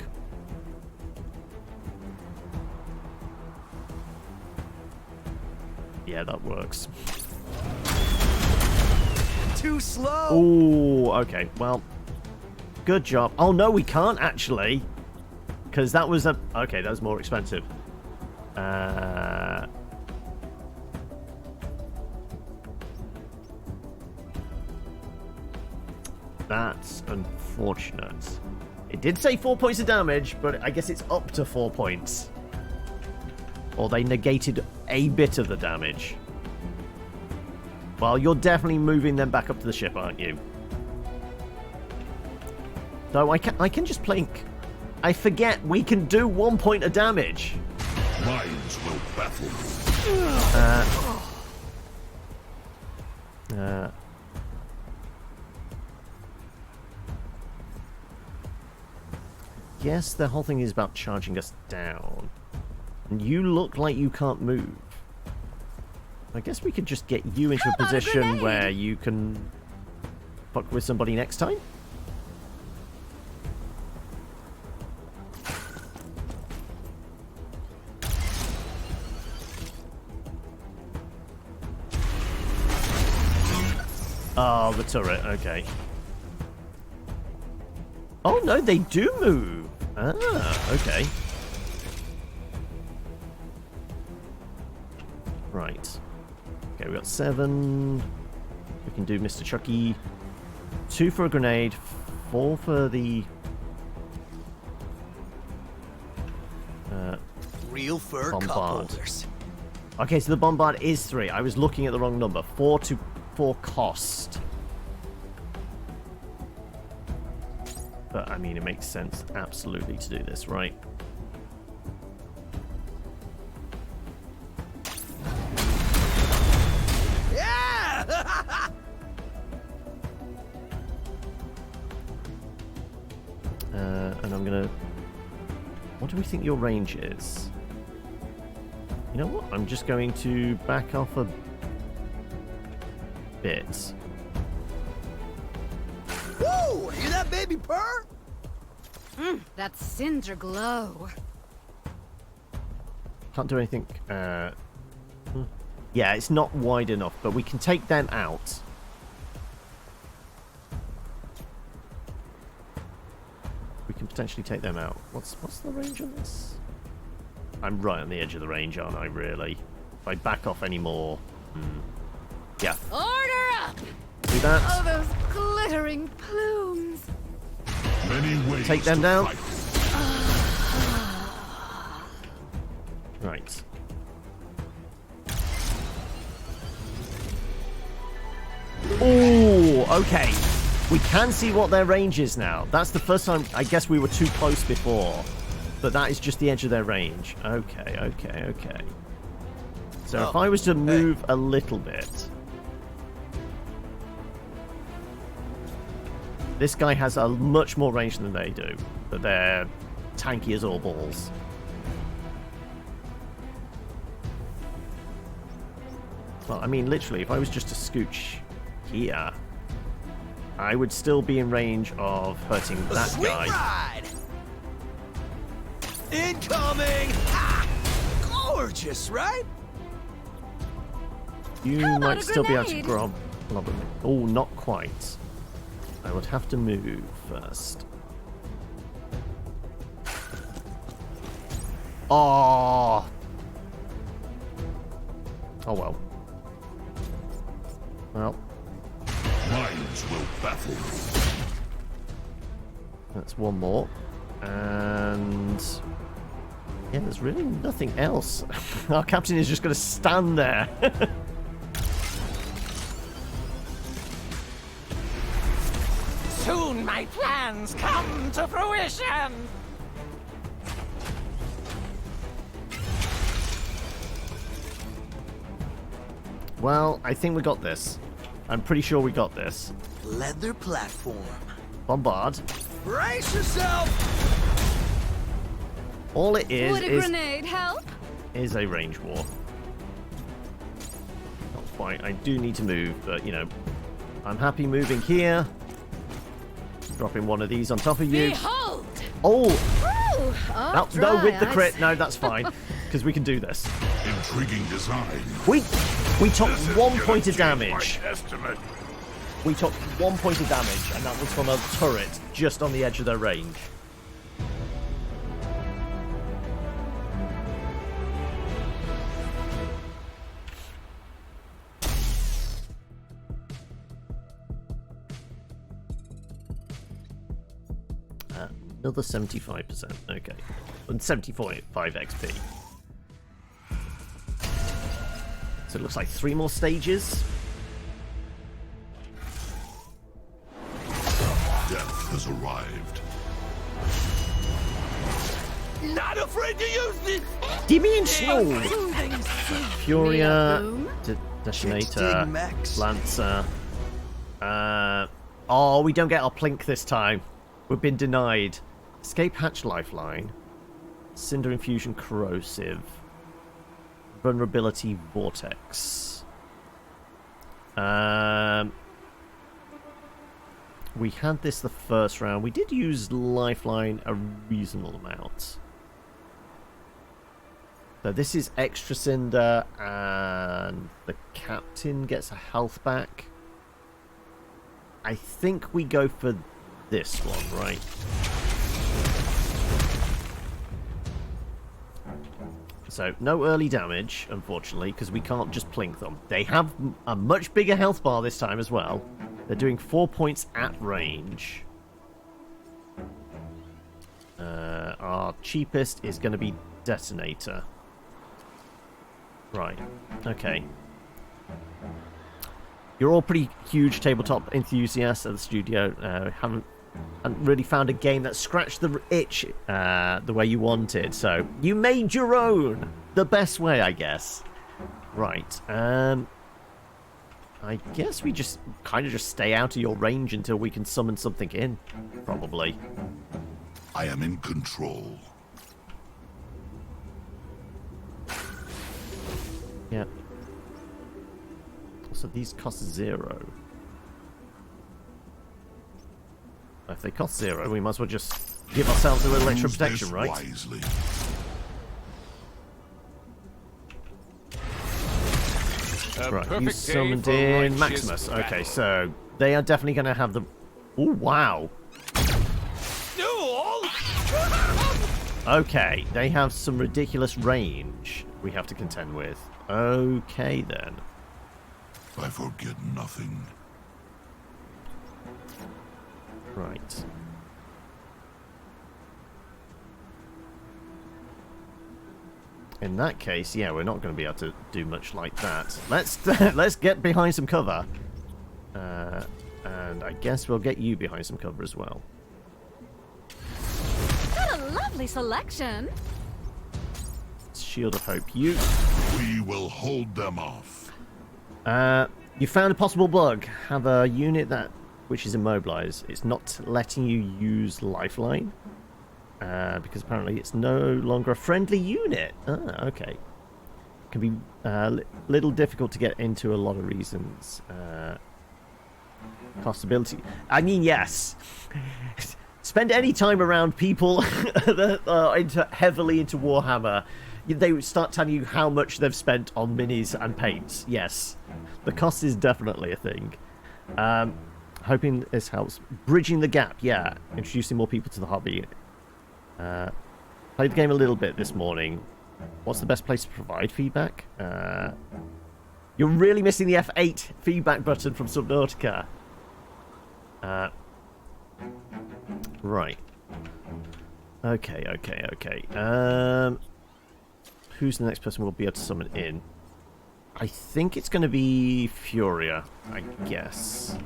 Yeah, that works. Too slow. Ooh, okay. Well, good job. Oh, no, we can't actually. Because that was a... Okay, that was more expensive. That's unfortunate. It did say 4 points of damage, but I guess it's up to 4 points. Or they negated a bit of the damage. Well, you're definitely moving them back up to the ship, aren't you? So I can just plink. I forget we can do 1 point of damage. Minds will baffle. Guess the whole thing is about charging us down. And you look like you can't move. I guess we could just get you into a position where you can fuck with somebody next time. Oh, the turret, okay. Oh no, they do move. Ah, okay. Right. Okay, we got 7. We can do Mr. Chucky. 2 for a grenade. 4 for the... real fur cup Bombard. holders. Okay, so the Bombard is 3. I was looking at the wrong number. 4 cost. But, I mean, it makes sense absolutely to do this, right? Yeah! And I'm gonna... What do we think your range is? You know what? I'm just going to back off a bit. Woo! Hear that baby purr? That cinder glow. Can't do anything. Yeah, it's not wide enough, but we can take them out. We can potentially take them out. What's the range on this? I'm right on the edge of the range, aren't I, really? If I back off any more... Yeah. Order up! Do that. Oh, those glittering plumes. Many ways Take them to down. fight. Right. Oh, okay. We can see what their range is now. That's the first time. I guess we were too close before. But that is just the edge of their range. Okay. So if I was to move a little bit... This guy has a much more range than they do. But they're tanky as all balls. Well, I mean, literally, if I was just to scooch here, I would still be in range of hurting that guy. Ride! Incoming! Ha! Gorgeous, right? You How about might a still be able to grenade? grab me. Oh, not quite. I would have to move first. Oh! Oh well. Well, Minds will baffle. that's one more. And... yeah, there's really nothing else. Our captain is just going to stand there. Soon my plans come to fruition! Well, I think we got this. I'm pretty sure we got this. Leather platform. Bombard. Brace yourself! All it Would a is grenade help? is a range war. Not quite. I do need to move, but, you know, I'm happy moving here. Dropping one of these on top of you. Behold! Oh! Ooh, No, with the crit. No, that's fine. Because we can do this. Intriguing design. We took This is 1 gonna point of change my damage. estimate. We took 1 point of damage, and that was from a turret just on the edge of their range. Another 75%. Okay. And 75 XP. So it looks like 3 more stages. Death has arrived. Not afraid to use this! Dimensional! Furia, Boom. Detonator, Dig Max. Lancer. Oh, we don't get our plink this time. We've been denied. Escape hatch lifeline. Cinder infusion corrosive. Vulnerability vortex. We had this the first round. We did use lifeline a reasonable amount. So this is extra cinder, and the captain gets a health back. I think we go for this one, right? So no early damage, unfortunately, because we can't just plink them. They have a much bigger health bar this time as well. They're doing 4 points at range. Our cheapest is going to be Detonator. Right. Okay. You're all pretty huge tabletop enthusiasts at the studio. Haven't really found a game that scratched the itch the way you wanted. So you made your own the best way, I guess. Right. I guess we just kind of just stay out of your range until we can summon something in, probably. I am in control. Yeah. So these cost 0. If they cost 0, we might as well just give ourselves a little extra protection, right? Wisely. Right, you summoned in Maximus. Okay, so they are definitely going to have the... Oh, wow. Okay, they have some ridiculous range we have to contend with. Okay, then. I forget nothing. Right. In that case, yeah, we're not going to be able to do much like that. Let's get behind some cover. And I guess we'll get you behind some cover as well. What a lovely selection. Shield of Hope, you. We will hold them off. You found a possible bug. Have a unit which is immobilized. It's not letting you use Lifeline. Because apparently it's no longer a friendly unit. Ah, okay. Can be a little difficult to get into a lot of reasons. Possibility. I mean, yes. Spend any time around people that are heavily into Warhammer. They would start telling you how much they've spent on minis and paints. Yes. The cost is definitely a thing. Hoping this helps. Bridging the gap, yeah. Introducing more people to the hobby. Played the game a little bit this morning. What's the best place to provide feedback? You're really missing the F8 feedback button from Subnautica. Right. Okay. Who's the next person we'll be able to summon in? I think it's going to be Furia, I guess.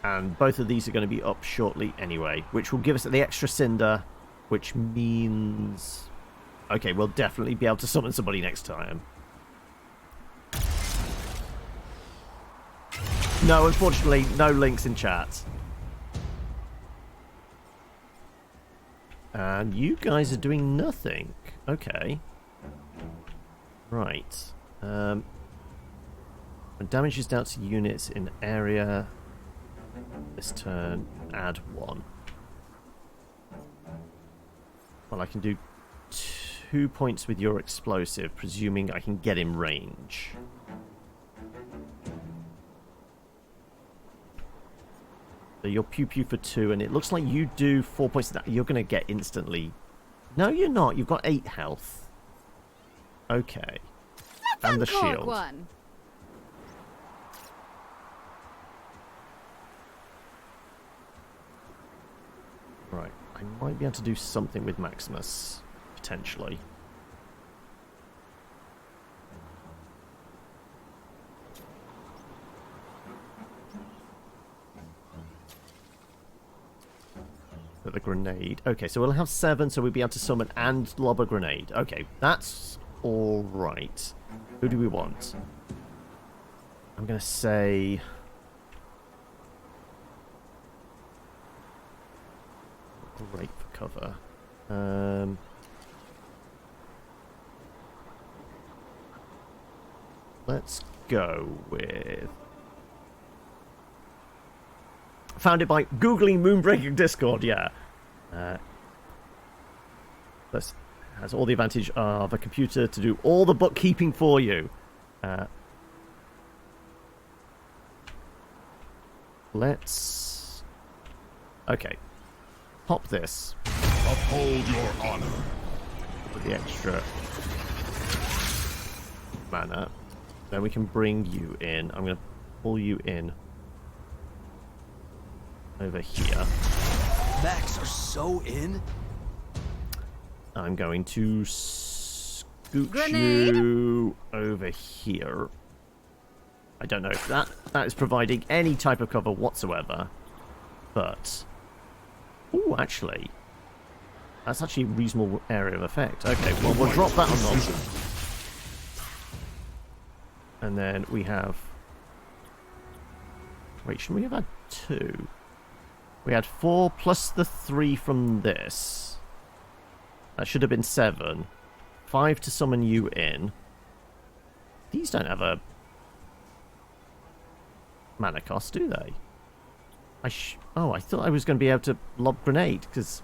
And both of these are going to be up shortly anyway, which will give us the extra Cinder, which means... Okay, we'll definitely be able to summon somebody next time. No, unfortunately, no links in chat. And you guys are doing nothing. Okay. Right. When damage is dealt to units in area... This turn, add 1. Well, I can do 2 points with your explosive, presuming I can get in range. So you're pew for 2, and it looks like you do 4 points. You're going to get instantly. No, you're not. You've got 8 health. Okay. And the shield. One. Right, I might be able to do something with Maximus, potentially. But the grenade... Okay, so we'll have 7, so we'll be able to summon and lob a grenade. Okay, that's alright. Who do we want? I'm going to say... Great for cover. Let's go with... Found it by Googling Moonbreaker Discord, yeah. This has all the advantage of a computer to do all the bookkeeping for you. Let's... Okay. Pop this. Uphold your honor. With the extra mana. Then we can bring you in. I'm going to pull you in. Over here. Max are so in. I'm going to scoop scoot Grenade? you over here. I don't know if that is providing any type of cover whatsoever, but oh, actually, that's actually a reasonable area of effect. Okay, well we'll drop that on them, and then we have. Wait, shouldn't we have had 2? We had 4 plus the 3 from this. That should have been 7. 5 to summon you in. These don't have a mana cost, do they? Oh, I thought I was going to be able to lob grenade, because...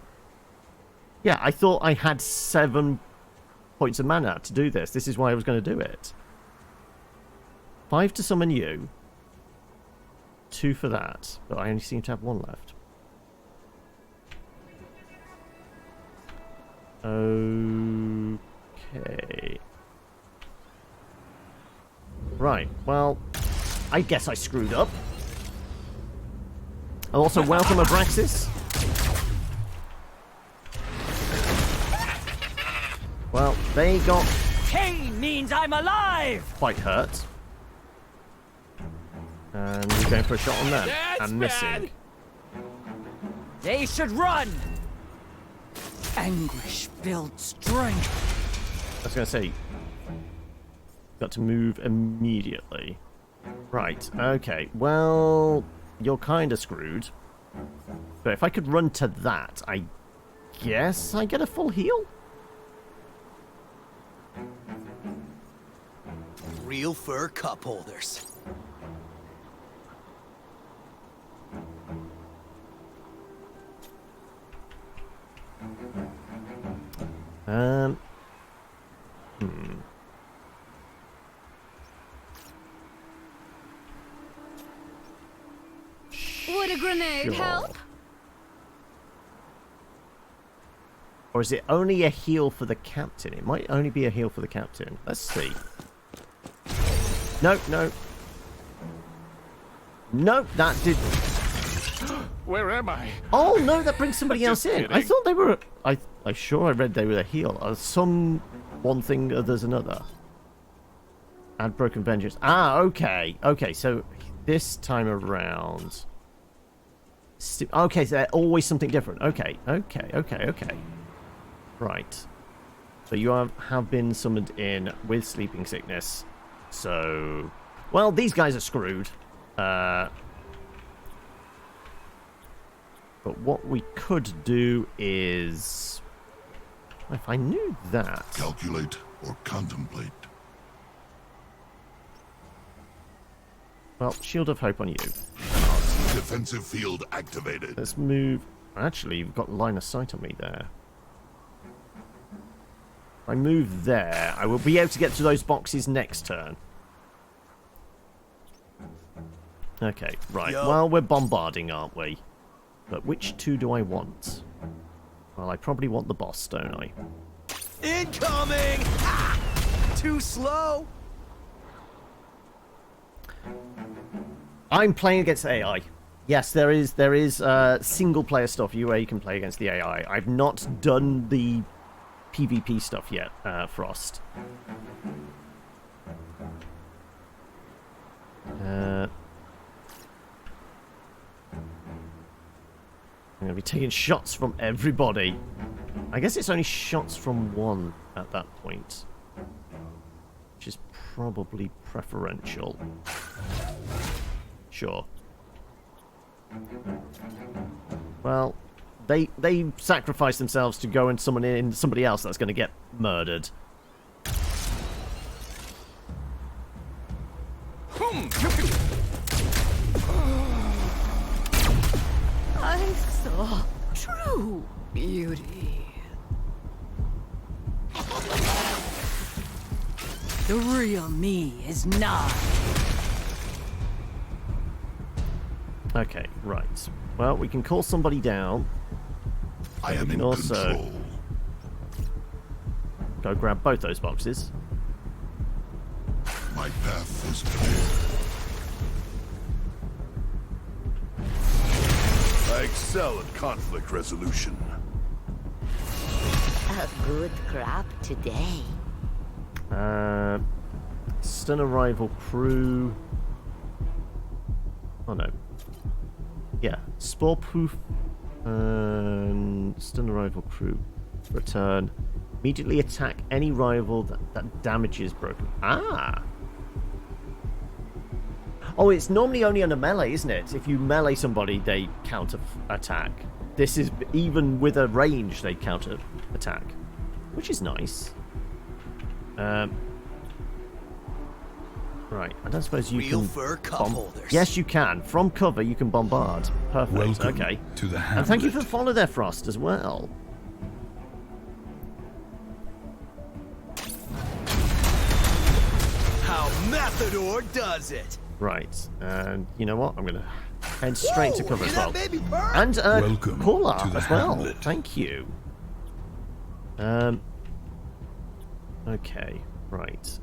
Yeah, I thought I had 7 points of mana to do this. This is why I was going to do it. 5 to summon you. 2 for that, but I only seem to have 1 left. Okay. Right, well, I guess I screwed up. I'll also welcome Abraxas. Well, they got... Pain means I'm alive! quite hurt. And we're going for a shot on them. I'm missing. They should run! Anguish builds strength. I was going to say, got to move immediately. Right, okay. Well, you're kind of screwed. But if I could run to that, I guess I get a full heal? Real fur cup holders. Would a grenade help? Or is it only a heal for the captain? It might only be a heal for the captain. Let's see. No, no. Nope, that did... Where am I? Oh, no, that brings somebody else Just in. kidding. I thought they were... I sure I read they were a heal. Some one thing, others another. Add Broken Vengeance. Ah, okay. Okay, so this time around... Okay, so they're always something different. Okay, okay, okay, okay. Right. So you have been summoned in with Sleeping Sickness. So... Well, these guys are screwed. But what we could do is... If I knew that... Calculate or contemplate. Well, Shield of Hope on you. Defensive field activated. Let's move... Actually, you've got line of sight on me there. If I move there, I will be able to get to those boxes next turn. Okay, right. Yo. Well, we're bombarding, aren't we? But which 2 do I want? Well, I probably want the boss, don't I? Incoming! Ah! Too slow. I'm playing against AI. Yes, there is single player stuff where you can play against the AI. I've not done the PvP stuff yet, Frost. I'm going to be taking shots from everybody. I guess it's only shots from one at that point. Which is probably preferential. Sure. Well, they sacrifice themselves to go and summon in somebody else that's going to get murdered. I saw true beauty. The real me is nigh. Okay, right. Well, we can call somebody down. I am in Also- control. Go grab both those boxes. My path is clear. I excel at conflict resolution. A good crop today. Stun a rival crew. Oh no. Yeah. Spore proof. Stun a rival crew. Return. Immediately attack any rival that damages broken. Ah! Oh, it's normally only on a melee, isn't it? If you melee somebody, they counter attack. This is even with a range, they counter attack, which is nice. Right, I don't suppose you can. Fur cup holders. Yes, you can. From cover, you can bombard. Perfect. Welcome okay. to the And thank you for hamlet. the follow there, Frost, as well. How Matador does it. Right, and you know what? I'm gonna head straight to cover as well. And Welcome Caller to the as well. hamlet. Thank you. Okay, right.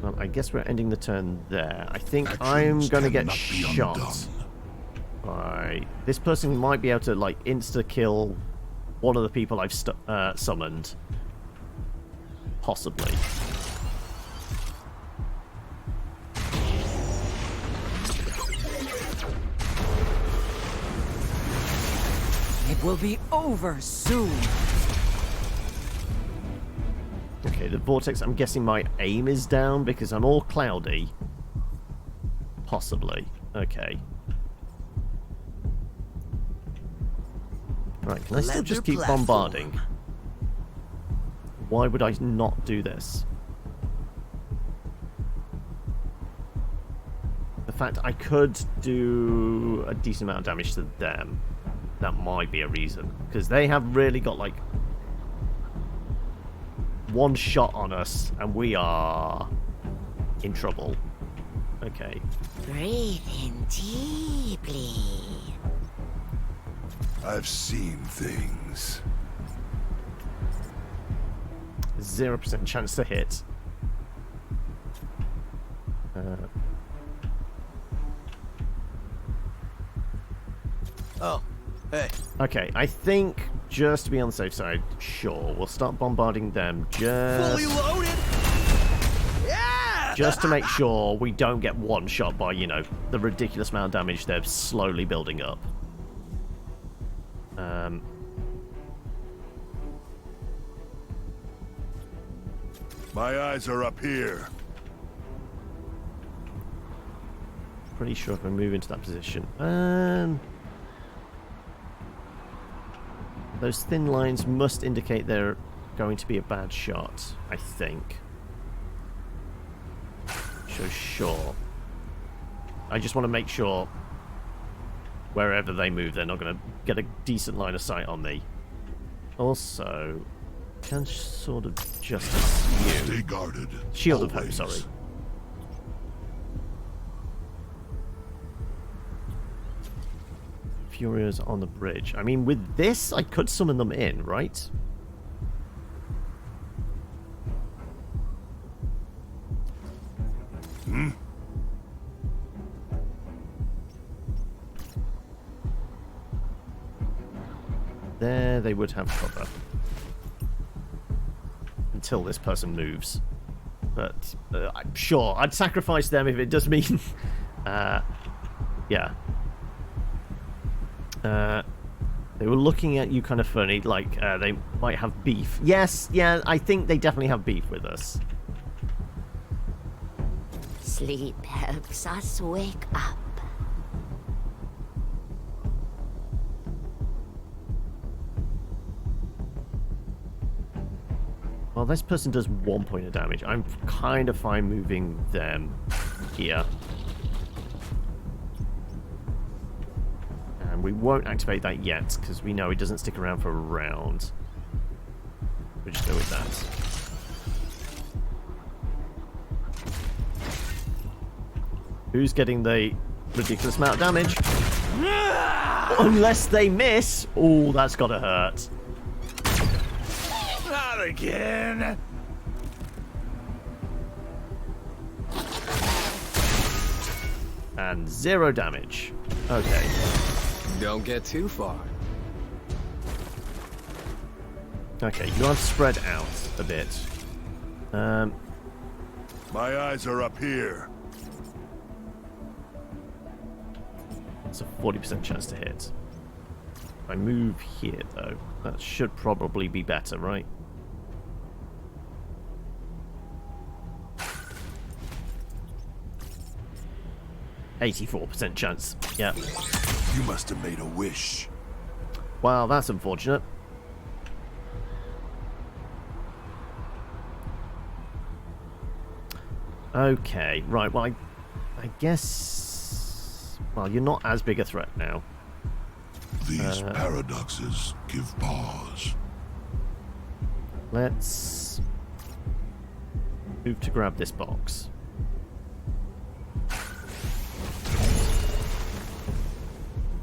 Well, I guess we're ending the turn there. I think I'm Actions gonna get cannot be shot undone. by this person. Might be able to like insta kill one of the people I've summoned, possibly. It will be over soon. Okay, the vortex, I'm guessing my aim is down because I'm all cloudy. Possibly. Okay. Right, can I still just keep bombarding? Why would I not do this? The fact I could do a decent amount of damage to them, that might be a reason. Because they have really got, like, one shot on us, and we are in trouble. Okay. Breathe in deeply. I've seen things. 0% chance to hit. Oh, hey. Okay, I think just to be on the safe side, sure, we'll start bombarding them Fully loaded. Yeah. just to make sure we don't get one shot by, you know, the ridiculous amount of damage they're slowly building up. My eyes are up here. Pretty sure if I move into that position. Those thin lines must indicate they're going to be a bad shot, I think. So sure. I just want to make sure wherever they move, they're not going to get a decent line of sight on me. Also, can sort of just assume. Stay guarded. Shield of Hope, always. sorry. Furious on the bridge. I mean, with this, I could summon them in, right? There they would have cover. Until this person moves. But, I'm sure, I'd sacrifice them if it does mean... yeah. They were looking at you kind of funny, like they might have beef. Yes, yeah, I think they definitely have beef with us. Sleep helps us wake up. Well, this person does 1 point of damage. I'm kind of fine moving them here. And we won't activate that yet, because we know it doesn't stick around for a round. We'll just go with that. Who's getting the ridiculous amount of damage? Unless they miss. Oh, that's gotta hurt. Not again. And 0 damage. Okay. Don't get too far. Okay, you are spread out a bit. My eyes are up here. It's a 40% chance to hit. If I move here, though, that should probably be better, right? %84 chance. Yeah. You must have made a wish. Wow, that's unfortunate. Okay, right, well, I guess... Well, you're not as big a threat now. These paradoxes give pause. Let's move to grab this box.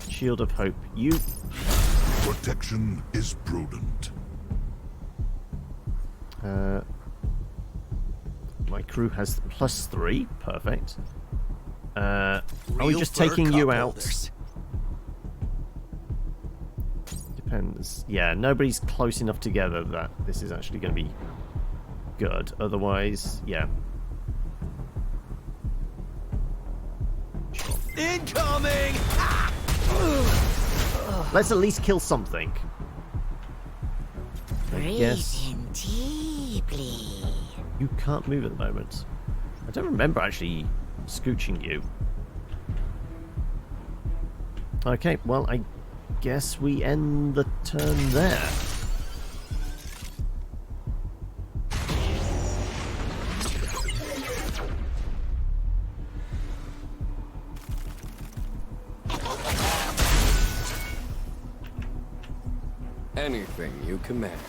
Shield of Hope, you... Protection is prudent. My crew has +3. Perfect. Are we just taking you out? Depends. Yeah, nobody's close enough together that this is actually going to be good. Otherwise, yeah. Sure. Incoming! Let's at least kill something. I guess. Breathe in deeply. You can't move at the moment. I don't remember actually scooching you. Okay, well, I guess we end the turn there. Anything you command.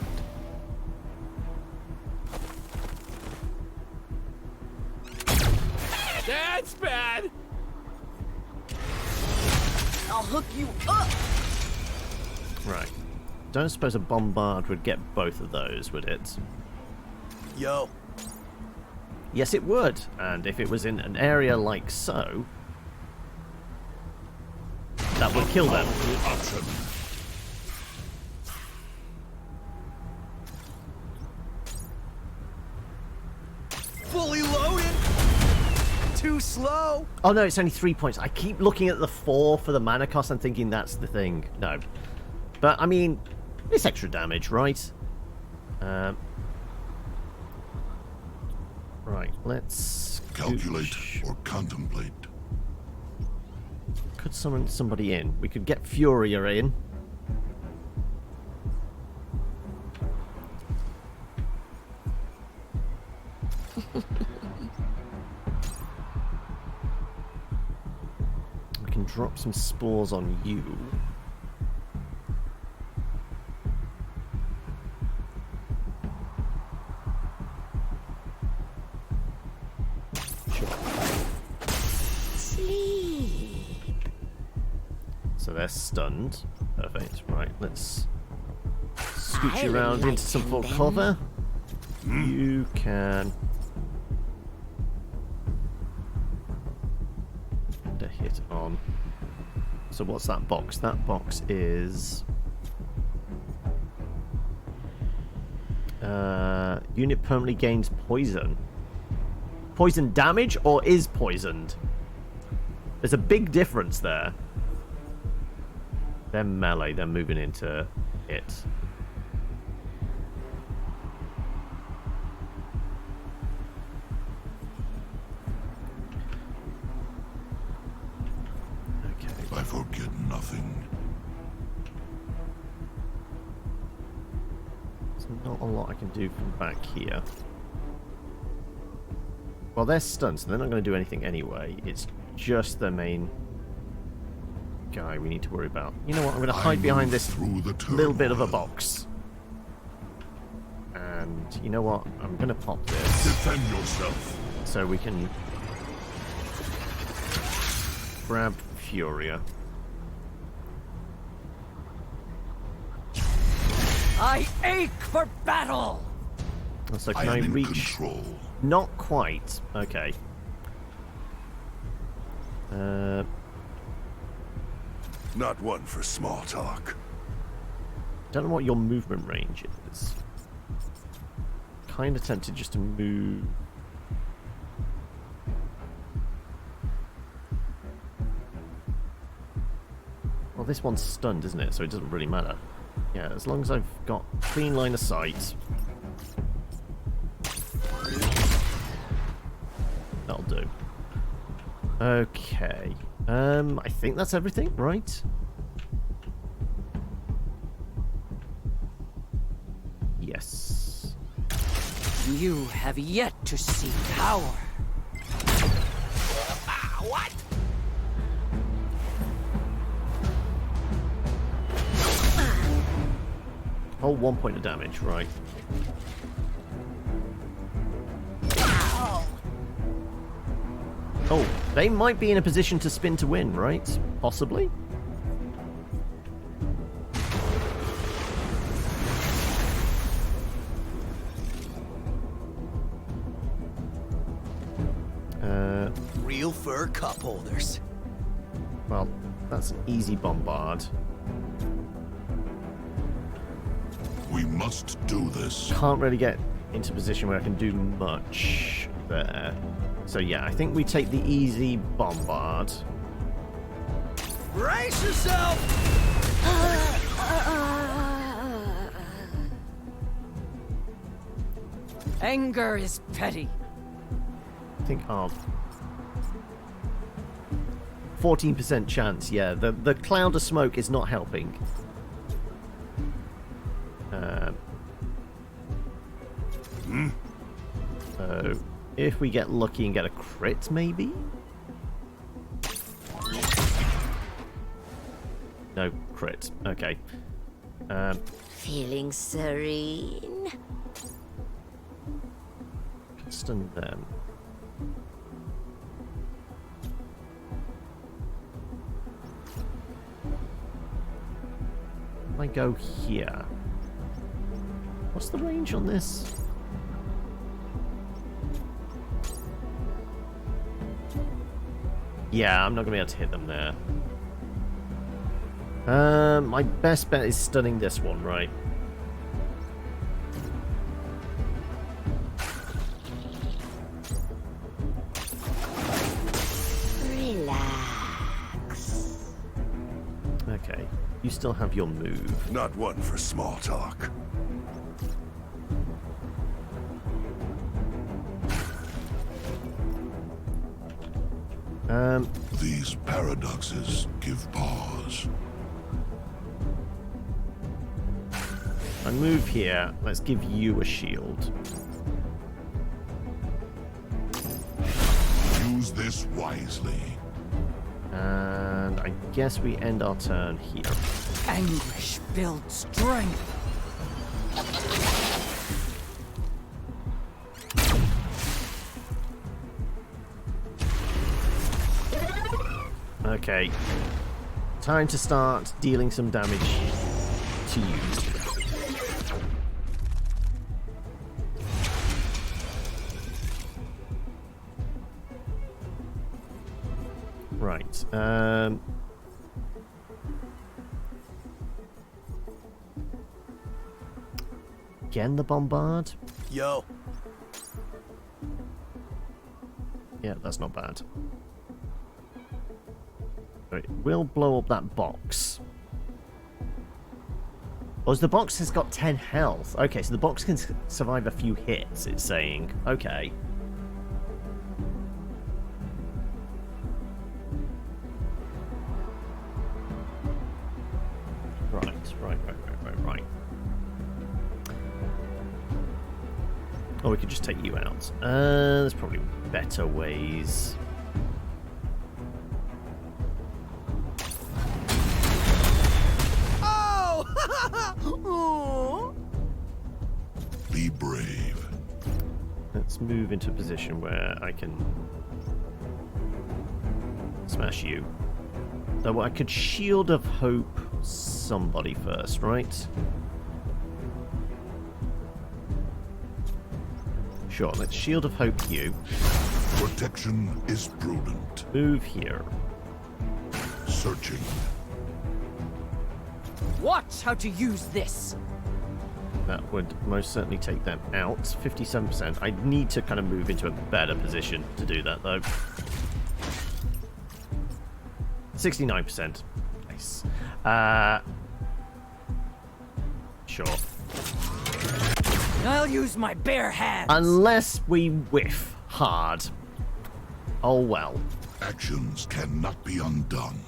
That's bad! I'll hook you up! Right. Don't suppose a bombard would get both of those, would it? Yo. Yes, it would. And if it was in an area like so, that would kill them. Fully loaded! Too slow! Oh no, it's only 3 points. I keep looking at the 4 for the mana cost and thinking that's the thing. No. But, I mean, it's extra damage, right? Right, let's... Calculate or contemplate. Could summon somebody in. We could get Furia in. We can drop some spores on you. So they're stunned. Perfect. Right, let's scooch you around into some full cover. You can get a hit on. So what's that box? That box is unit permanently gains poison. Poison damage or is poisoned? There's a big difference there. They're melee, they're moving into it. Okay. I forget nothing. There's not a lot I can do from back here. Well, they're stunned, so they're not going to do anything anyway. It's just their main guy we need to worry about. You know what? I'm going to hide behind this little bit of a box. And you know what? I'm going to pop this. Defend yourself. So we can grab Furia. I ache for battle! So can I reach? Control. Not quite. Okay. Not one for small talk. Don't know what your movement range is. kind of tempted just to move. Well, this one's stunned, isn't it? So it doesn't really matter. Yeah, as long as I've got clean line of sight. That'll do. Okay. I think that's everything, right? Yes. You have yet to see power. What? Oh, 1 point of damage, right. Oh, they might be in a position to spin to win, right? Possibly? Real fur cup holders. Well, that's an easy bombard. We must do this. Can't really get into a position where I can do much there. So yeah, I think we take the easy bombard. Brace yourself! Anger is petty. I think of 14% chance. Yeah, the cloud of smoke is not helping. So if we get lucky and get a crit, maybe. No crit. Okay. Feeling serene? Stun them. If I go here. What's the range on this? Yeah, I'm not going to be able to hit them there. My best bet is stunning this one, right? Relax. Okay. You still have your move. Not one for small talk. These paradoxes give pause. I move here. Let's give you a shield. Use this wisely. And I guess we end our turn here. Anguish builds strength. Okay. Time to start dealing some damage to you. Right. Again, the bombard. Yo. Yeah, that's not bad. Right, we'll blow up that box. Oh, the box has got 10 health. Okay, so the box can survive a few hits, it's saying. Okay. Right. Or we could just take you out. There's probably better ways. Oh! Be brave. Let's move into a position where I can smash you. Though I could Shield of Hope somebody first, right? Sure, let's Shield of Hope you. Protection is prudent. Move here. Searching. Watch how to use this. That would most certainly take them out. 57%. I need to kind of move into a better position to do that, though. 69%. Nice. Sure. I'll use my bare hands. Unless we whiff hard. Oh well. Actions cannot be undone.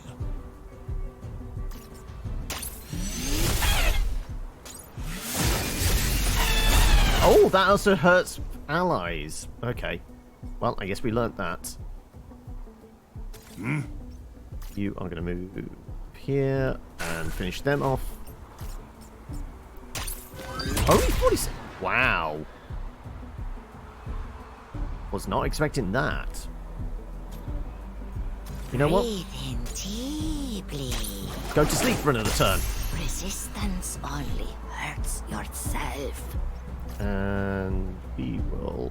Oh, that also hurts allies. Okay. Well, I guess we learnt that. You are going to move here and finish them off. Only 46. Wow. Was not expecting that. You know what? Breathe in deeply. Go to sleep for another turn. Resistance only hurts yourself. And we will...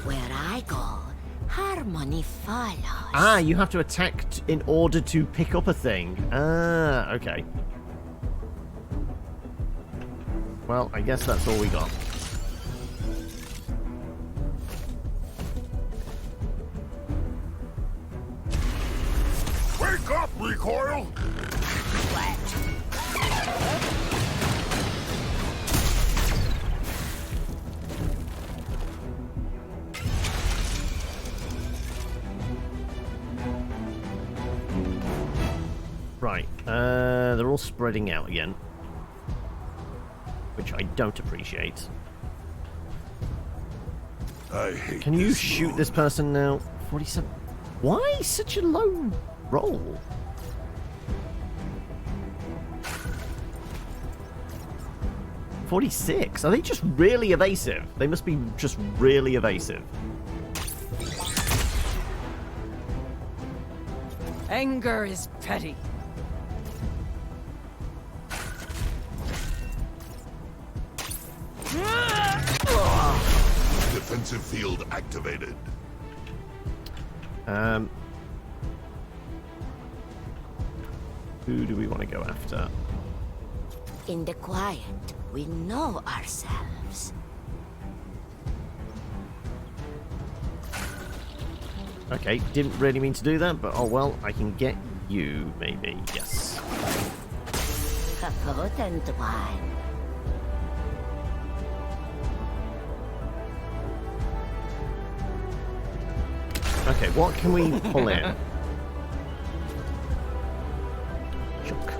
Where I go, harmony follows. Ah, you have to attack in order to pick up a thing. Ah, okay. Well, I guess that's all we got. Wake up, recoil! Right, they're all spreading out again. Which I don't appreciate. I hate Can you this shoot mood. this person now? 47. Why such a low roll? $46. Are they just really evasive? They must be just really evasive. Anger is petty. Defensive field activated. Who do we want to go after? In the quiet, we know ourselves. Okay, didn't really mean to do that, but oh well, I can get you, maybe. Yes. A potent one. Okay, what can we pull in? Shock.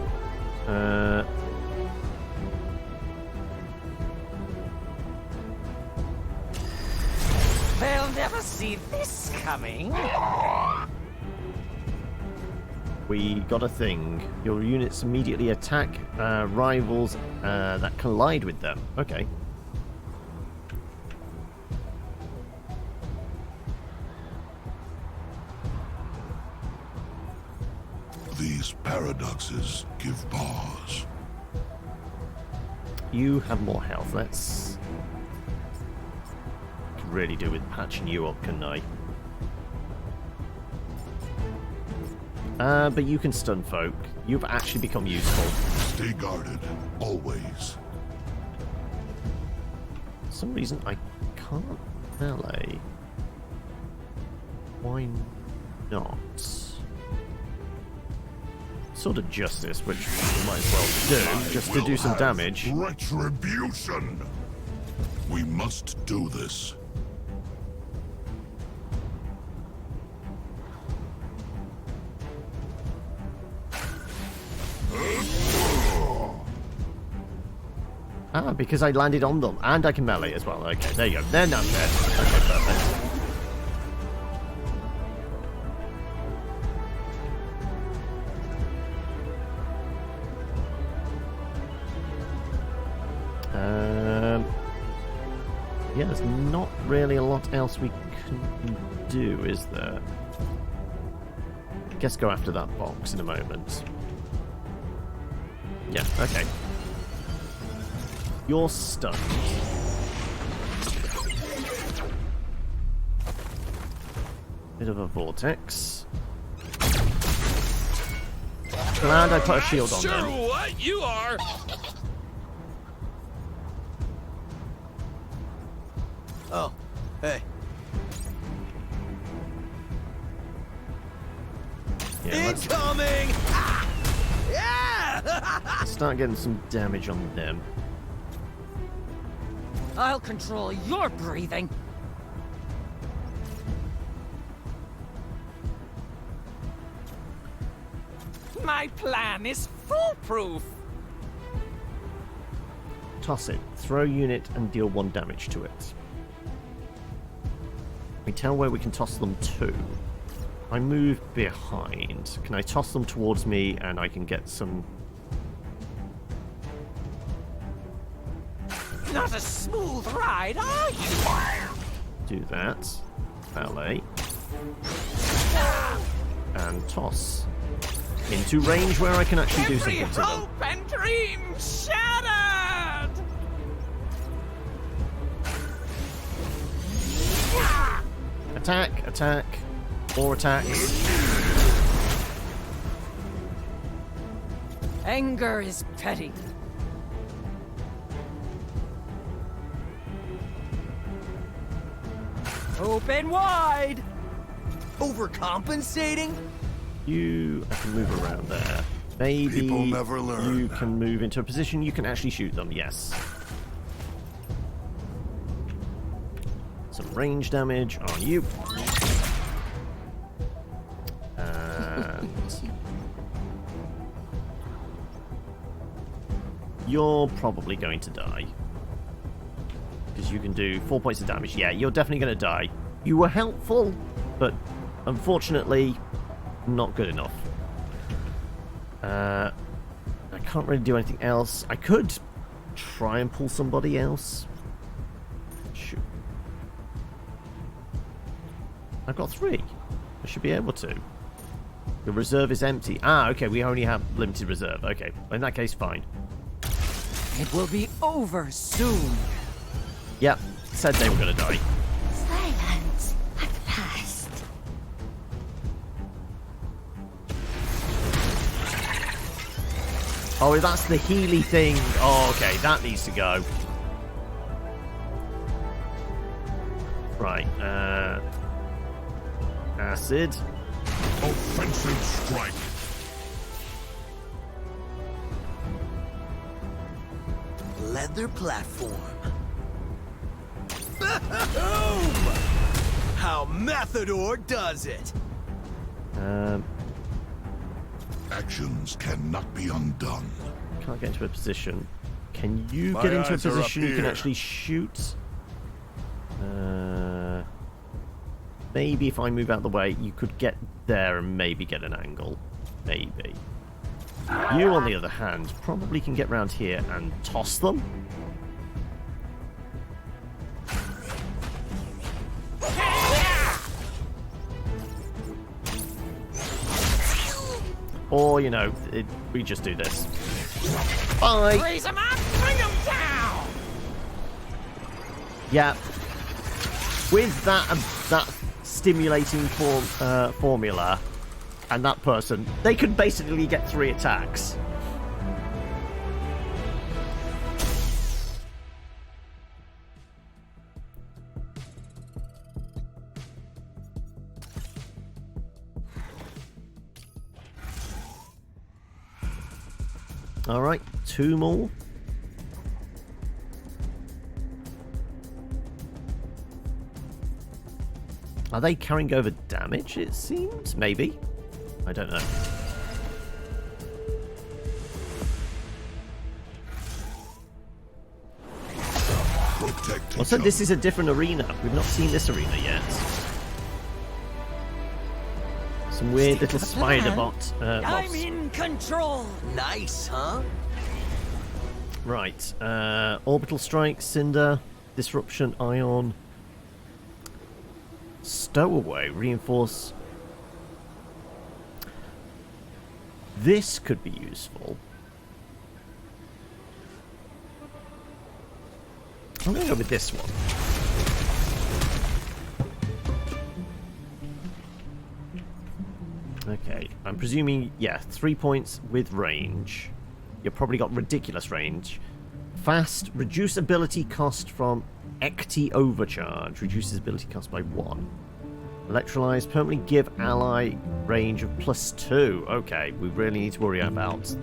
They'll never see this coming. We got a thing. Your units immediately attack rivals that collide with them. Okay. These paradoxes give pause. You have more health. Let's could really do with patching you up, couldn't I? But you can stun folk. You've actually become useful. Stay guarded, always. For some reason, I can't melee. Why not? Sort of justice, which we might as well do, just to do some damage. Retribution! We must do this. Ah, because I landed on them, and I can melee as well. Okay, there you go. They're not dead. Okay, perfect. Yeah, there's not really a lot else we can do, is there? I guess go after that box in a moment. Yeah, okay. You're stunned. Bit of a vortex. Glad I put a shield on them. What you are? Oh, hey. Yeah, Incoming! Ah! Yeah! let's start getting some damage on them. I'll control your breathing. My plan is foolproof. Toss it. Throw unit and deal 1 damage to it. We tell where we can toss them to. I move behind. Can I toss them towards me and I can get some... Not a smooth ride, are you? Do that. Ballet. And toss. Into range where I can actually do something to them. Hope and dream shattered! Attack, attack. More attacks. Anger is petty. Open wide! Overcompensating? I can move around there. Maybe People never learn. you can move into a position you can actually shoot them, yes. Some range damage on you. And you're probably going to die. Because you can do 4 points of damage. Yeah, you're definitely going to die. You were helpful, but unfortunately, not good enough. I can't really do anything else. I could try and pull somebody else. Shoot. I've got 3. I should be able to. The reserve is empty. Ah, okay, we only have limited reserve. Okay, in that case, fine. It will be over soon. Yep, said they were going to die. Silence at last. Oh, that's the Healy thing. Oh, okay, that needs to go. Right, acid. Offensive strike. Leather platform. Boom! How Matador does it. Actions cannot be undone. Can't get into a position. Can you My get into a eyes are up position you can here. actually shoot? Maybe if I move out of the way, you could get there and maybe get an angle. Maybe. You, on the other hand, probably can get round here and toss them. Or, you know, we just do this. Bye! Raise them up, bring them down! Yeah. With that stimulating formula and that person, they could basically get 3 attacks. All right, 2 more. Are they carrying over damage, it seems? Maybe. I don't know. Also, this is a different arena. We've not seen this arena yet. Some weird little spider bot. I'm in control. Nice, huh? Right. Orbital strike, cinder, disruption, ion, stowaway, reinforce. This could be useful. I'm going to go with this one. Okay, I'm presuming, yeah, 3 points with range. You've probably got ridiculous range. Fast. Reduce ability cost from Ecti Overcharge. Reduces ability cost by 1. Electrolyze. Permanently give ally range of +2. Okay, we really need to worry about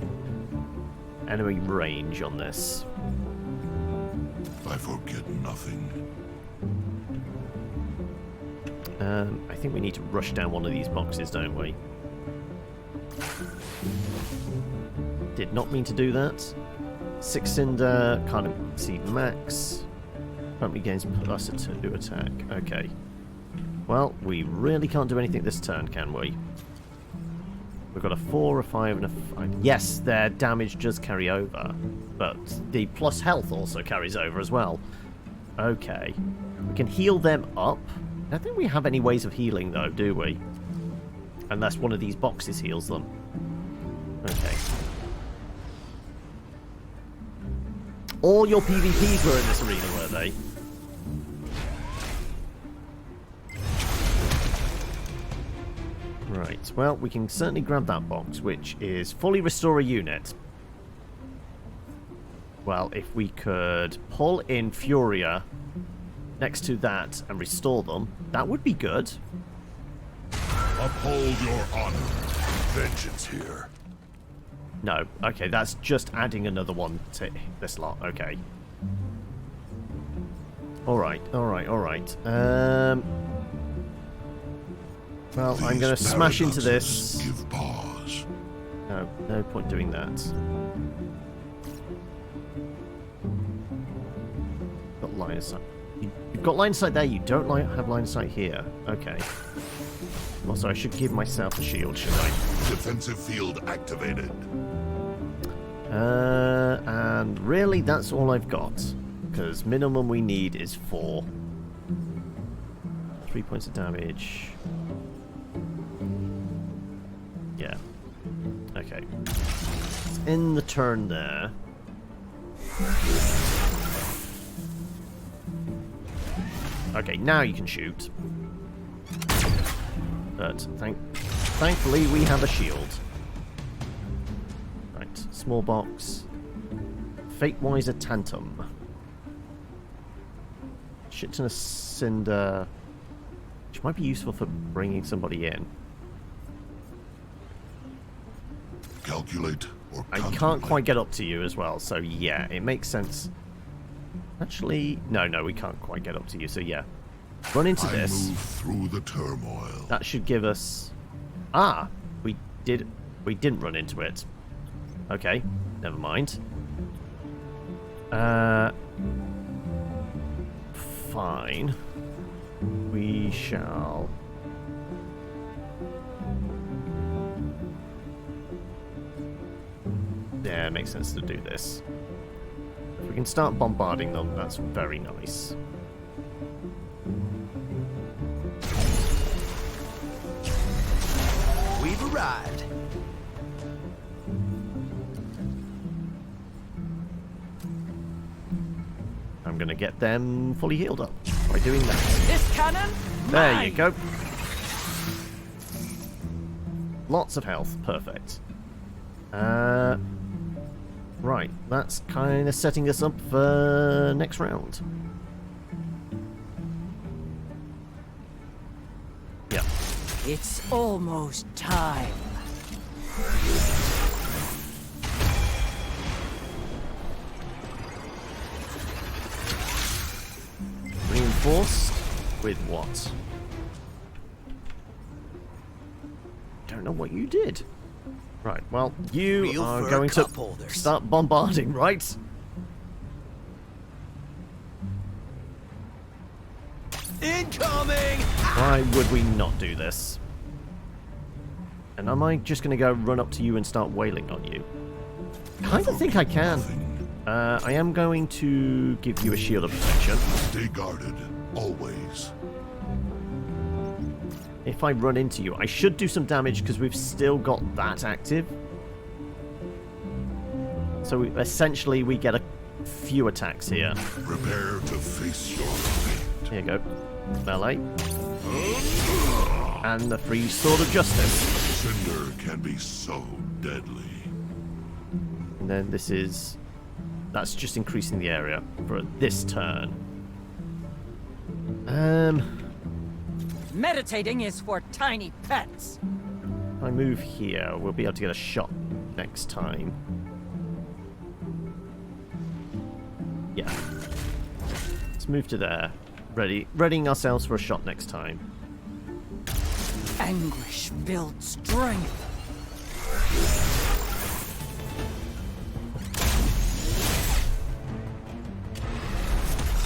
enemy range on this. I forget nothing. I think we need to rush down one of these boxes, don't we? Did not mean to do that. 6 Cinder, can't exceed max. Permanently gains +2 attack. Okay. Well, we really can't do anything this turn, can we? We've got a 4, a 5, and a 5. Yes, their damage does carry over, but the plus health also carries over as well. Okay. We can heal them up. I don't think we have any ways of healing, though, do we? Unless one of these boxes heals them. Okay. All your PvPs were in this arena, were they? Right, well, we can certainly grab that box, which is fully restore a unit. Well, if we could pull in Furia next to that and restore them, that would be good. Uphold your honor. Vengeance here. No, okay, that's just adding another one to this lot. Okay. Alright, alright, alright. Well, I'm going to smash into this. Give pause. No, no point doing that. Got line of sight. You've got line of sight there, you don't have line of sight here. Okay. Also, I should give myself a shield, should I? Defensive field activated. And really, that's all I've got. Because minimum we need is 4. 3 points of damage. Yeah. Okay. In the turn there. Okay, now you can shoot. But thankfully we have a shield. Right, small box. Fate-Wiser Tantum. Shit ton of Cinder. Which might be useful for bringing somebody in. Calculate or I can't quite get up to you as well, so yeah, it makes sense. Actually, no, we can't quite get up to you, so yeah. Run into this. Move through the turmoil. That should give us... we didn't run into it. Okay, never mind. Fine. We shall... Yeah, it makes sense to do this. If we can start bombarding them, that's very nice. We've arrived. I'm gonna get them fully healed up by doing that. This cannon? There Mine. you go. Lots of health. Perfect. Right, that's kind of setting us up for next round. Yeah. It's almost time. Reinforced with what? Don't know what you did. Right, well, you are going to start bombarding, right? Incoming! Why would we not do this? And am I just going to go run up to you and start wailing on you? I don't think I can. I am going to give you a shield of protection. Stay guarded, always. If I run into you, I should do some damage because we've still got that active. So essentially we get a few attacks here. Prepare to face your fate. Here you go. Melee. And the free sword of justice. Cinder can be so deadly. And then this is That's just increasing the area for this turn. Meditating is for tiny pets. If I move here, we'll be able to get a shot next time. Yeah. Let's move to there. Readying ourselves for a shot next time. Anguish builds strength.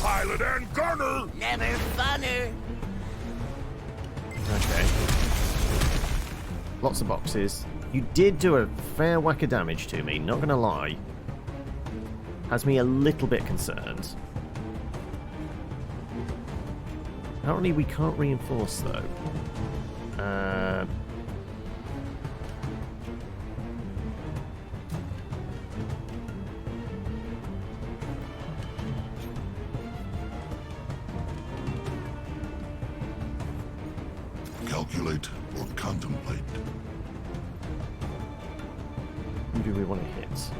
Pilot and gunner! Never funner. Okay. Lots of boxes. You did do a fair whack of damage to me, not gonna lie. Has me a little bit concerned. Apparently we can't reinforce though. Calculate or contemplate. Who do we want to hit?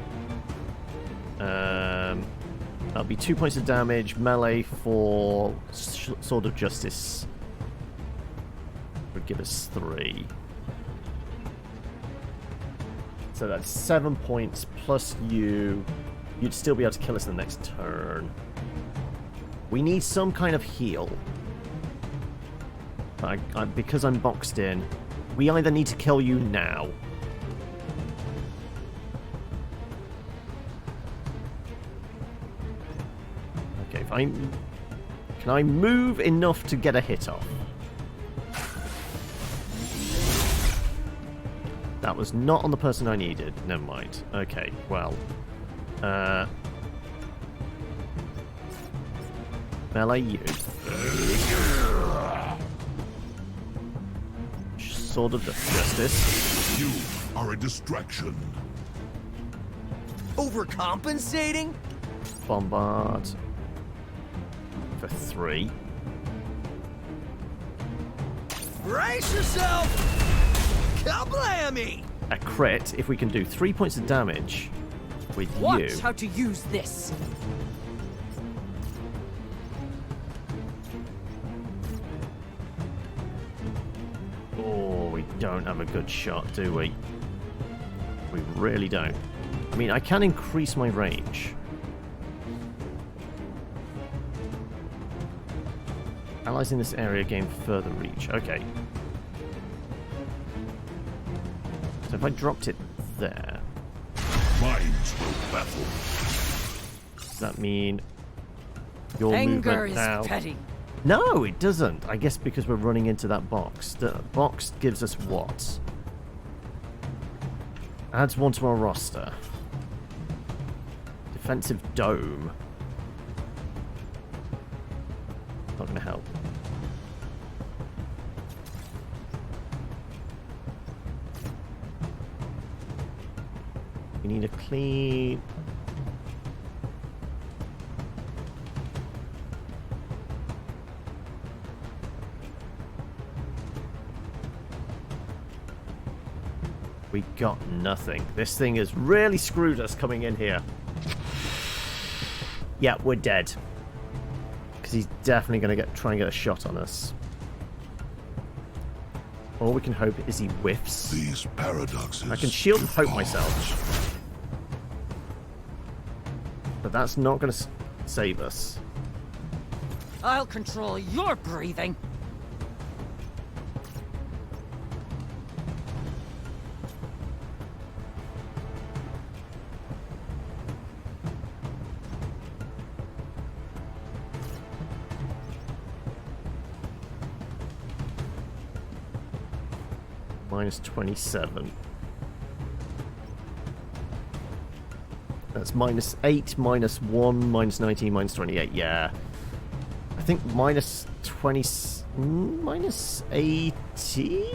That'll be 2 points of damage, melee for Sword of Justice. Would give us 3. So that's 7 points plus you. You'd still be able to kill us in the next turn. We need some kind of heal. Because I'm boxed in, we either need to kill you now. Okay, can I move enough to get a hit off? That was not on the person I needed. Never mind. Okay, well. Melee you. Sword of Justice. You are a distraction. Overcompensating? Bombard. For 3. Brace yourself! Kablammy! A crit if we can do 3 points of damage with Watch you. how to use this. Oh, we don't have a good shot, do we? We really don't. I mean, I can increase my range. Allies in this area gain further reach. Okay. So if I dropped it there... Minds will battle. Does that mean your Anger movement is now... petty. No, it doesn't. I guess because we're running into that box. The box gives us what? Adds 1 to our roster. Defensive dome. Not going to help. We need a clean... We got nothing. This thing has really screwed us coming in here. Yeah, we're dead. Because he's definitely going to try and get a shot on us. All we can hope is he whiffs. These paradoxes. I can shield and hope myself. But that's not going to save us. I'll control your breathing. Minus 27. That's minus 8, minus 1, minus 19, minus 28. Yeah. I think minus 20... minus 18?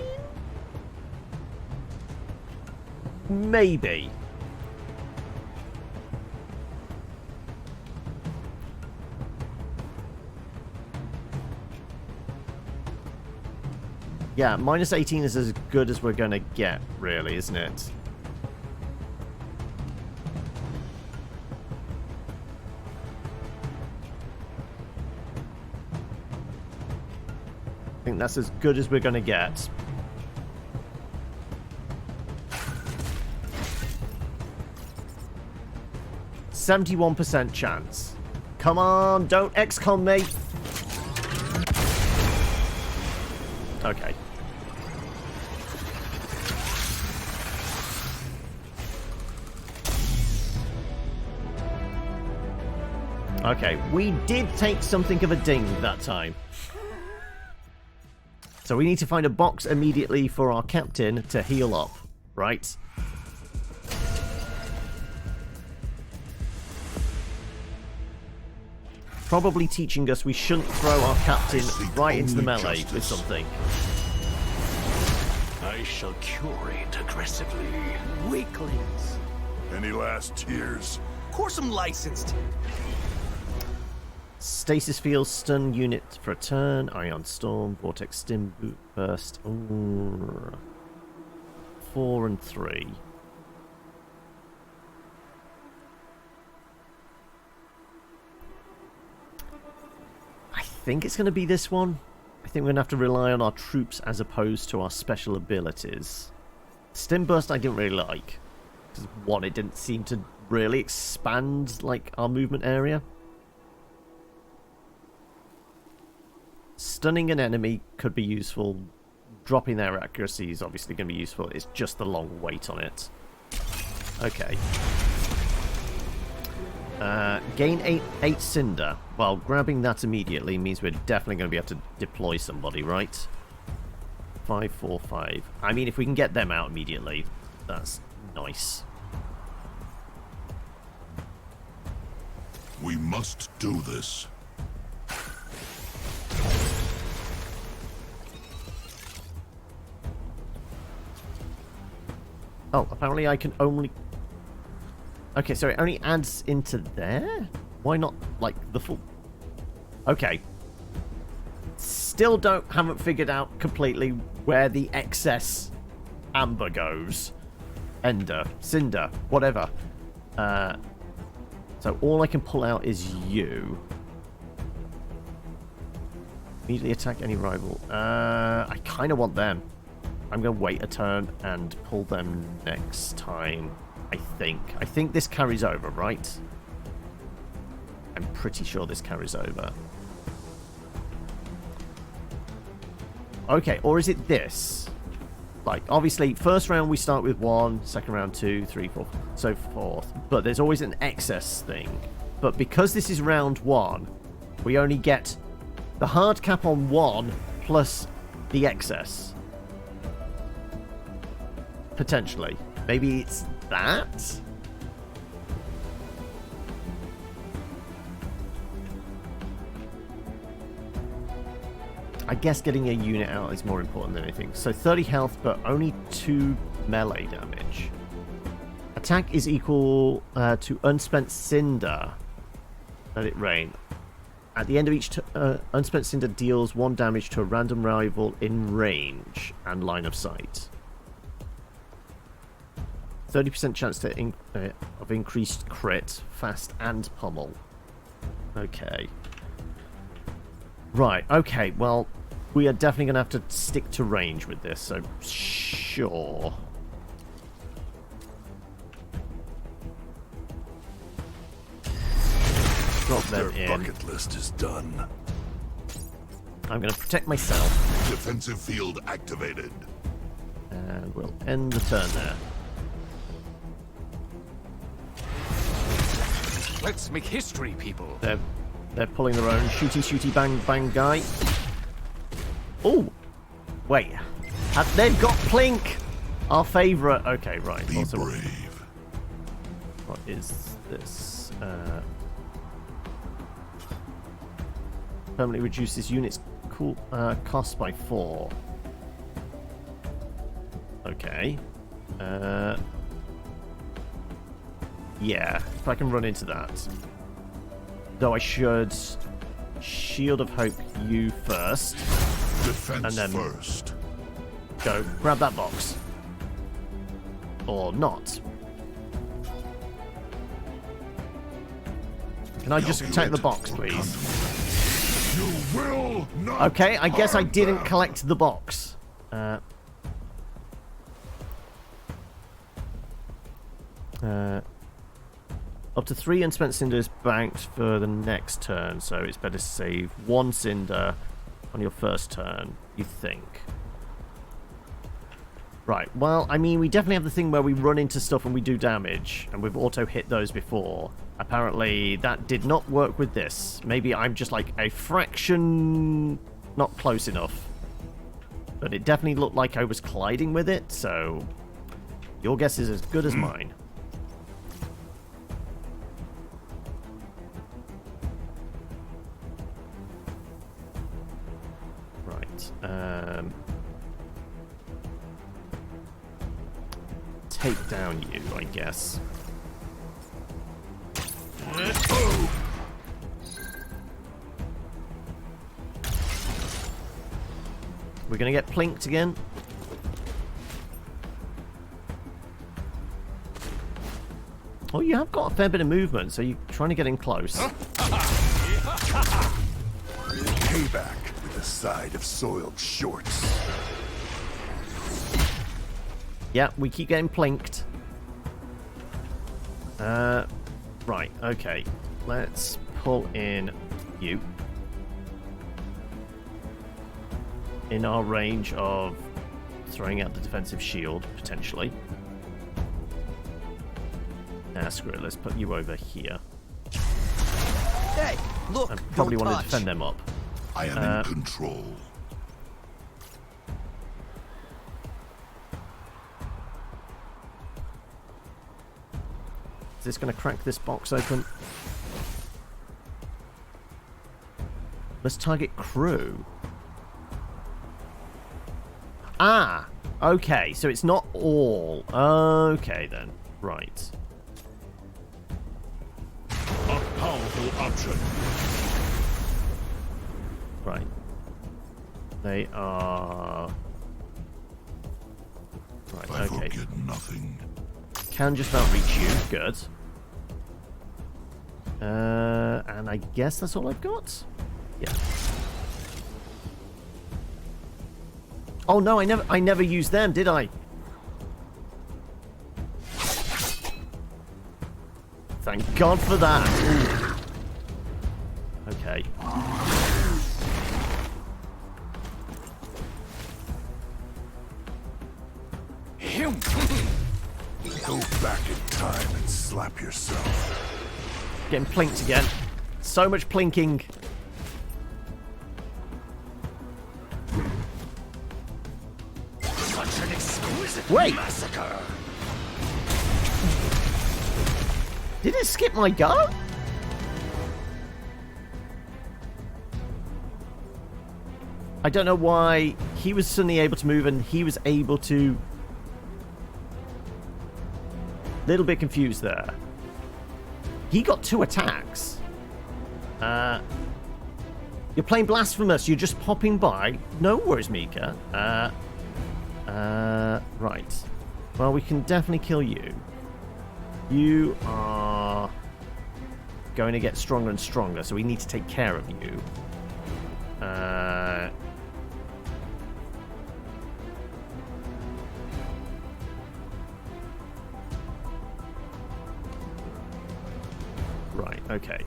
Maybe. Yeah, minus 18 is as good as we're going to get, really, isn't it? think that's as good as we're going to get. %71 chance. Come on, don't XCOM me. Okay. Okay, we did take something of a ding that time. So we need to find a box immediately for our captain to heal up, right? Probably teaching us we shouldn't throw our captain right into the melee with something. I shall curate aggressively. Weaklings. Any last tears? Of course I'm licensed. Stasis field, stun unit for a turn, ion storm, vortex stim, boot burst. Ooh. 4 and 3. I think it's going to be this one. I think we're going to have to rely on our troops as opposed to our special abilities. Stim burst I didn't really like. Because one, it didn't seem to really expand like our movement area. Stunning an enemy could be useful. Dropping their accuracy is obviously going to be useful. It's just the long wait on it. Okay. Gain 8 Cinder. Well, grabbing that immediately means we're definitely going to be able to deploy somebody, right? 5, 4, 5. I mean, if we can get them out immediately, that's nice. We must do this. Oh, apparently I can only... Okay, so it only adds into there? Why not, like, the full... Okay. Still haven't figured out completely where the excess amber goes. Ender, Cinder, whatever. So all I can pull out is you. Immediately attack any rival. I kind of want them. I'm going to wait a turn and pull them next time, I think. I think this carries over, right? I'm pretty sure this carries over. Okay, or is it this? Like, obviously, first round we start with 1, second round 2, 3, 4, so forth. But there's always an excess thing. But because this is round 1, we only get the hard cap on 1 plus the excess. Potentially. Maybe it's that? I guess getting a unit out is more important than anything. So 30 health, but only 2 melee damage. Attack is equal to unspent cinder. Let it rain. At the end of each unspent cinder deals 1 damage to a random rival in range and line of sight. 30% chance to of increased crit, fast and pummel. Okay. Right, okay, well, we are definitely going to have to stick to range with this, so sure. Drop them in. Their bucket list is done. I'm going to protect myself. Defensive field activated. And we'll end the turn there. Let's make history, people. They're pulling their own shooty bang bang guy. Oh, wait. They've got Plink, our favourite. Okay, right. Be also, brave. what is this? Permanently reduces units cost by 4. Okay. Yeah, if I can run into that. Though I should Shield of Hope you first. Defense and then first. Go grab that box. Or not. Can I just take the box, please? You will not. Okay, I guess I harm didn't them. collect the box. Up to 3 unspent cinders banked for the next turn, so it's better to save 1 cinder on your first turn, you think. Right, well, I mean, we definitely have the thing where we run into stuff and we do damage, and we've auto-hit those before. Apparently, that did not work with this. Maybe I'm just, like, a fraction not close enough. But it definitely looked like I was colliding with it, so your guess is as good as mine. Take down you, I guess. We're gonna get plinked again. Oh, you have got a fair bit of movement, so you're trying to get in close. Payback with a side of soiled shorts. Yeah, we keep getting plinked. Right, okay. Let's pull in you. In our range of throwing out the defensive shield, potentially. Screw it, let's put you over here. Hey, look, I probably don't want touch. to defend them up. I am in control. Is this going to crack this box open? Let's target crew. Ah! Okay, so it's not all. Okay, then. Right. A powerful option. Right. They are... Right, I okay. forget nothing. Can just about reach you. Good. And I guess that's all I've got? Yeah. Oh no, I never used them, did I? Thank God for that. Ooh. Okay. Go back in time and slap yourself. Getting plinked again. So much plinking. Such an exquisite Wait. massacre. Did it skip my go? I don't know why he was suddenly able to move and he was able to... Little bit confused there. He got 2 attacks. You're playing Blasphemous. You're just popping by. No worries, Mika. Right. Well, we can definitely kill you. You are going to get stronger and stronger, so we need to take care of you. Right, okay.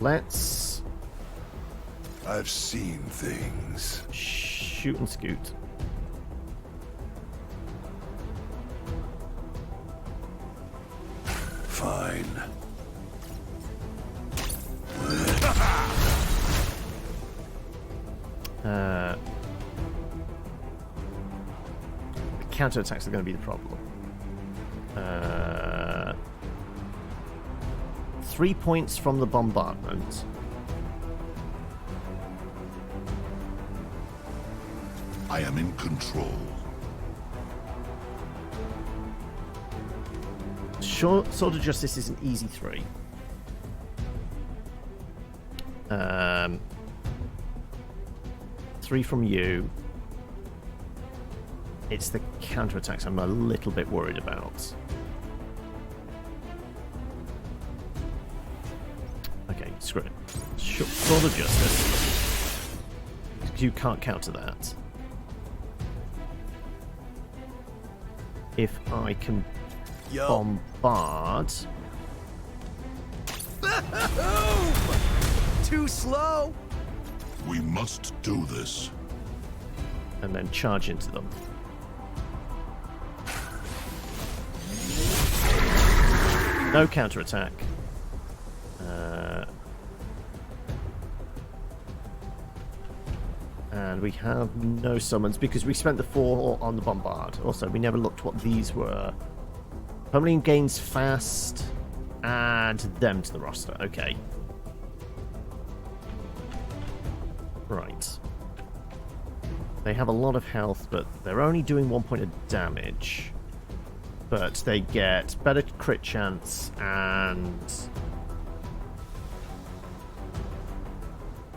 Let's... I've seen things. Shoot and scoot. Fine. The counterattacks are going to be the problem. 3 points from the bombardment. I am in control. Sword of Justice is an easy 3. 3 from you. It's the counterattacks I'm a little bit worried about. Okay, screw it. Sword of Justice. You can't counter that. If I can bombard... Too slow! We must do this. And then charge into them. No counterattack. And we have no summons because we spent the 4 on the bombard. Also, we never looked what these were. Permanently gains fast. Add them to the roster. Okay. Right. They have a lot of health, but they're only doing 1 point of damage. But they get better crit chance and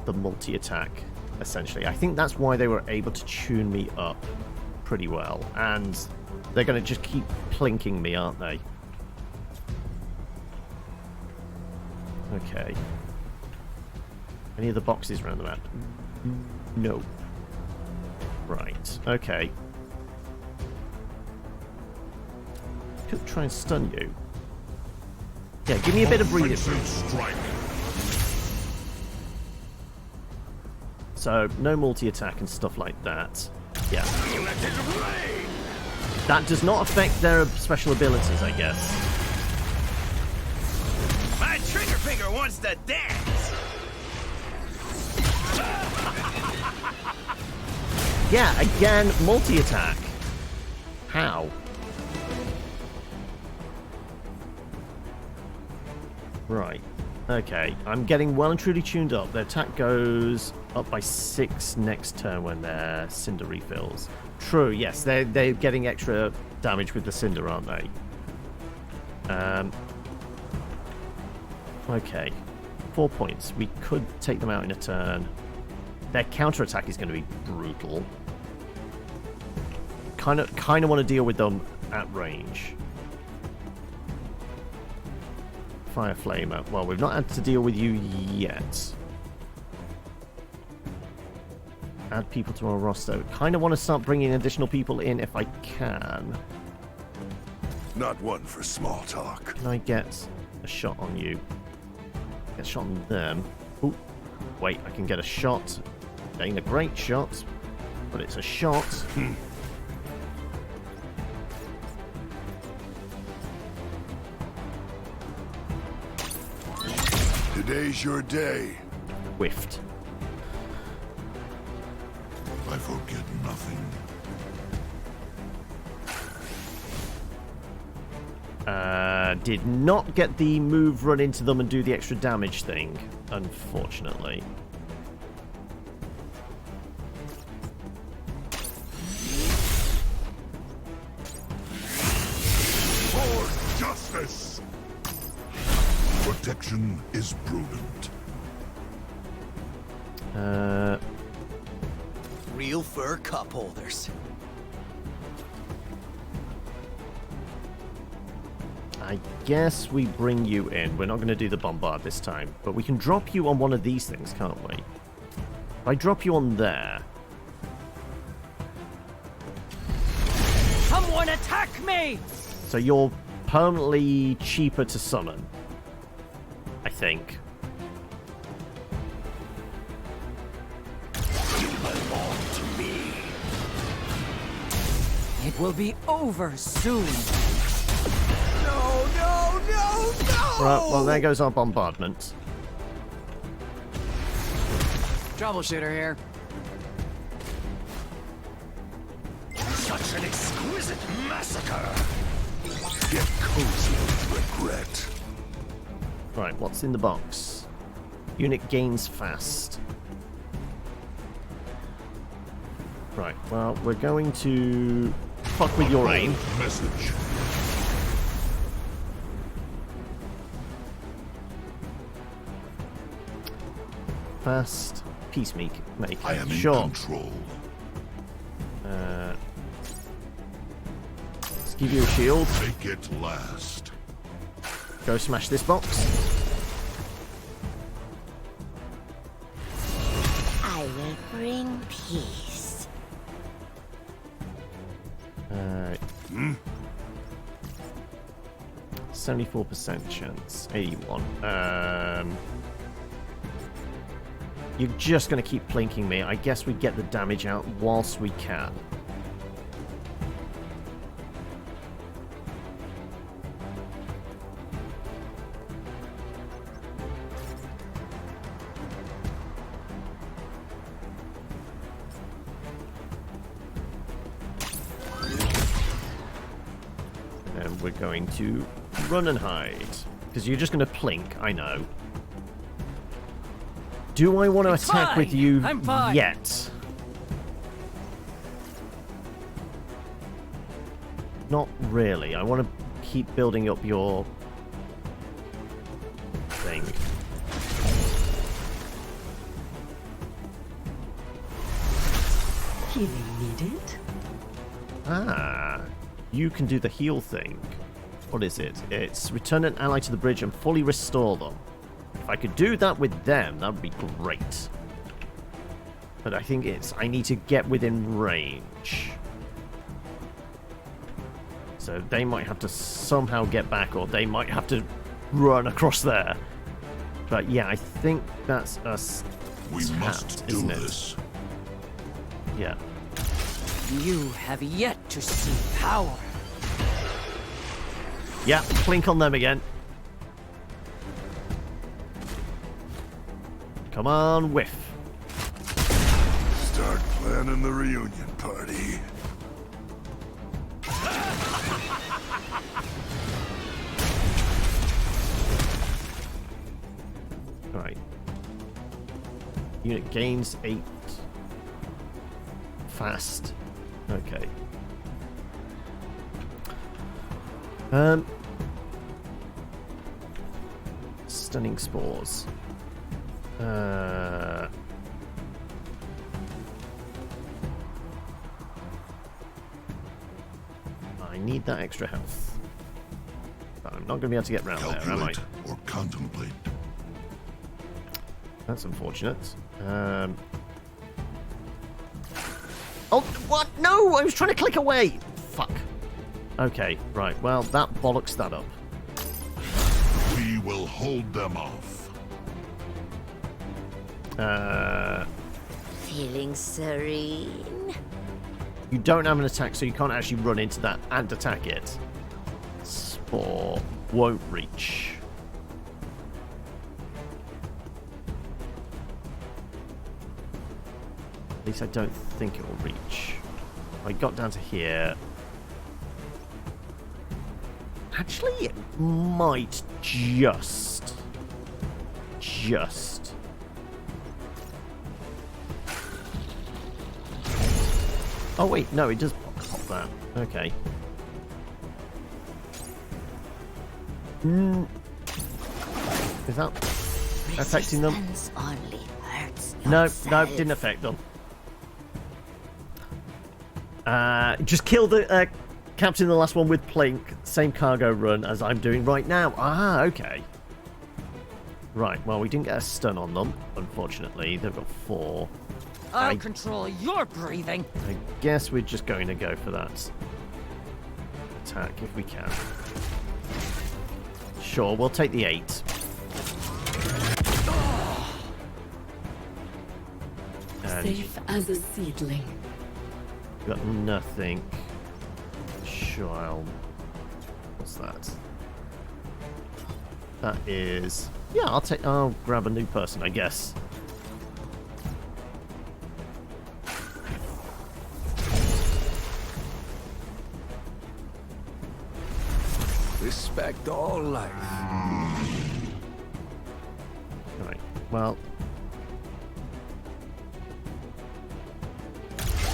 the multi-attack, essentially. I think that's why they were able to tune me up pretty well. And they're going to just keep plinking me, aren't they? Okay. Any of the boxes around the map? No. Right. Okay. Could try and stun you. Yeah, give me a bit of breathing room. So, no multi-attack and stuff like that. Yeah. That does not affect their special abilities, I guess. My trigger finger wants to dance! Yeah, again, multi-attack. How? Right. Okay. I'm getting well and truly tuned up. Their attack goes up by 6 next turn when their Cinder refills. True, yes. They're getting extra damage with the Cinder, aren't they? Okay. 4 points. We could take them out in a turn. Their counterattack is going to be brutal. Kind of want to deal with them at range. Fire Flamer. Well, we've not had to deal with you yet. Add people to our roster. Kind of want to start bringing additional people in if I can. Not one for small talk. Can I get a shot on you? Get a shot on them. Ooh. Wait, I can get a shot. Ain't a great shot, but it's a shot. Today's your day. Whiffed. I forget nothing. Did not get the move run into them and do the extra damage thing, unfortunately. For justice! Protection is prudent. Real fur cup holders. I guess we bring you in. We're not going to do the bombard this time, but we can drop you on one of these things, can't we? If I drop you on there... Someone attack me! So you're permanently cheaper to summon, I think. You belong to me. It will be over soon. No, no, no, no! Right, well, there goes our bombardment. Troubleshooter here. Such an exquisite massacre. Get cozy with regret. Right, what's in the box? Unit gains fast. Right, well, we're going to fuck with your aim. Message. Fast peacemaker. I am in sure. control. Let's give you a shield. Make it last. Go smash this box. bring peace. 74% chance. 81. You're just going to keep plinking me. I guess we get the damage out whilst we can. And we're going to run and hide. Because you're just going to plink, I know. Do I want to attack with you yet? Not really. I want to keep building up your thing. Healing needed? Ah, you can do the heal thing. What is it? It's return an ally to the bridge and fully restore them. If I could do that with them, that would be great. But I think I need to get within range. So they might have to somehow get back, or they might have to run across there. But yeah, I think that's us. We must do this. Yeah. You have yet to see power. Yeah, clink on them again. Come on, whiff. Start planning the reunion party. Right. Unit gains 8. Fast. Okay. Stunning spores. I need that extra health. But I'm not going to be able to get round there, am I? Or contemplate. That's unfortunate. Oh, what? No! I was trying to click away! Fuck. Okay, right. Well, that bollocks that up. We will hold them off. Feeling serene? You don't have an attack, so you can't actually run into that and attack it. Spore won't reach. At least I don't think it will reach. I got down to here. Actually, it might just. Oh wait, no, it does pop that. Okay. Is that affecting them? Only hurts No, yourself. didn't affect them. Just kill the captain, the last one with Plink. Same cargo run as I'm doing right now. Ah, okay. Right, well, we didn't get a stun on them, unfortunately. They've got 4. I'll control your breathing. I guess we're just going to go for that attack if we can. Sure, we'll take the 8. And Safe as a seedling. got nothing. Sure, what's that? That is... Yeah, I'll grab a new person, I guess. Respect all life. Right, well...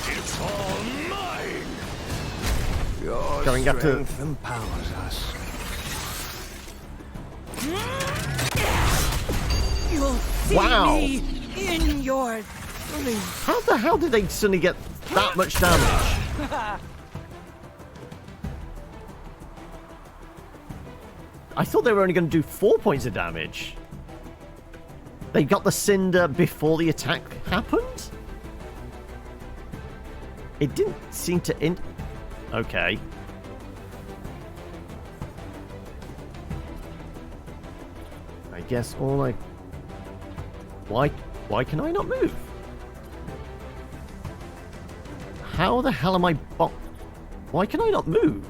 It's all mine! Your Going up to... strength empowers us. You'll see Wow. me in your sleep. How the hell did they suddenly get that much damage? I thought they were only going to do 4 points of damage. They got the cinder before the attack happened? It didn't seem to Okay. I guess all I... Why can I not move? How the hell am I... Why can I not move?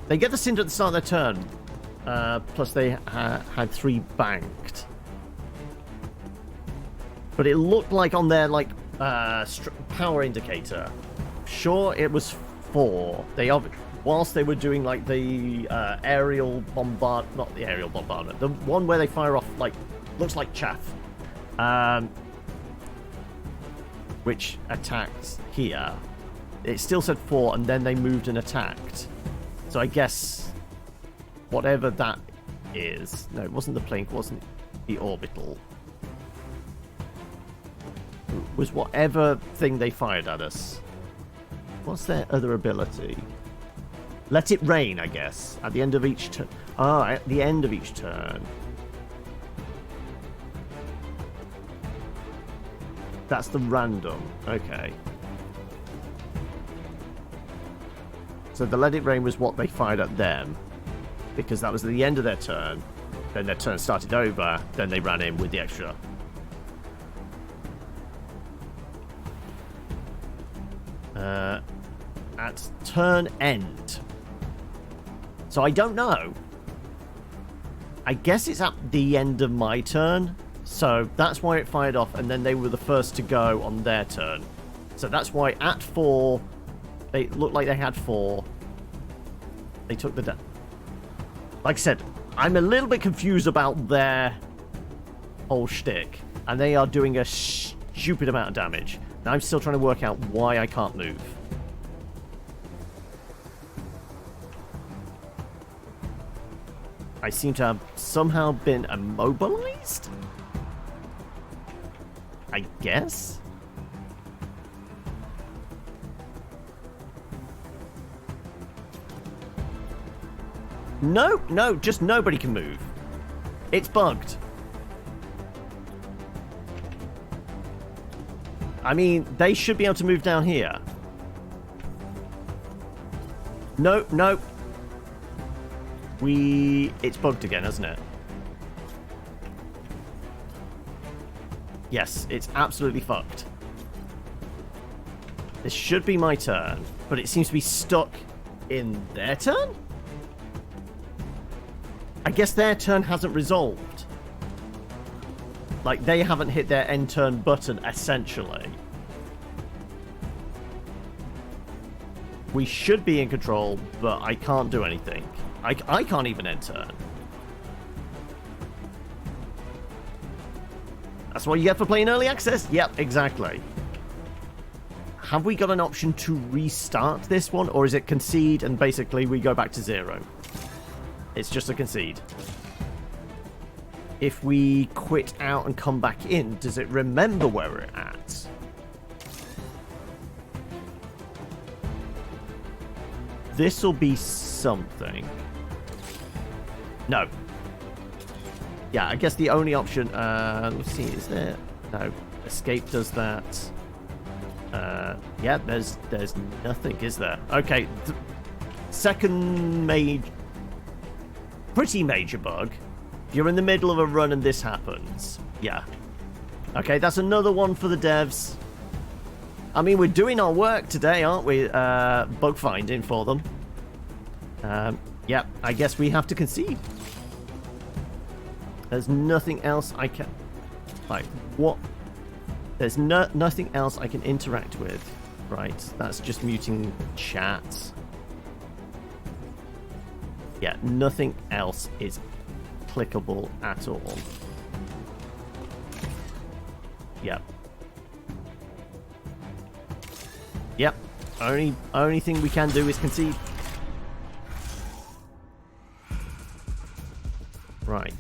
They get the cinder at the start of their turn. Plus they had 3 banked. But it looked like on their, like, power indicator. Sure, it was 4. Whilst they were doing, like, the aerial bombard... Not the aerial bombardment. The one where they fire off, like... Looks like chaff. Which attacked here. It still said 4, and then they moved and attacked. So I guess... Whatever that is... No, it wasn't the plane. It wasn't the orbital. It was whatever thing they fired at us. What's their other ability? Let it rain, I guess. At the end of each turn. Ah, at the end of each turn. That's the random. Okay. So the let it rain was what they fired at them. Because that was the end of their turn. Then their turn started over. Then they ran in with the extra. At turn end. So I don't know. I guess it's at the end of my turn. So that's why it fired off, and then they were the first to go on their turn. So that's why at 4, they looked like they had 4. They took the... Like I said, I'm a little bit confused about their whole shtick. And they are doing a stupid amount of damage. Now I'm still trying to work out why I can't move. I seem to have somehow been immobilized? I guess? No, just nobody can move. It's bugged. I mean, they should be able to move down here. No. It's bugged again, hasn't it? Yes, it's absolutely fucked. This should be my turn, but it seems to be stuck in their turn? I guess their turn hasn't resolved. Like, they haven't hit their end turn button, essentially. We should be in control, but I can't do anything. I can't even end turn. That's what you get for playing early access? Yep, exactly. Have we got an option to restart this one, or is it concede and basically we go back to 0? It's just a concede. If we quit out and come back in, does it remember where we're at? This'll be something. No. Yeah, I guess the only option... let's see, is there... No. Escape does that. Yeah, there's nothing, is there? Okay. Second pretty major bug. You're in the middle of a run and this happens. Yeah. Okay, that's another one for the devs. I mean, we're doing our work today, aren't we? Bug finding for them. Yeah, I guess we have to concede. There's nothing else I can... Like, what? There's nothing else I can interact with. Right, that's just muting chat. Yeah, nothing else is clickable at all. Yep. Yep. Only thing we can do is concede. Right.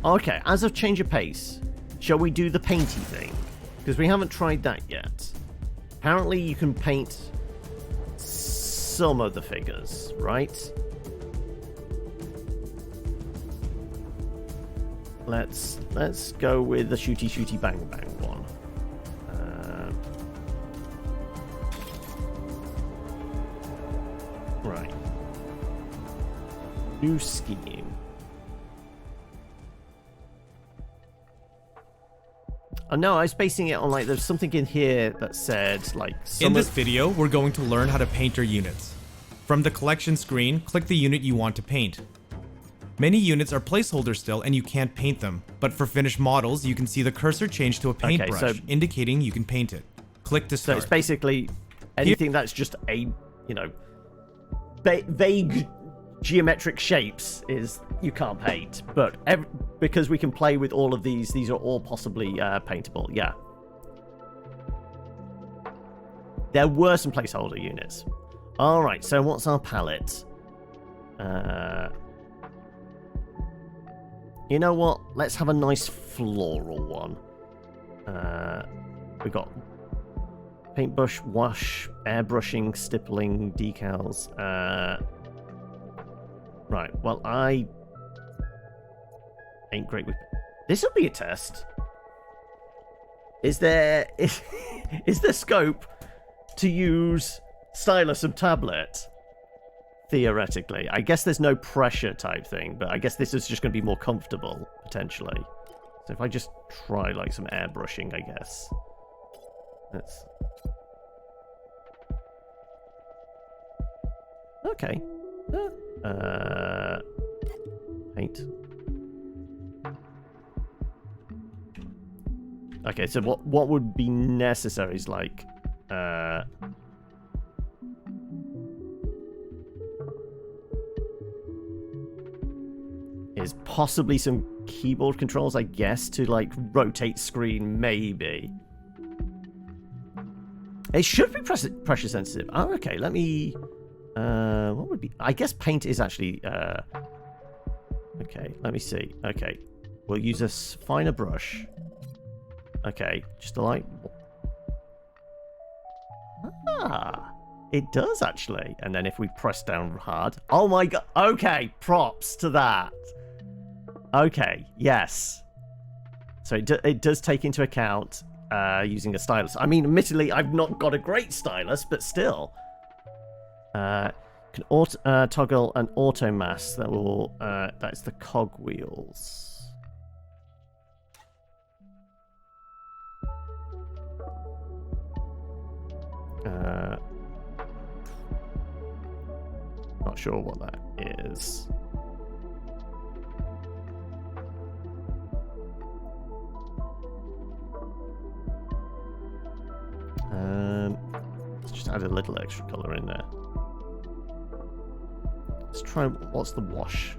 Okay, as a change of pace, shall we do the painty thing? Because we haven't tried that yet. Apparently you can paint some of the figures, right? let's go with the shooty bang bang one. Right. New scheme. Oh no, I was basing it on like there's something in here that said like. In this video, we're going to learn how to paint your units. From the collection screen, click the unit you want to paint. Many units are placeholder still and you can't paint them, but for finished models, you can see the cursor change to a paintbrush, indicating you can paint it. Click to start. So it's basically anything that's just a, you know, vague geometric shapes is you can't paint, but because we can play with all of these are all possibly paintable. Yeah. There were some placeholder units. All right, so what's our palette? You know what? Let's have a nice floral one. We got paintbrush, wash, airbrushing, stippling, decals. Right, well, I ain't great with... This will be a test. Is there scope to use stylus and tablet? Theoretically. I guess there's no pressure type thing, but I guess this is just going to be more comfortable, potentially. So if I just try, like, some airbrushing, I guess. Let's... Okay. Paint. Okay, so what would be necessary is like is possibly some keyboard controls, I guess, to like rotate screen, maybe. It should be pressure sensitive. Oh, okay, let me what would be... I guess paint is actually... Okay, let me see. Okay, we'll use a finer brush. Okay, just a light... Ah, it does actually. And then if we press down hard... Oh my god, okay, props to that. Okay, yes. So it does take into account using a stylus. I mean, admittedly, I've not got a great stylus, but still... can toggle an auto mask that will that's the cog wheels. Not sure what that is. Let's just add a little extra color in there. Let's try, what's the wash?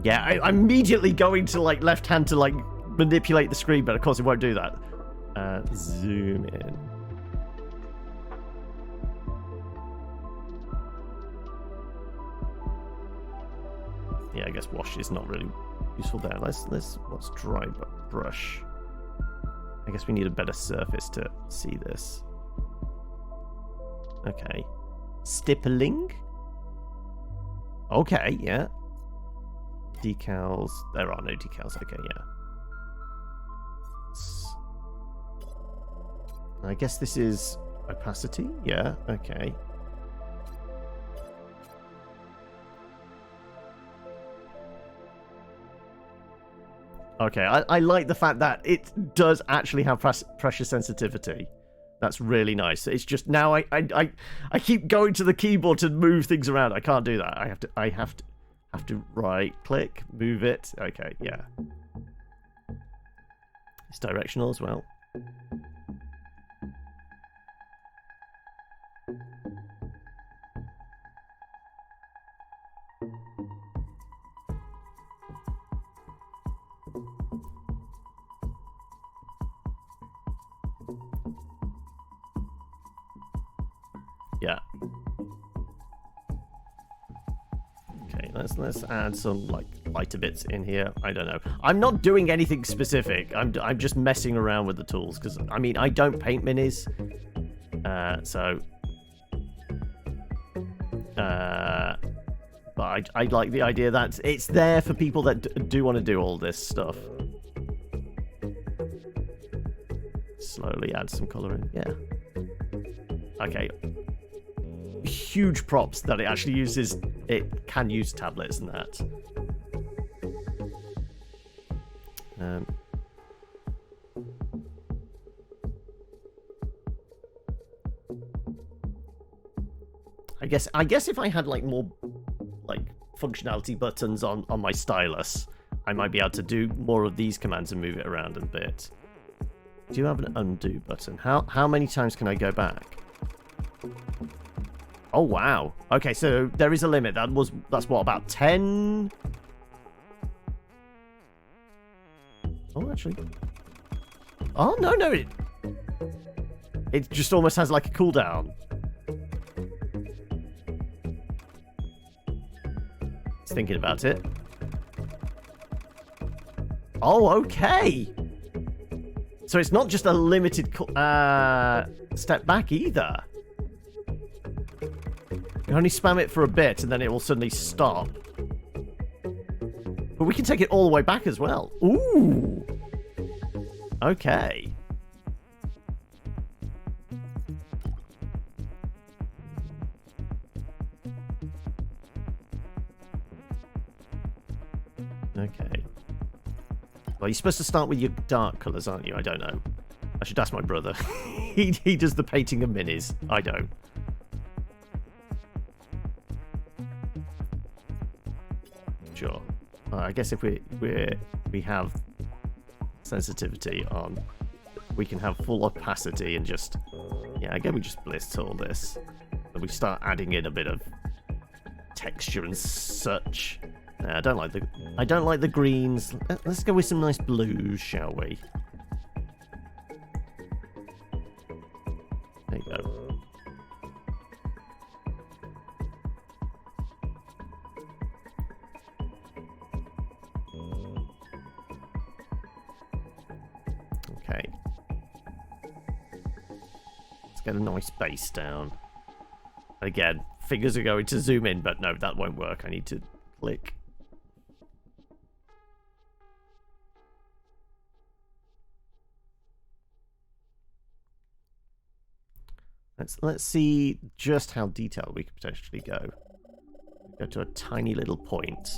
Yeah, I'm immediately going to like left hand to like manipulate the screen, but of course it won't do that. Zoom in. Yeah, I guess wash is not really useful there. Let's dry brush. I guess we need a better surface to see this. Okay. Stippling? Okay, yeah. Decals. There are no decals. Okay, yeah. I guess this is opacity. Yeah, okay. Okay, I like the fact that it does actually have pressure sensitivity. That's really nice. It's just now I keep going to the keyboard to move things around. I can't do that. I have to right click, move it. Okay, yeah. It's directional as well. Yeah. Okay, let's add some like lighter bits in here. I don't know. I'm not doing anything specific. I'm just messing around with the tools because I mean I don't paint minis, so. But I like the idea that it's there for people that do want to do all this stuff. Slowly add some colour in. Yeah. Okay. Huge props that it actually uses... It can use tablets and that. I guess if I had like more like functionality buttons on my stylus, I might be able to do more of these commands and move it around a bit. Do you have an undo button? How many times can I go back? Oh wow. Okay, so there is a limit. That's what, about 10? Oh, actually. Oh no, it just almost has like a cooldown. It's thinking about it. Oh, okay. So it's not just a limited step back either. You only spam it for a bit and then it will suddenly stop. But we can take it all the way back as well. Ooh. Okay. Okay. Well, you're supposed to start with your dark colours, aren't you? I don't know. I should ask my brother. he does the painting of minis. I don't. Sure. I guess if we have sensitivity on, we can have full opacity and just, yeah, again we just bliss all this, and we start adding in a bit of texture and such. I don't like the greens. Let's go with some nice blues, shall we? There you go. Okay. Let's get a nice base down. Again, fingers are going to zoom in, but no, that won't work. I need to click. Let's see just how detailed we could potentially go. Go to a tiny little point.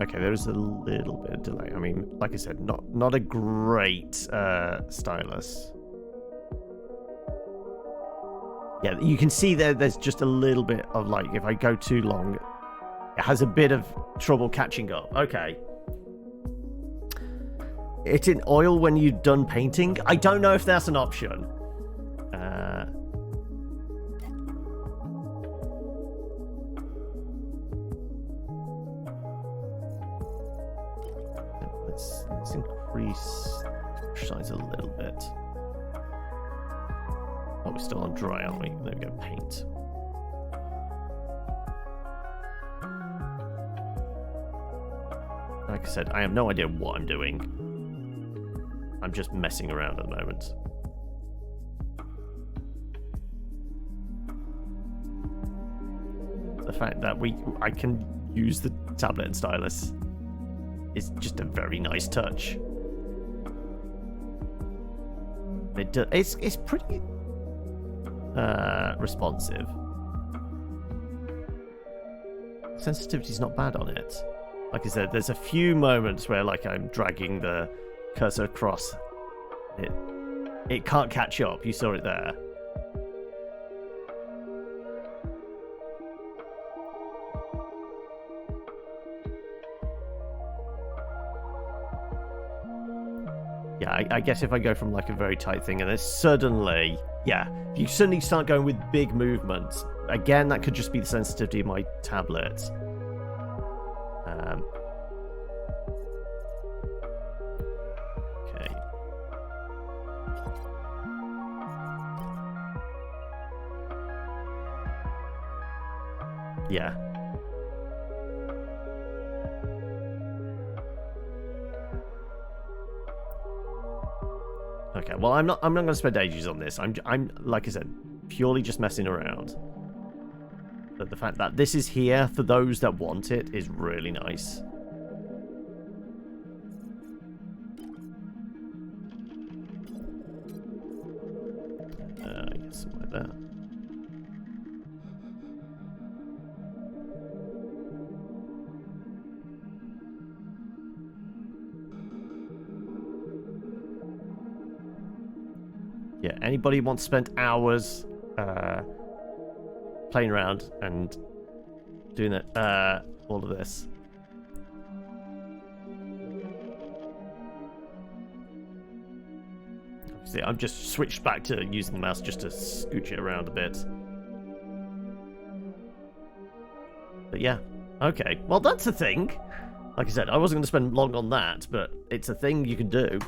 Okay, there is a little bit of delay. I mean, like I said, not a great stylus. Yeah, you can see there's just a little bit of, like, if I go too long, it has a bit of trouble catching up. Okay. It's in oil when you're done painting? I don't know if that's an option. Let's increase brush size a little bit. Oh, we're still on dry, aren't we? There we go, paint. Like I said, I have no idea what I'm doing. I'm just messing around at the moment. The fact that I can use the tablet and stylus is just a very nice touch. It's pretty responsive. Sensitivity's not bad on it. Like I said, there's a few moments where, like, I'm dragging the cursor across. It can't catch up. You saw it there. Yeah, I guess if I go from like a very tight thing and then suddenly, yeah, if you suddenly start going with big movements, again, that could just be the sensitivity of my tablet. Okay. Yeah. Okay, well, I'm not going to spend ages on this. I'm like I said, purely just messing around. But the fact that this is here for those that want it is really nice. I guess something like that. Yeah, anybody wants to spend hours playing around and doing it, all of this. See, I've just switched back to using the mouse just to scooch it around a bit. But yeah, okay. Well, that's a thing. Like I said, I wasn't going to spend long on that, but it's a thing you can do.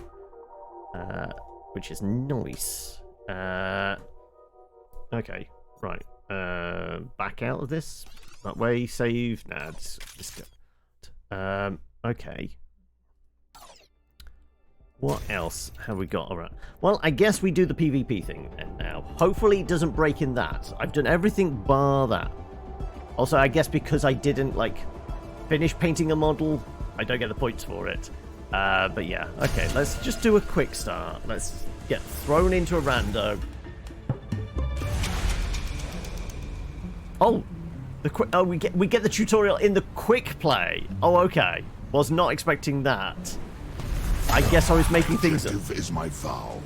Which is nice. Okay, right. Back out of this? That way, save? Nah, just go. Okay. What else have we got around? Well, I guess we do the PvP thing now. Hopefully it doesn't break in that. I've done everything bar that. Also, I guess because I didn't, like, finish painting a model, I don't get the points for it. But yeah, okay, let's just do a quick start. Let's get thrown into a rando. Oh, we get the tutorial in the quick play. Oh, okay. Was not expecting that. I guess I was making things up. Is my vow.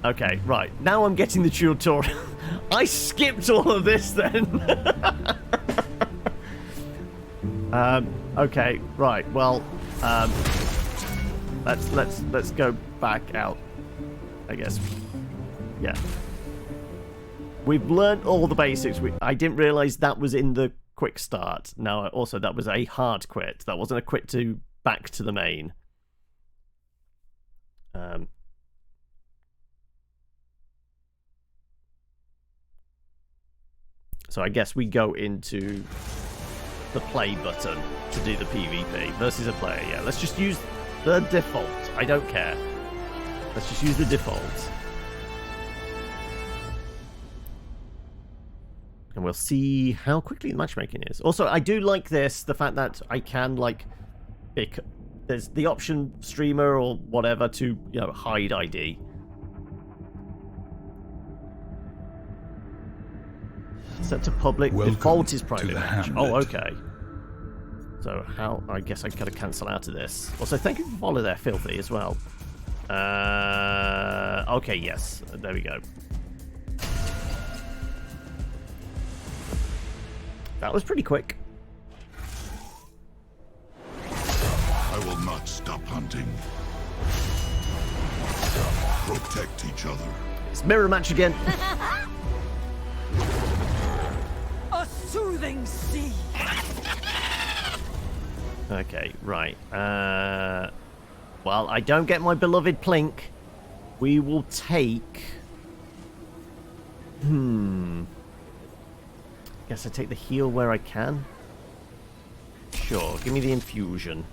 Okay, right. Now I'm getting the tutorial. I skipped all of this then. Okay, right. Well, let's go back out, I guess. Yeah. We've learned all the basics. I didn't realize that was in the quick start. Now, also, that was a hard quit. That wasn't a quit to back to the main. So I guess we go into the play button to do the PvP versus a player. Yeah, let's just use the default. I don't care. Let's just use the default. And we'll see how quickly the matchmaking is. Also, I do like this, the fact that I can, like, pick... There's the option streamer or whatever to, you know, hide ID. Set to public. Welcome default is private match. Hamlet. Oh, okay. So how... I guess I gotta cancel out of this. Also, thank you for following there, Filthy, as well. Okay, yes. There we go. That was pretty quick. I will not stop hunting. Protect each other. It's mirror match again. A soothing sea. Okay, right. Well, I don't get my beloved Plink. We will take... Guess I take the heal where I can. Sure, give me the infusion.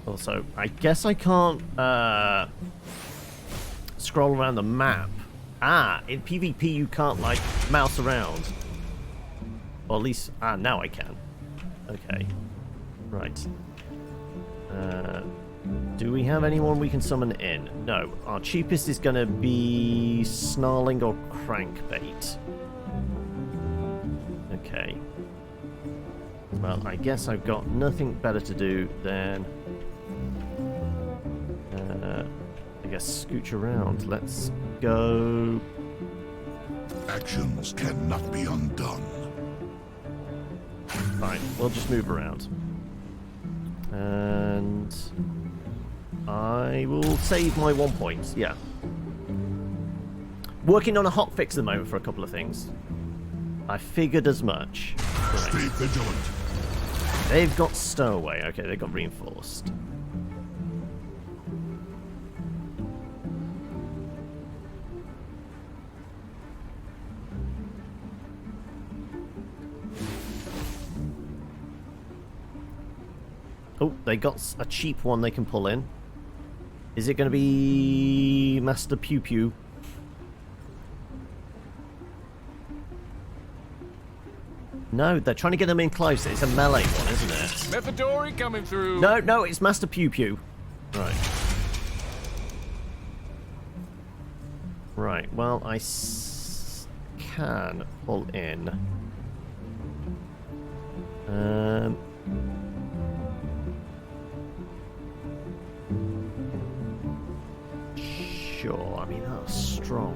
Also, I guess I can't scroll around the map. Ah, in PvP you can't, like, mouse around. Or at least, now I can. Okay. Right. Do we have anyone we can summon in? No. Our cheapest is going to be Snarling or Crankbait. Okay. Well, I guess I've got nothing better to do than... I guess scooch around. Let's go... Actions cannot be undone. Fine, we'll just move around. And... I will save my 1 point, yeah. Working on a hotfix at the moment for a couple of things. I figured as much. Right. Stay vigilant. They've got stowaway. Okay, they got reinforced. Oh, they got a cheap one they can pull in. Is it going to be Master Pew Pew? No, they're trying to get them in closer. It's a melee one, isn't it? Methodori coming through. No, it's Master Pew Pew. Right. Right, well, I can pull in. Sure, I mean, that's strong.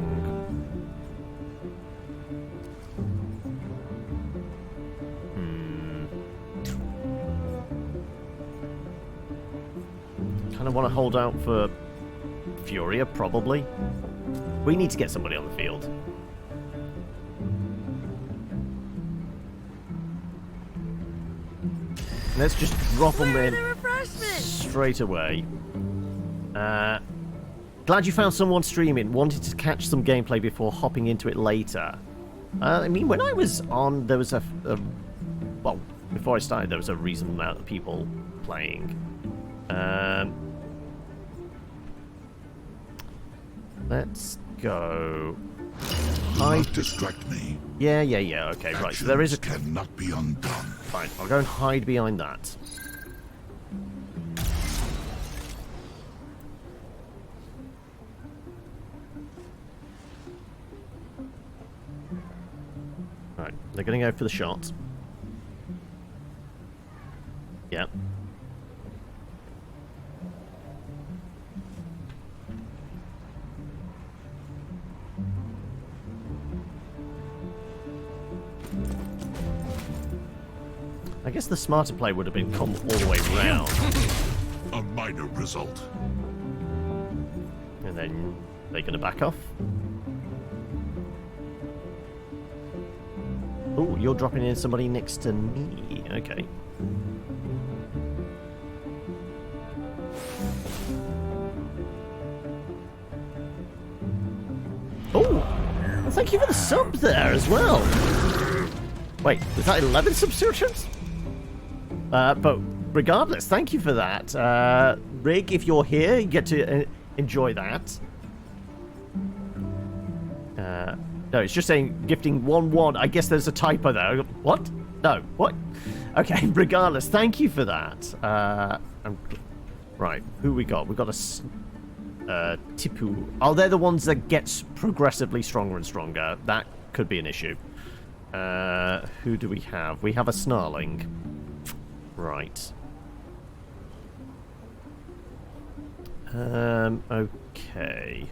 Kind of want to hold out for Furia, probably. We need to get somebody on the field. Let's just drop them in straight away. Glad you found someone streaming. Wanted to catch some gameplay before hopping into it later. I mean, when I was on, there was well, before I started, there was a reasonable amount of people playing. Let's go. Do not distract me. Yeah. Okay, right. So there is a. Cannot be undone. Fine. I'll go and hide behind that. Right. They're going to go for the shot. Yeah. I guess the smarter play would have been come all the way round. A minor result. And then they're going to back off. Oh, you're dropping in somebody next to me. Okay. Oh, thank you for the sub there as well. Wait, was that 11 subscriptions? But regardless, thank you for that. Rig, if you're here, you get to enjoy that. No, it's just saying gifting 1-1. I guess there's a typo there. What? No, what? Okay, regardless, thank you for that. Right, who we got? We got a Tipu. Oh, they're the ones that gets progressively stronger and stronger. That could be an issue. Who do we have? We have a Snarling. Right. Okay.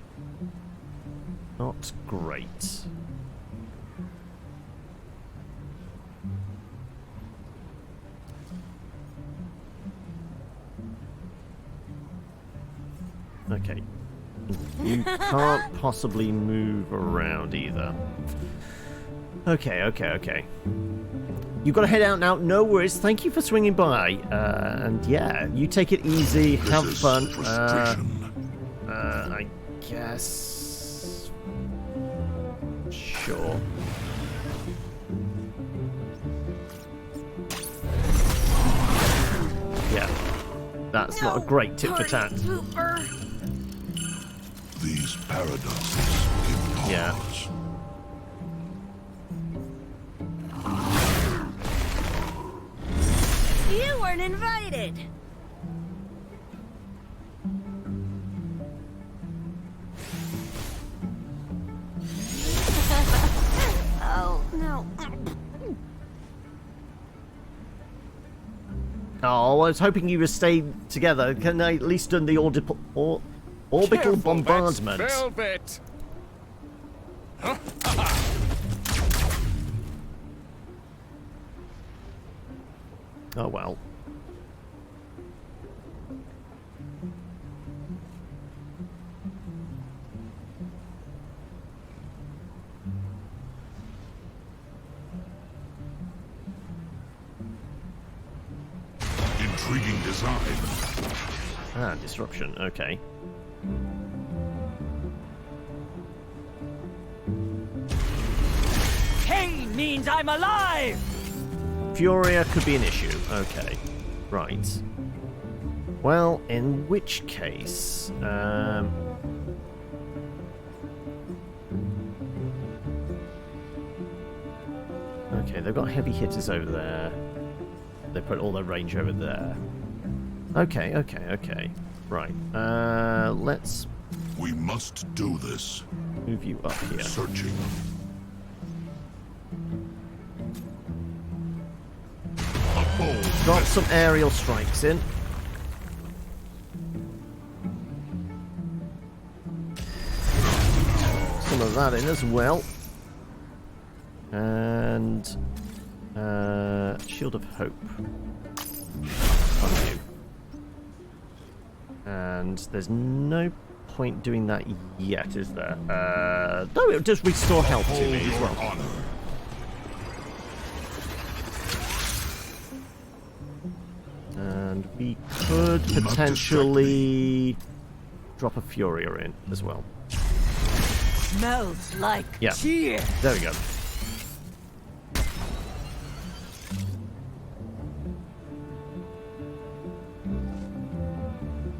Not great. Okay. You can't possibly move around either. Okay. You've got to head out now. No worries. Thank you for swinging by. And yeah, you take it easy. Have fun. I guess. Sure. Yeah. That's not a great tit for tat. These paradoxes give pause. Yeah. You weren't invited. Oh, no. Oh, I was hoping you would stay together. Can I at least done the orbital bombardment? Velvet. Oh well. Intriguing design. Ah, disruption. Okay. Pain means I'm alive! Furia could be an issue. Okay. Right. Well, in which case, okay, they've got heavy hitters over there. They put all their range over there. Okay. Right. Let's. We must do this. Move you up here. Searching. Drop some aerial strikes in. Some of that in as well. And Shield of Hope on you. And there's no point doing that yet, is there? No, it does restore health to me as well. Honor. And we could potentially drop a Furier in as well. Smells like cheer. There we go.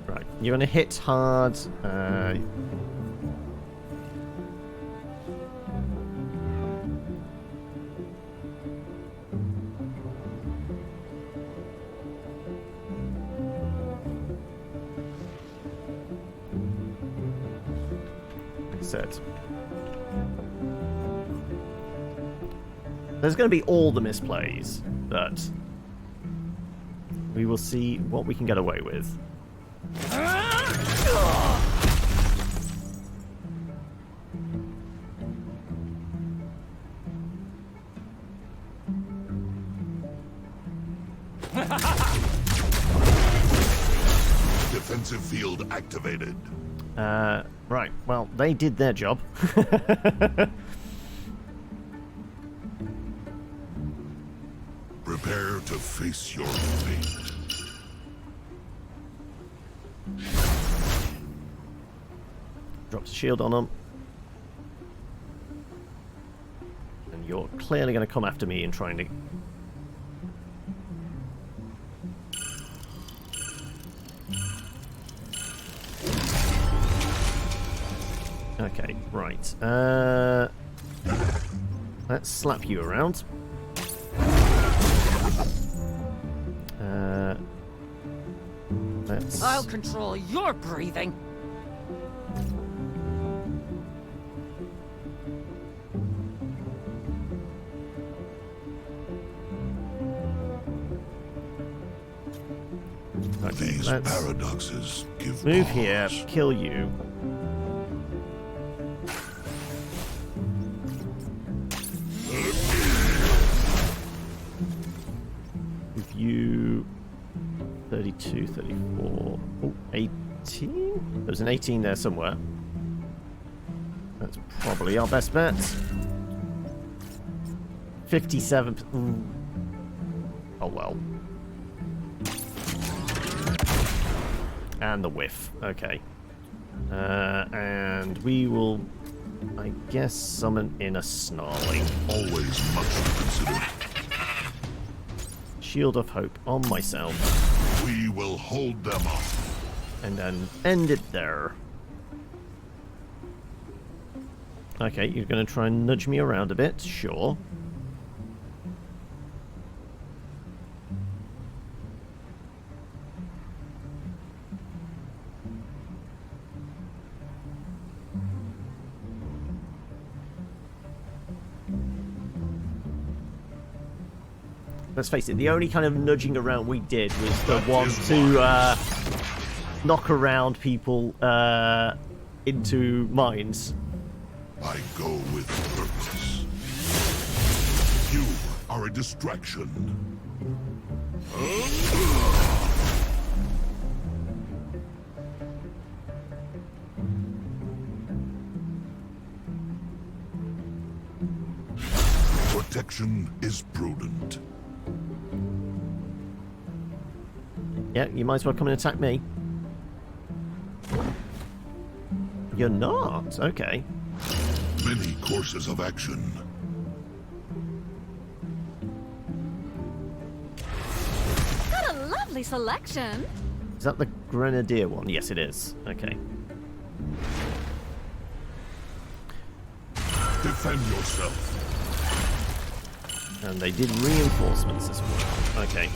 Right, you're gonna hit hard. Set. There's going to be all the misplays, but we will see what we can get away with. Defensive field activated. Right, well, they did their job. Prepare to face your fate. Drops a shield on them. And you're clearly going to come after me and trying to... Okay, right. Let's slap you around. Let's... I'll control your breathing. Okay, these paradoxes give move pause. here, kill you. Give you 32, 34, oh, 18? There's an 18 there somewhere. That's probably our best bet. 57. Oh well. And the whiff. Okay. And we will, I guess, summon in a snarling. Always much to consider. Shield of Hope on myself. We will hold them up. And then end it there. Okay, you're going to try and nudge me around a bit. Sure. Let's face it, the only kind of nudging around we did was the one to knock around people into mines. I go with purpose. You are a distraction. Protection is prudent. Yeah, you might as well come and attack me. You're not? Okay. Many courses of action. Got a lovely selection. Is that the Grenadier one? Yes, it is. Okay. Defend yourself. And they did reinforcements as well. Okay.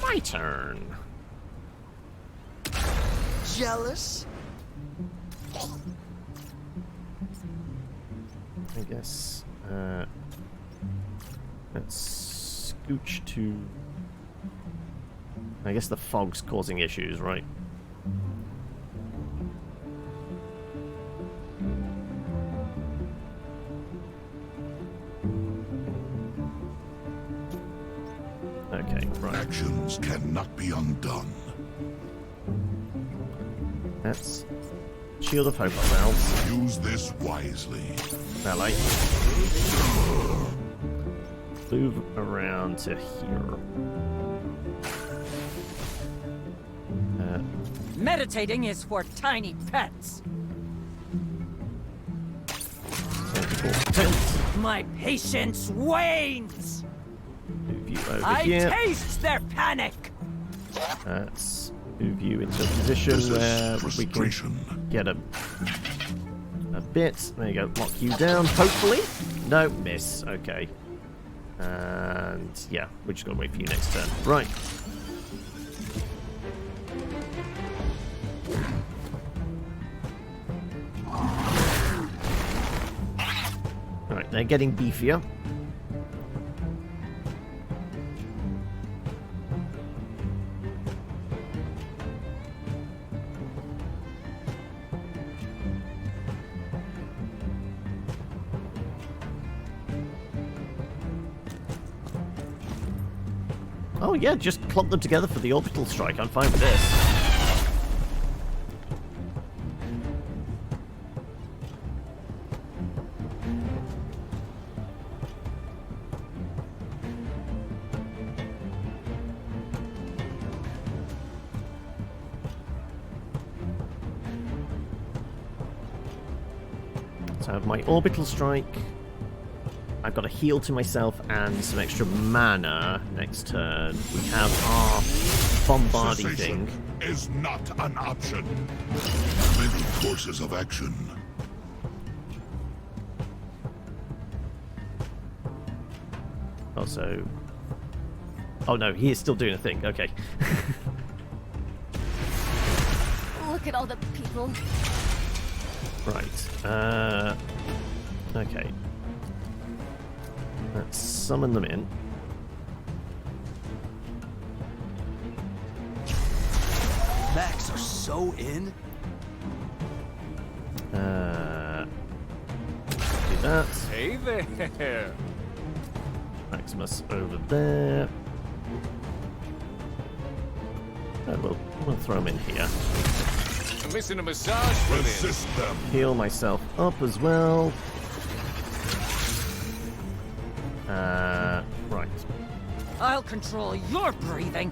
My turn. Jealous? I guess. Let's scooch to... I guess the fog's causing issues, right? Okay, right. Actions cannot be undone. That's Shield of Hope ourselves. Use this wisely. Melee. Move around to here. Meditating is for tiny pets. My patience wanes. Move you over I here. taste their panic. Let's move you into a position where we can get a bit. There you go. Lock you down, hopefully. No, miss. Okay. And yeah, we're just gonna wait for you next turn. Right. Alright, they're getting beefier. Oh yeah, just clump them together for the orbital strike. I'm fine with this. So I have my orbital strike. I've got a heal to myself and some extra mana next turn. We have our bombarding thing. Is not an option. Many courses of action. Also... Oh no, he is still doing a thing. Okay. Look at all the people. Right. Okay. Let's summon them in. Max are so in. Do that. Hey there. Maximus over there. We'll throw him in here. I'm missing a massage for this. Resist them. Heal myself up as well. Right. I'll control your breathing.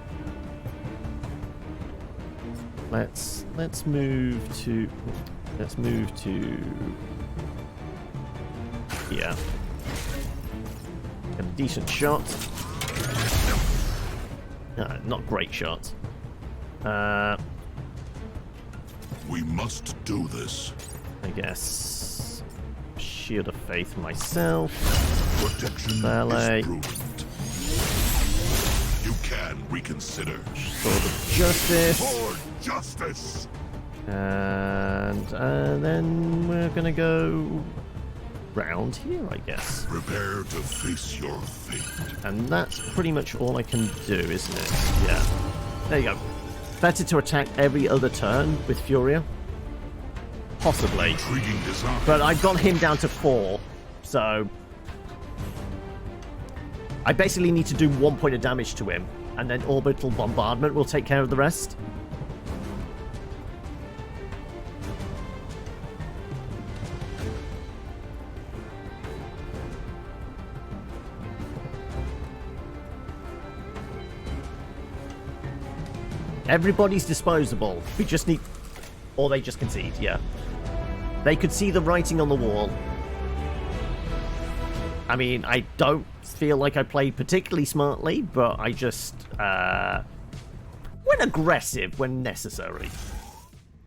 Let's move to yeah. Get a decent shot. Not great shot. We must do this. I guess Shield of Faith myself. Protection Ballet. is proved. You can reconsider. Sword of Justice. For justice. And then we're gonna go round here, I guess. Prepare to face your fate. And that's pretty much all I can do, isn't it? Yeah. There you go. Better to attack every other turn with Furia. Possibly. Intriguing design. But I've got him down to 4, so... I basically need to do 1 point of damage to him, and then Orbital Bombardment will take care of the rest. Everybody's disposable. We just need... Or they just concede, yeah. They could see the writing on the wall. I mean, I don't feel like I played particularly smartly, but I just... when aggressive, when necessary.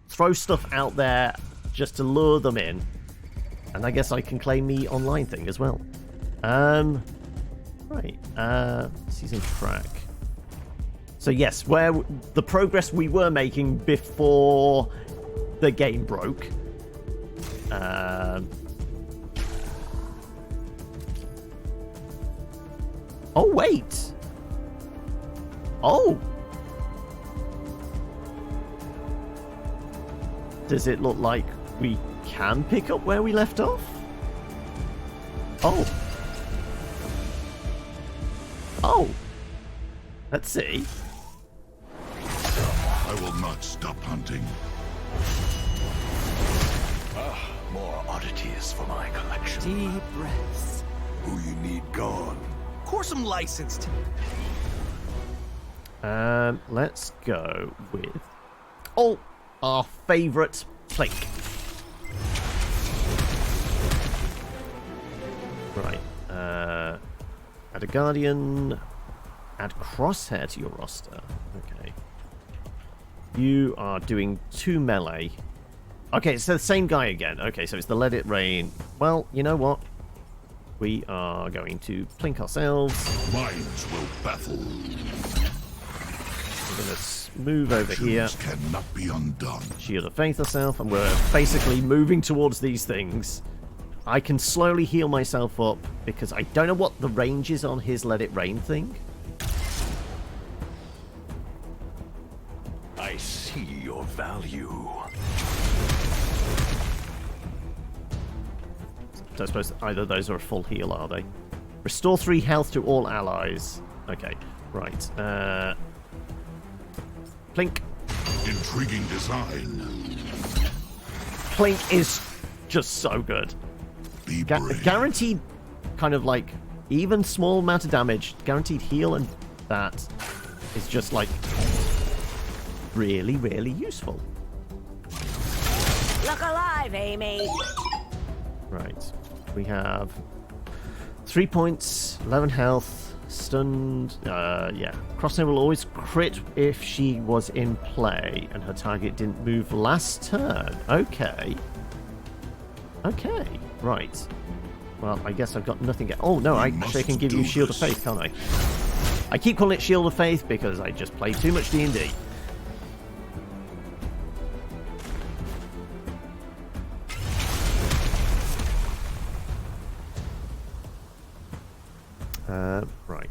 Throw stuff out there just to lure them in. And I guess I can claim the online thing as well. Right. Season track. So yes, where the progress we were making before the game broke. Oh, wait. Oh. Does it look like we can pick up where we left off? Oh. Oh. Let's see. I will not stop hunting. More oddities for my collection. Deep breaths. Who you need gone? Of course I'm licensed. Let's go with our favorite Plink. Right. Add a Guardian. Add Crosshair to your roster. Okay. You are doing 2 melee. Okay, it's the same guy again. Okay, so it's the Let It Rain. Well, you know what? We are going to Plink ourselves. Minds will baffle. We're going to move over here. Cannot be undone. Shield of Faith herself, and we're basically moving towards these things. I can slowly heal myself up because I don't know what the range is on his Let It Rain thing. I see your value. So I suppose either of those are a full heal, are they? Restore 3 health to all allies. Okay, right. Plink. Intriguing design. Plink is just so good. Guaranteed, kind of like, even small amount of damage, guaranteed heal, and that is just like really, really useful. Look alive, Amy. Right. We have 3 points, 11 health, stunned. Yeah. Crosshair will always crit if she was in play and her target didn't move last turn. Okay. Okay. Right. Well, I guess I've got nothing. Oh, no, I actually can give you Shield of Faith, can't I? I keep calling it Shield of Faith because I just play too much D&D. Right.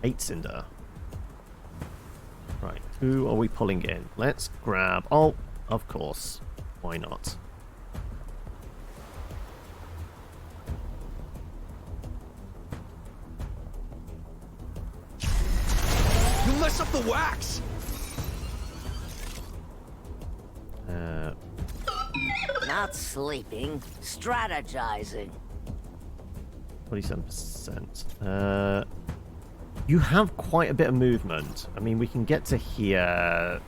8 Cinder. Right, who are we pulling in? Let's grab... Oh, of course. Why not? You mess up the wax! Not sleeping, strategizing. 47%. You have quite a bit of movement. I mean, we can get to here.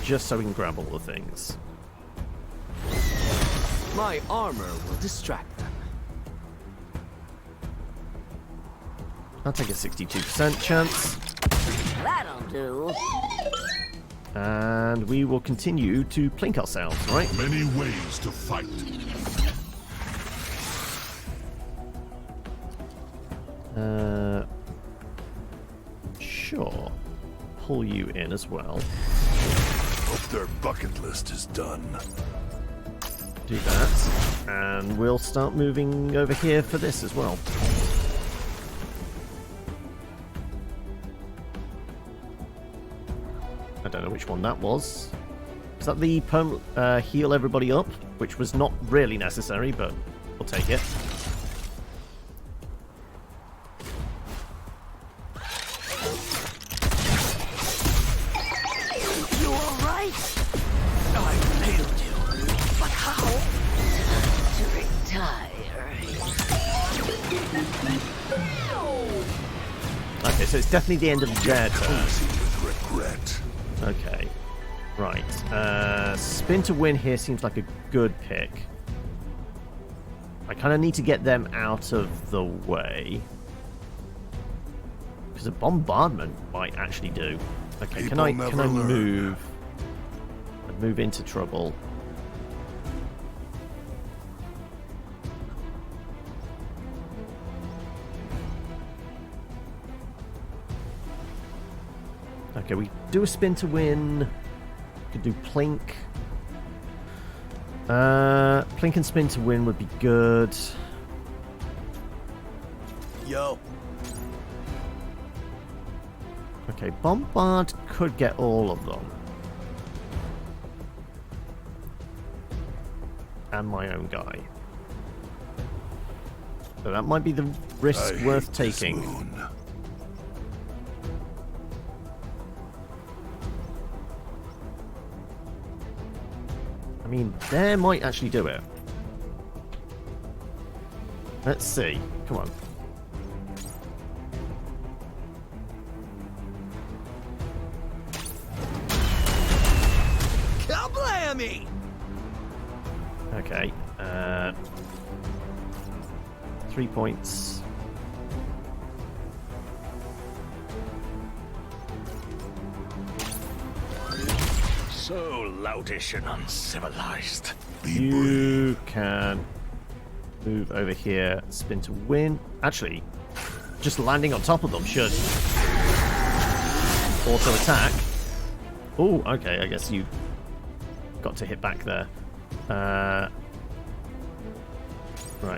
Just so we can grab all the things. My armor will distract them. I'll take a 62% chance. That'll do. And we will continue to plink ourselves, right? Many ways to fight. Sure. Pull you in as well. Hope their bucket list is done. Do that. And we'll start moving over here for this as well. I don't know which one that was. Is that the heal everybody up? Which was not really necessary, but we'll take it. You alright? I failed you. But how? To retire. Okay, so it's definitely the end of their turn. Regret. Okay. Right. Spin to win here seems like a good pick. I kind of need to get them out of the way. Because a bombardment might actually do. Okay, can I People never move? Move into trouble. Okay, we do a spin to win. Could do plink. Plink and spin to win would be good. Yo. Okay, bombard could get all of them. And my own guy. So that might be the risk worth taking. I mean, there might actually do it. Let's see. Come on. Kablammy! Okay. 3 points. So loutish and uncivilized. You can move over here, spin to win. Actually, just landing on top of them should auto attack. Oh, okay. I guess you got to hit back there. Right.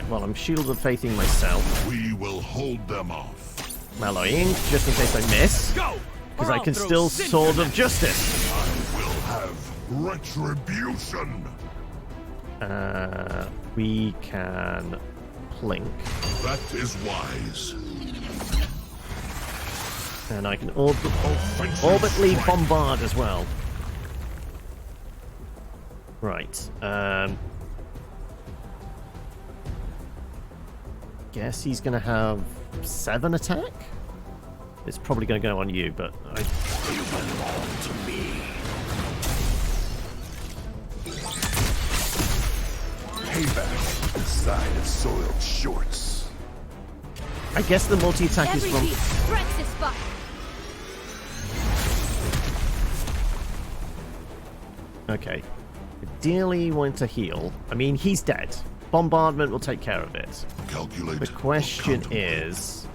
Well, I'm shield of faithing myself. We will hold them off. Mellowing, just in case I miss. Because I can still Sword of Justice. I will have retribution. We can plink. That is wise. And I can orbitally bombard as well. Right. Guess he's going to have 7 attack? It's probably going to go on you, but You belong to me. Payback inside of soiled shorts. I guess the multi-attack is Every from... beast strikes his spot. Okay. Ideally, want to heal. I mean, he's dead. Bombardment will take care of it. Calculate. The question is...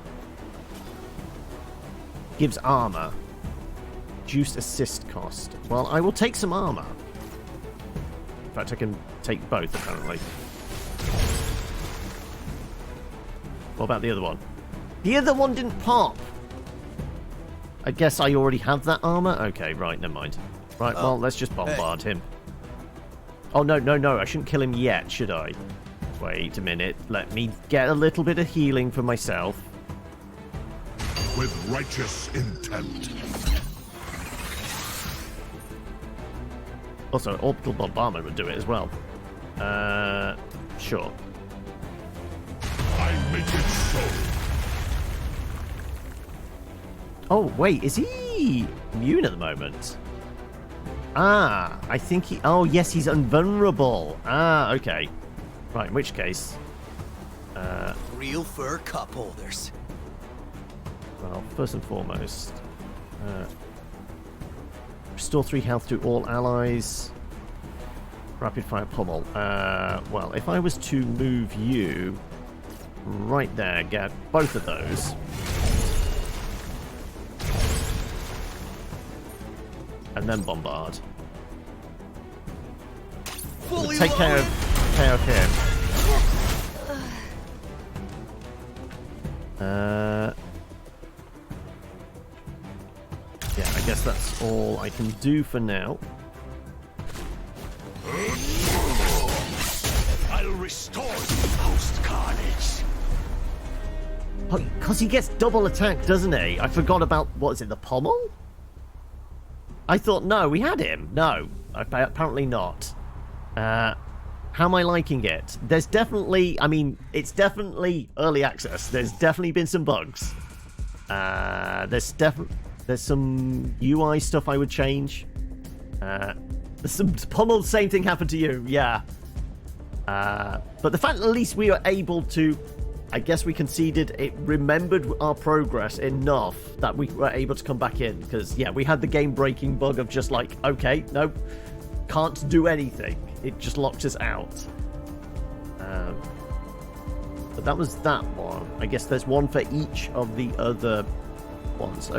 Gives armor. Reduced assist cost. Well, I will take some armor. In fact, I can take both, apparently. What about the other one? The other one didn't pop! I guess I already have that armor? Okay, right, never mind. Right, well, let's just bombard him. Oh, no, I shouldn't kill him yet, should I? Wait a minute. Let me get a little bit of healing for myself. With righteous intent. Also, orbital bombardment would do it as well. Sure. I make it so. Oh, wait, is he immune at the moment? Ah, I think he... Oh, yes, he's invulnerable. Ah, okay. Right, in which case... Real fur cup holders. Well, first and foremost... restore 3 health to all allies. Rapid fire pummel. Well, if I was to move you... Right there, get both of those. And then bombard. Fully Take care of him. Yeah, I guess that's all I can do for now. I'll restore you post-carnage. Oh, because he gets double attack, doesn't he? I forgot about, what is it, the pommel? I thought, no, we had him. No, apparently not. How am I liking it? There's definitely, I mean, it's definitely early access. There's definitely been some bugs. There's some UI stuff I would change. There's some pommel, same thing happened to you, yeah. But the fact that at least we were able to I guess we conceded. It remembered our progress enough that we were able to come back in. Because, yeah, we had the game-breaking bug of just like, okay, nope, can't do anything. It just locked us out. But that was that one. I guess there's one for each of the other ones.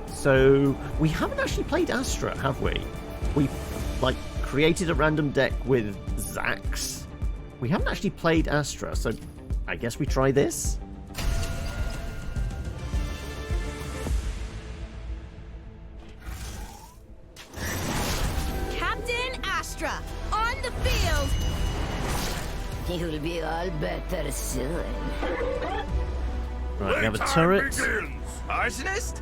So we haven't actually played Astra, have we? We like created a random deck with Zax. We haven't actually played Astra, so I guess we try this. Captain Astra, on the field! You'll be all better soon. Right, we have a turret. Arsonist?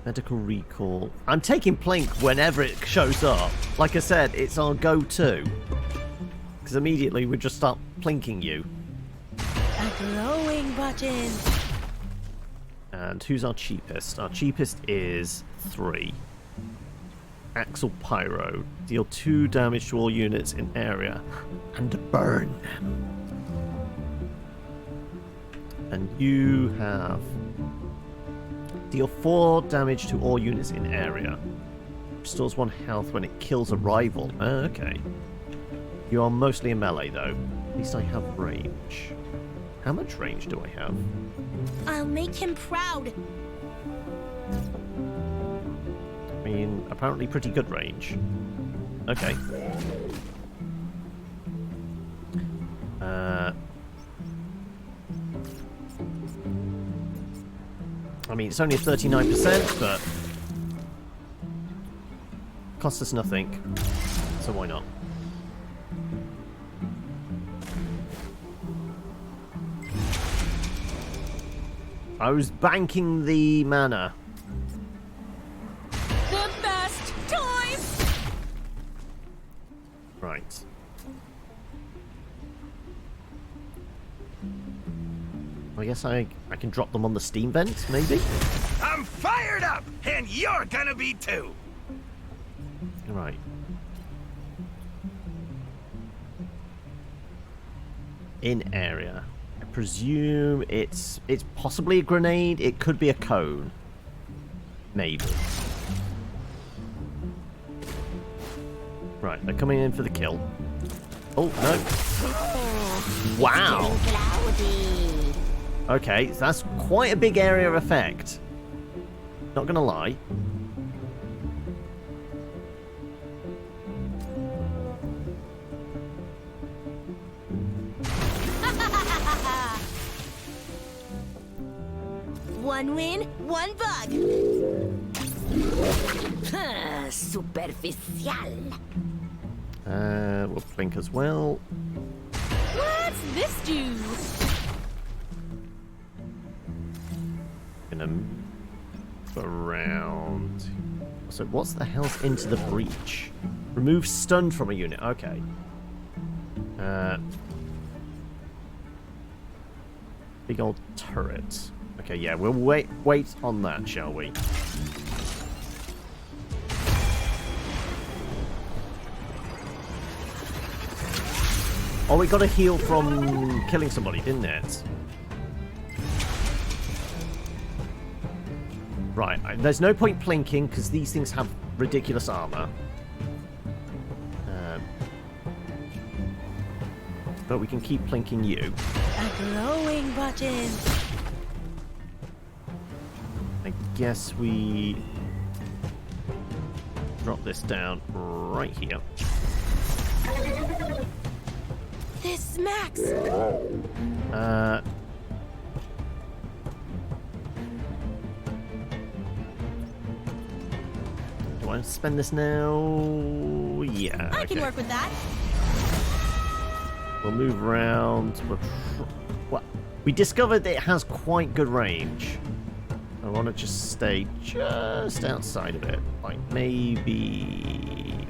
Medical recall. I'm taking Plink whenever it shows up. Like I said, it's our go-to. Because immediately we just start plinking you. A growing button. And who's our cheapest? Our cheapest is 3. Axle Pyro. Deal 2 damage to all units in area. And burn them. And you have... Deal 4 damage to all units in area. Restores 1 health when it kills a rival. Okay. You are mostly a melee, though. At least I have range. How much range do I have? I'll make him proud. I mean, apparently pretty good range. Okay. I mean, it's only a 39%, but costs us nothing, so why not? I was banking the mana. The best time! Right. I guess I can drop them on the steam vent, maybe? I'm fired up, and you're gonna be too. Right. In area. I presume it's possibly a grenade. It could be a cone. Maybe. Right, they're coming in for the kill. Oh, no. Wow. Okay, so that's quite a big area of effect. Not gonna lie. One win, one bug. Superficial. We'll blink as well. What's this do? Gonna move around. So what's the hell's into the breach? Remove stun from a unit. Okay. Big old turret. Okay, yeah, we'll wait on that, shall we? Oh, we got a heal from killing somebody, didn't it? Right, there's no point plinking because these things have ridiculous armor. But we can keep plinking you. A growing button. I guess we drop this down right here. This smacks. Do I spend this now? Yeah. I can work with that. We'll move around. Well, we discovered that it has quite good range. I want to just stay just outside of it. Like, maybe...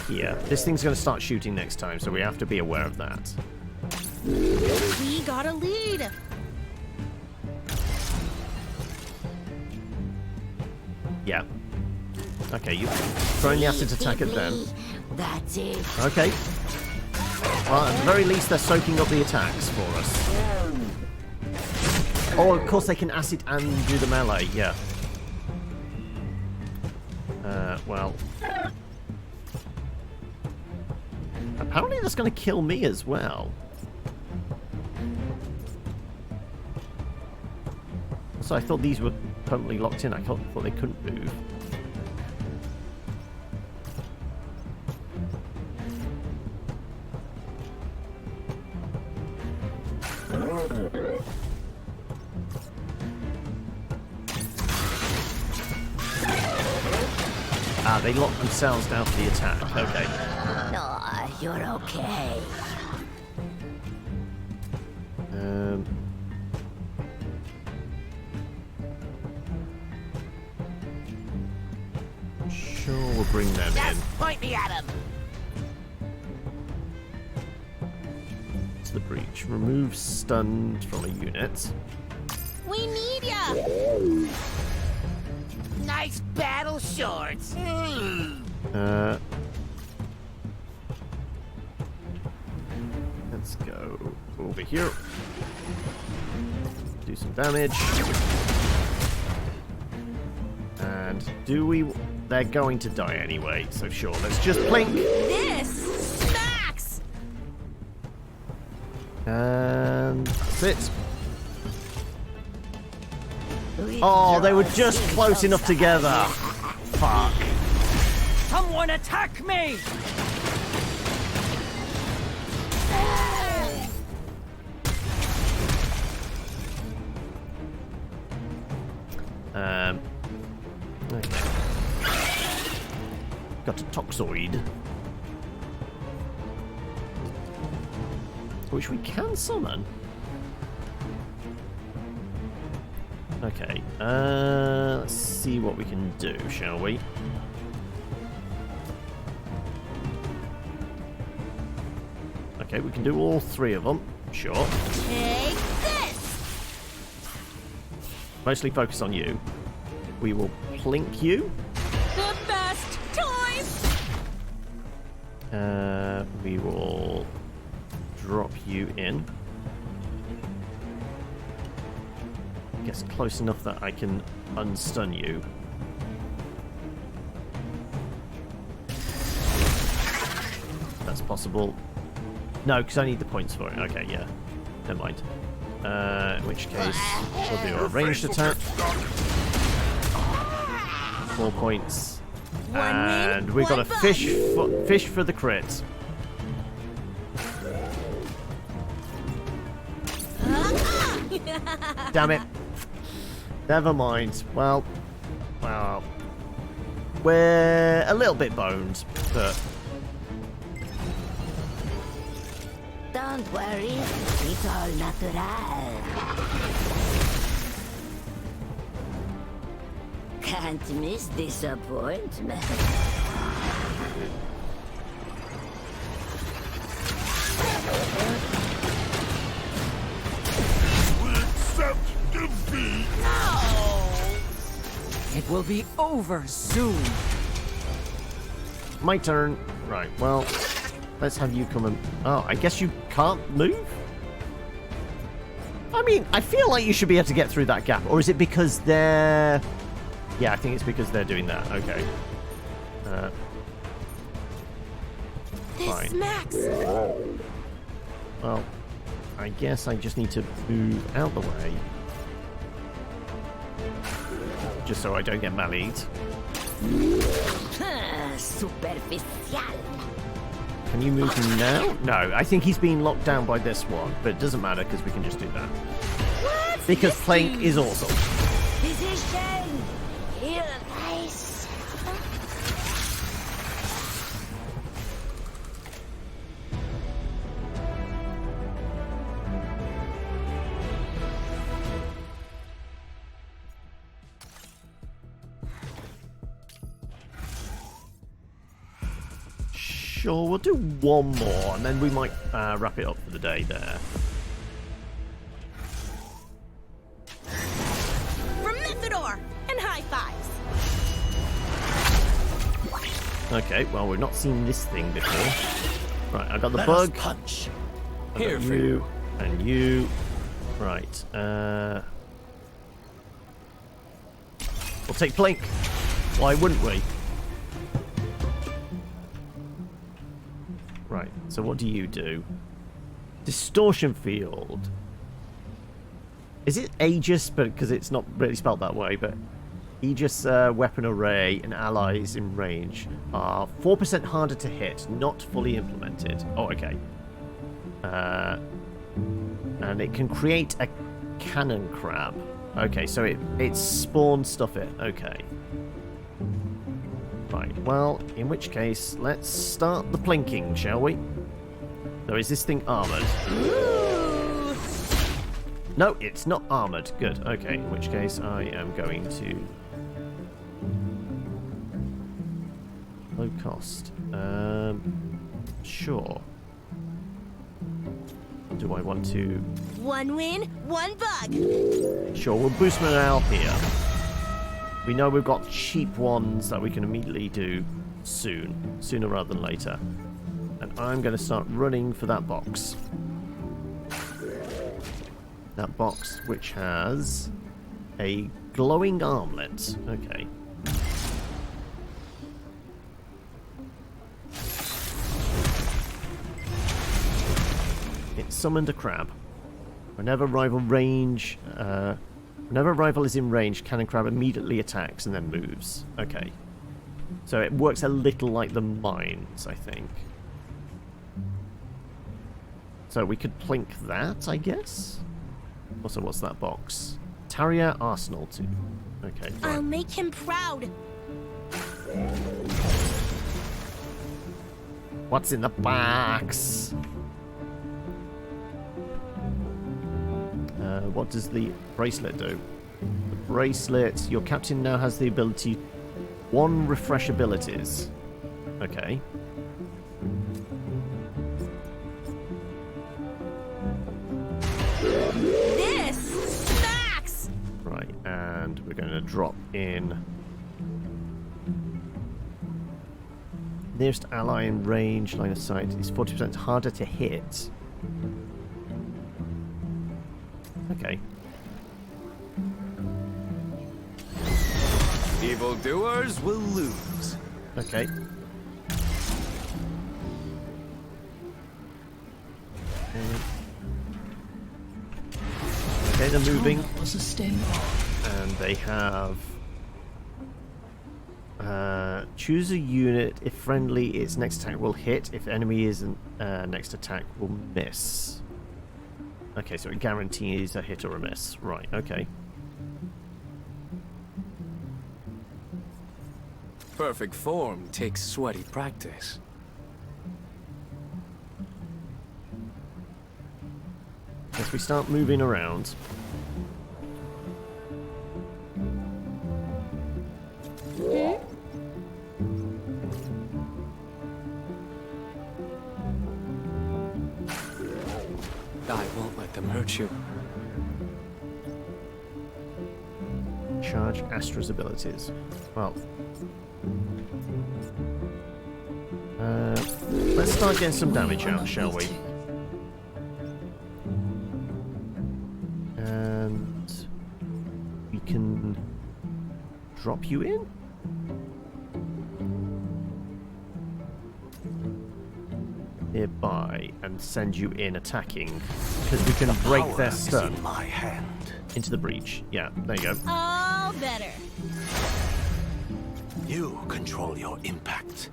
Yeah, this thing's going to start shooting next time, so we have to be aware of that. We got a lead. Yeah. Okay, you throwing the acid attack at them. That's it. Okay. Well, at the very least, they're soaking up the attacks for us. Oh, of course they can acid and do the melee, yeah. Well... Apparently that's going to kill me as well. So I thought these were permanently locked in. I thought they couldn't move. Ah, they locked themselves down for the attack. Okay. Oh, you're okay. Sure, we'll bring them in. Point me at him. To the breach. Remove stunned from a unit. We need ya. Nice battle shorts. Let's go over here. Do some damage. And do we... They're going to die anyway, so sure, let's just blink. This smacks. And that's it. Oh, they were just close enough together. Fuck. Someone attack me! Okay. Got a toxoid. Which we can summon. Okay, let's see what we can do, shall we? Okay, we can do all three of them, sure. Take this. Mostly focus on you. We will plink you. The best toys. We will drop you in. Guess close enough that I can unstun you. That's possible. No, because I need the points for it. Okay, yeah. Never mind. In which case, we'll do a ranged attack. 4 points. And we've got a fish for the crit. Damn it. Never mind. Well, we're a little bit boned, but... Don't worry, it's all natural. Can't miss disappointment. Accept defeat. It will be over soon. My turn. Right, well, let's have you come and... Oh, I guess you can't move? I mean, I feel like you should be able to get through that gap. Or is it because they're... Yeah, I think it's because they're doing that. Okay. Fine. Smacks. Well, I guess I just need to move out the way. Just so I don't get meleeed. Superficial. Can you move now? No, I think he's being locked down by this one, but it doesn't matter because we can just do that. What's Because this Plank do? is awesome. Position. Here, nice. Sure, we'll do one more, and then we might wrap it up for the day there. Remethador and high fives. Okay, well, we've not seen this thing before. Right, I got the Let bug. us punch. I got you and you. Right. We'll take Plink. Why wouldn't we? Right. So what do you do? Distortion field. Is it Aegis? But because it's not really spelled that way, but Aegis weapon array and allies in range are 4% harder to hit, not fully implemented. Oh, okay. And it can create a cannon crab. Okay, so it spawns stuff in. Okay. Right, well, in which case, let's start the plinking, shall we? So is this thing armoured? No, it's not armoured. Good, okay, in which case I am going to... Low cost. Sure. Do I want to... One win, one bug. Sure, we'll boost morale here. We know we've got cheap ones that we can immediately do sooner rather than later. And I'm going to start running for that box. That box which has a glowing armlet. Okay. It summoned a crab. Whenever rival is in range, Cannon Crab immediately attacks and then moves. Okay. So it works a little like the mines, I think. So we could plink that, I guess? Also, what's that box? Tarrier Arsenal 2. Okay, fine. I'll make him proud. What's in the box? What does the bracelet do? The bracelet, your captain now has the ability 1 refresh abilities. Okay. This smacks. Right, and we're going to drop in nearest ally in range, line of sight is 40% harder to hit. Okay. Evildoers will lose. Okay. Okay, they're moving. And they have... choose a unit. If friendly, its next attack will hit. If enemy isn't, next attack will miss. Okay, so it guarantees a hit or a miss. Right, okay. Perfect form takes sweaty practice. As we start moving around. I won't let them hurt you. Charge Astra's abilities. Well. Let's start getting some damage out, shall we? And we can drop you in? Nearby and send you in attacking because we can break their stun in my hand. Into the breach. Yeah, there you go. All better. You control your impact.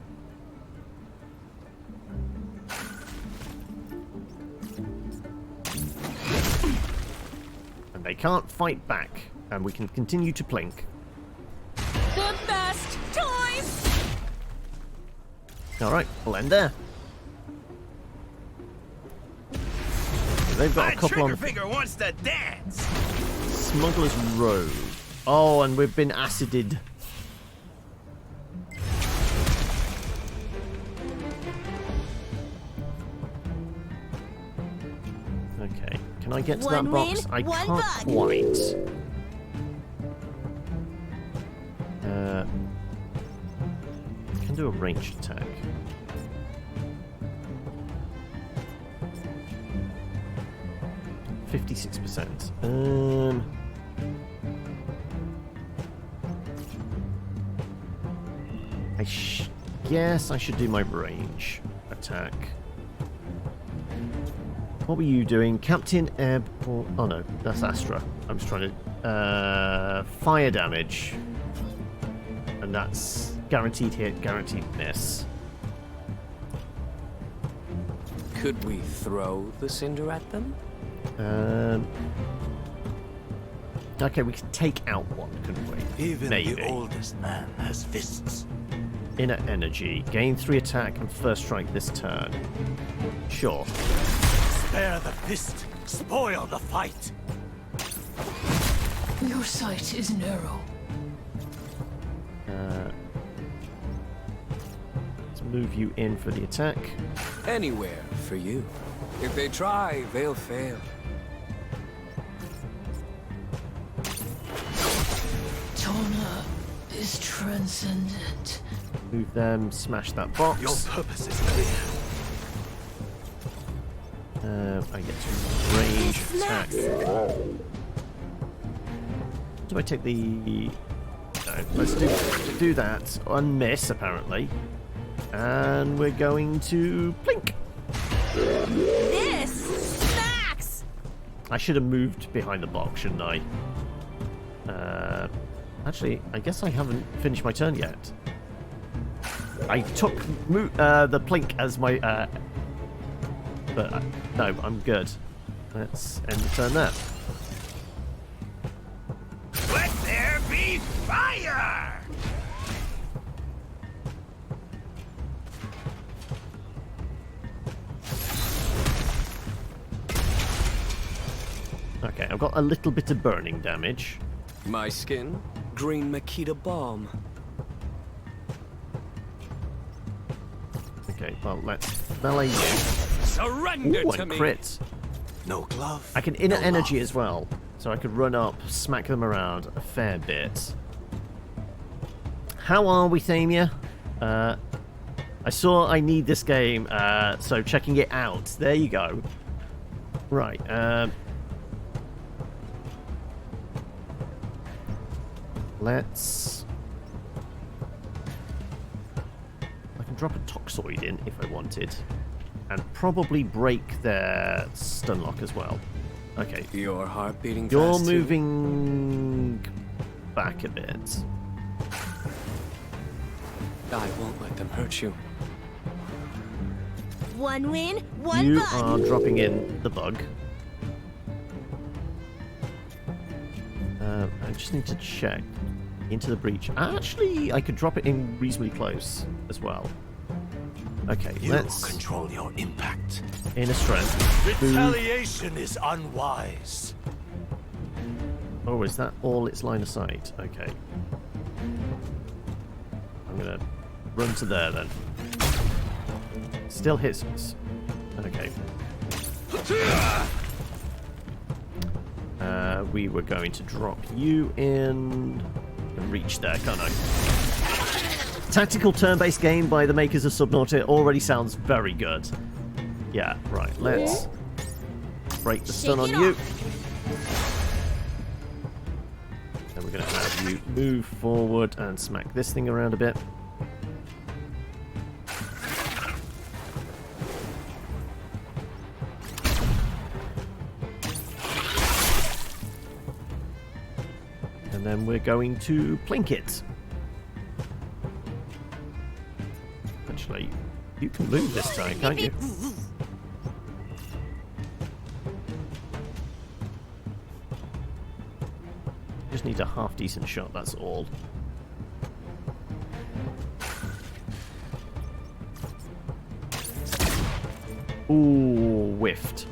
And they can't fight back, and we can continue to plink. The best toys. All right, we'll end there. They've got a couple on finger wants to dance. Smuggler's Road. Oh, and we've been acided. Okay, can I get to that box? I can't quite. Can do a ranged attack. 56%. I guess I should do my range attack. What were you doing? Captain Ebb or... Oh no, that's Astra. I'm just trying to... fire damage. And that's guaranteed hit, guaranteed miss. Could we throw the cinder at them? Okay, we could take out one, couldn't we? Even Maybe. the oldest man has fists. Inner energy. Gain 3 attack and first strike this turn. Sure. Spare the fist. Spoil the fight. Your sight is narrow. Let's move you in for the attack. Anywhere for you. If they try, they'll fail. Tona is transcendent. Move them, smash that box. Your purpose is clear. I get to range attack. Do I take the... No, let's do that. Unmiss, apparently. And we're going to blink. This smacks! I should have moved behind the box, shouldn't I? Actually, I guess I haven't finished my turn yet. I took the plink as my... but no, I'm good. Let's end the turn there. Let there be fire! Okay, I've got a little bit of burning damage. My skin, green Makita balm. Okay, well, let's melee you. Surrender Ooh, to and me. crit. No glove. I can inner no energy love. as well, so I could run up, smack them around a fair bit. How are we, Thamia? I saw I need this game, so checking it out. There you go. Right. Let's... I can drop a Toxoid in if I wanted. And probably break their stun lock as well. Okay. Your heart beating You're fast moving back a bit. I won't let them hurt you. One win, one You bug. are dropping in the bug. I just need to check into the breach. Actually, I could drop it in reasonably close as well. Okay, You let's control your impact. inner strength. Retaliation is unwise. Oh, is that all its line of sight? Okay. I'm gonna run to there then. Still hits us. Okay. We were going to drop you in and reach there, can't I? Tactical turn-based game by the makers of Subnautica already sounds very good. Yeah, right, let's break the stun on you. Then we're going to have you move forward and smack this thing around a bit. And then we're going to plink it. Actually, you can move this time, can't you? Just need a half-decent shot, that's all. Ooh, whiffed.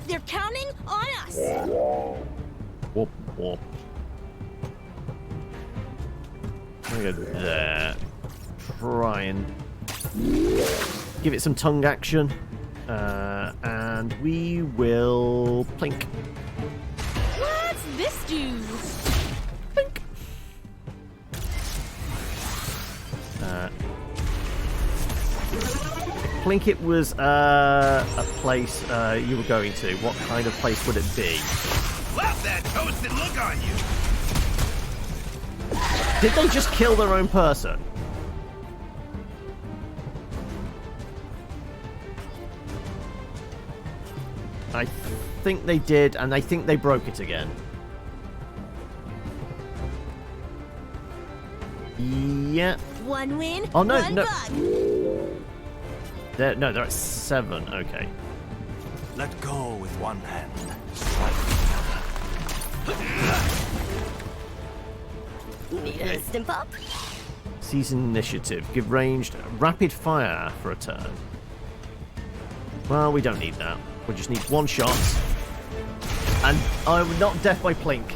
They're counting on us. Whoop, whoop. I'm gonna go there. Try and give it some tongue action. And we will plink. What's this do? Plink. Plinkett was a place you were going to. What kind of place would it be? Love that toasted look on you. Did they just kill their own person? I think they did, and I think they broke it again. Yeah. One win, oh, no, one no. bug. They're at 7. Okay. Let go with one hand. Need a stim up? Season initiative. Give ranged rapid fire for a turn. Well, we don't need that. We just need one shot. And I'm not death by Plink.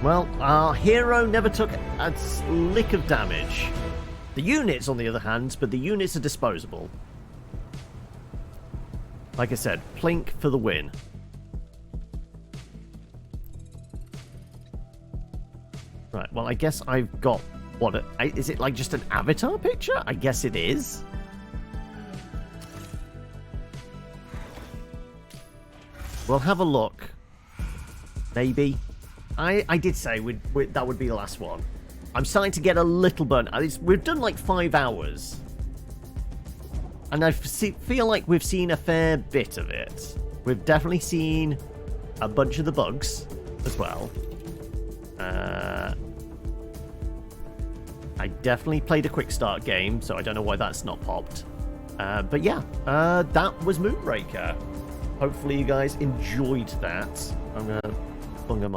Well, our hero never took a lick of damage. The units, on the other hand, but the units are disposable. Like I said, Plink for the win. Right, well, I guess I've got... What, is it like just an avatar picture? I guess it is. We'll have a look. Maybe. I did say that would be the last one. I'm starting to get a little burnt. We've done like 5 hours. And I feel like we've seen a fair bit of it. We've definitely seen a bunch of the bugs as well. I definitely played a quick start game, so I don't know why that's not popped. But yeah, that was Moonbreaker. Hopefully you guys enjoyed that. I'm going to bung them up.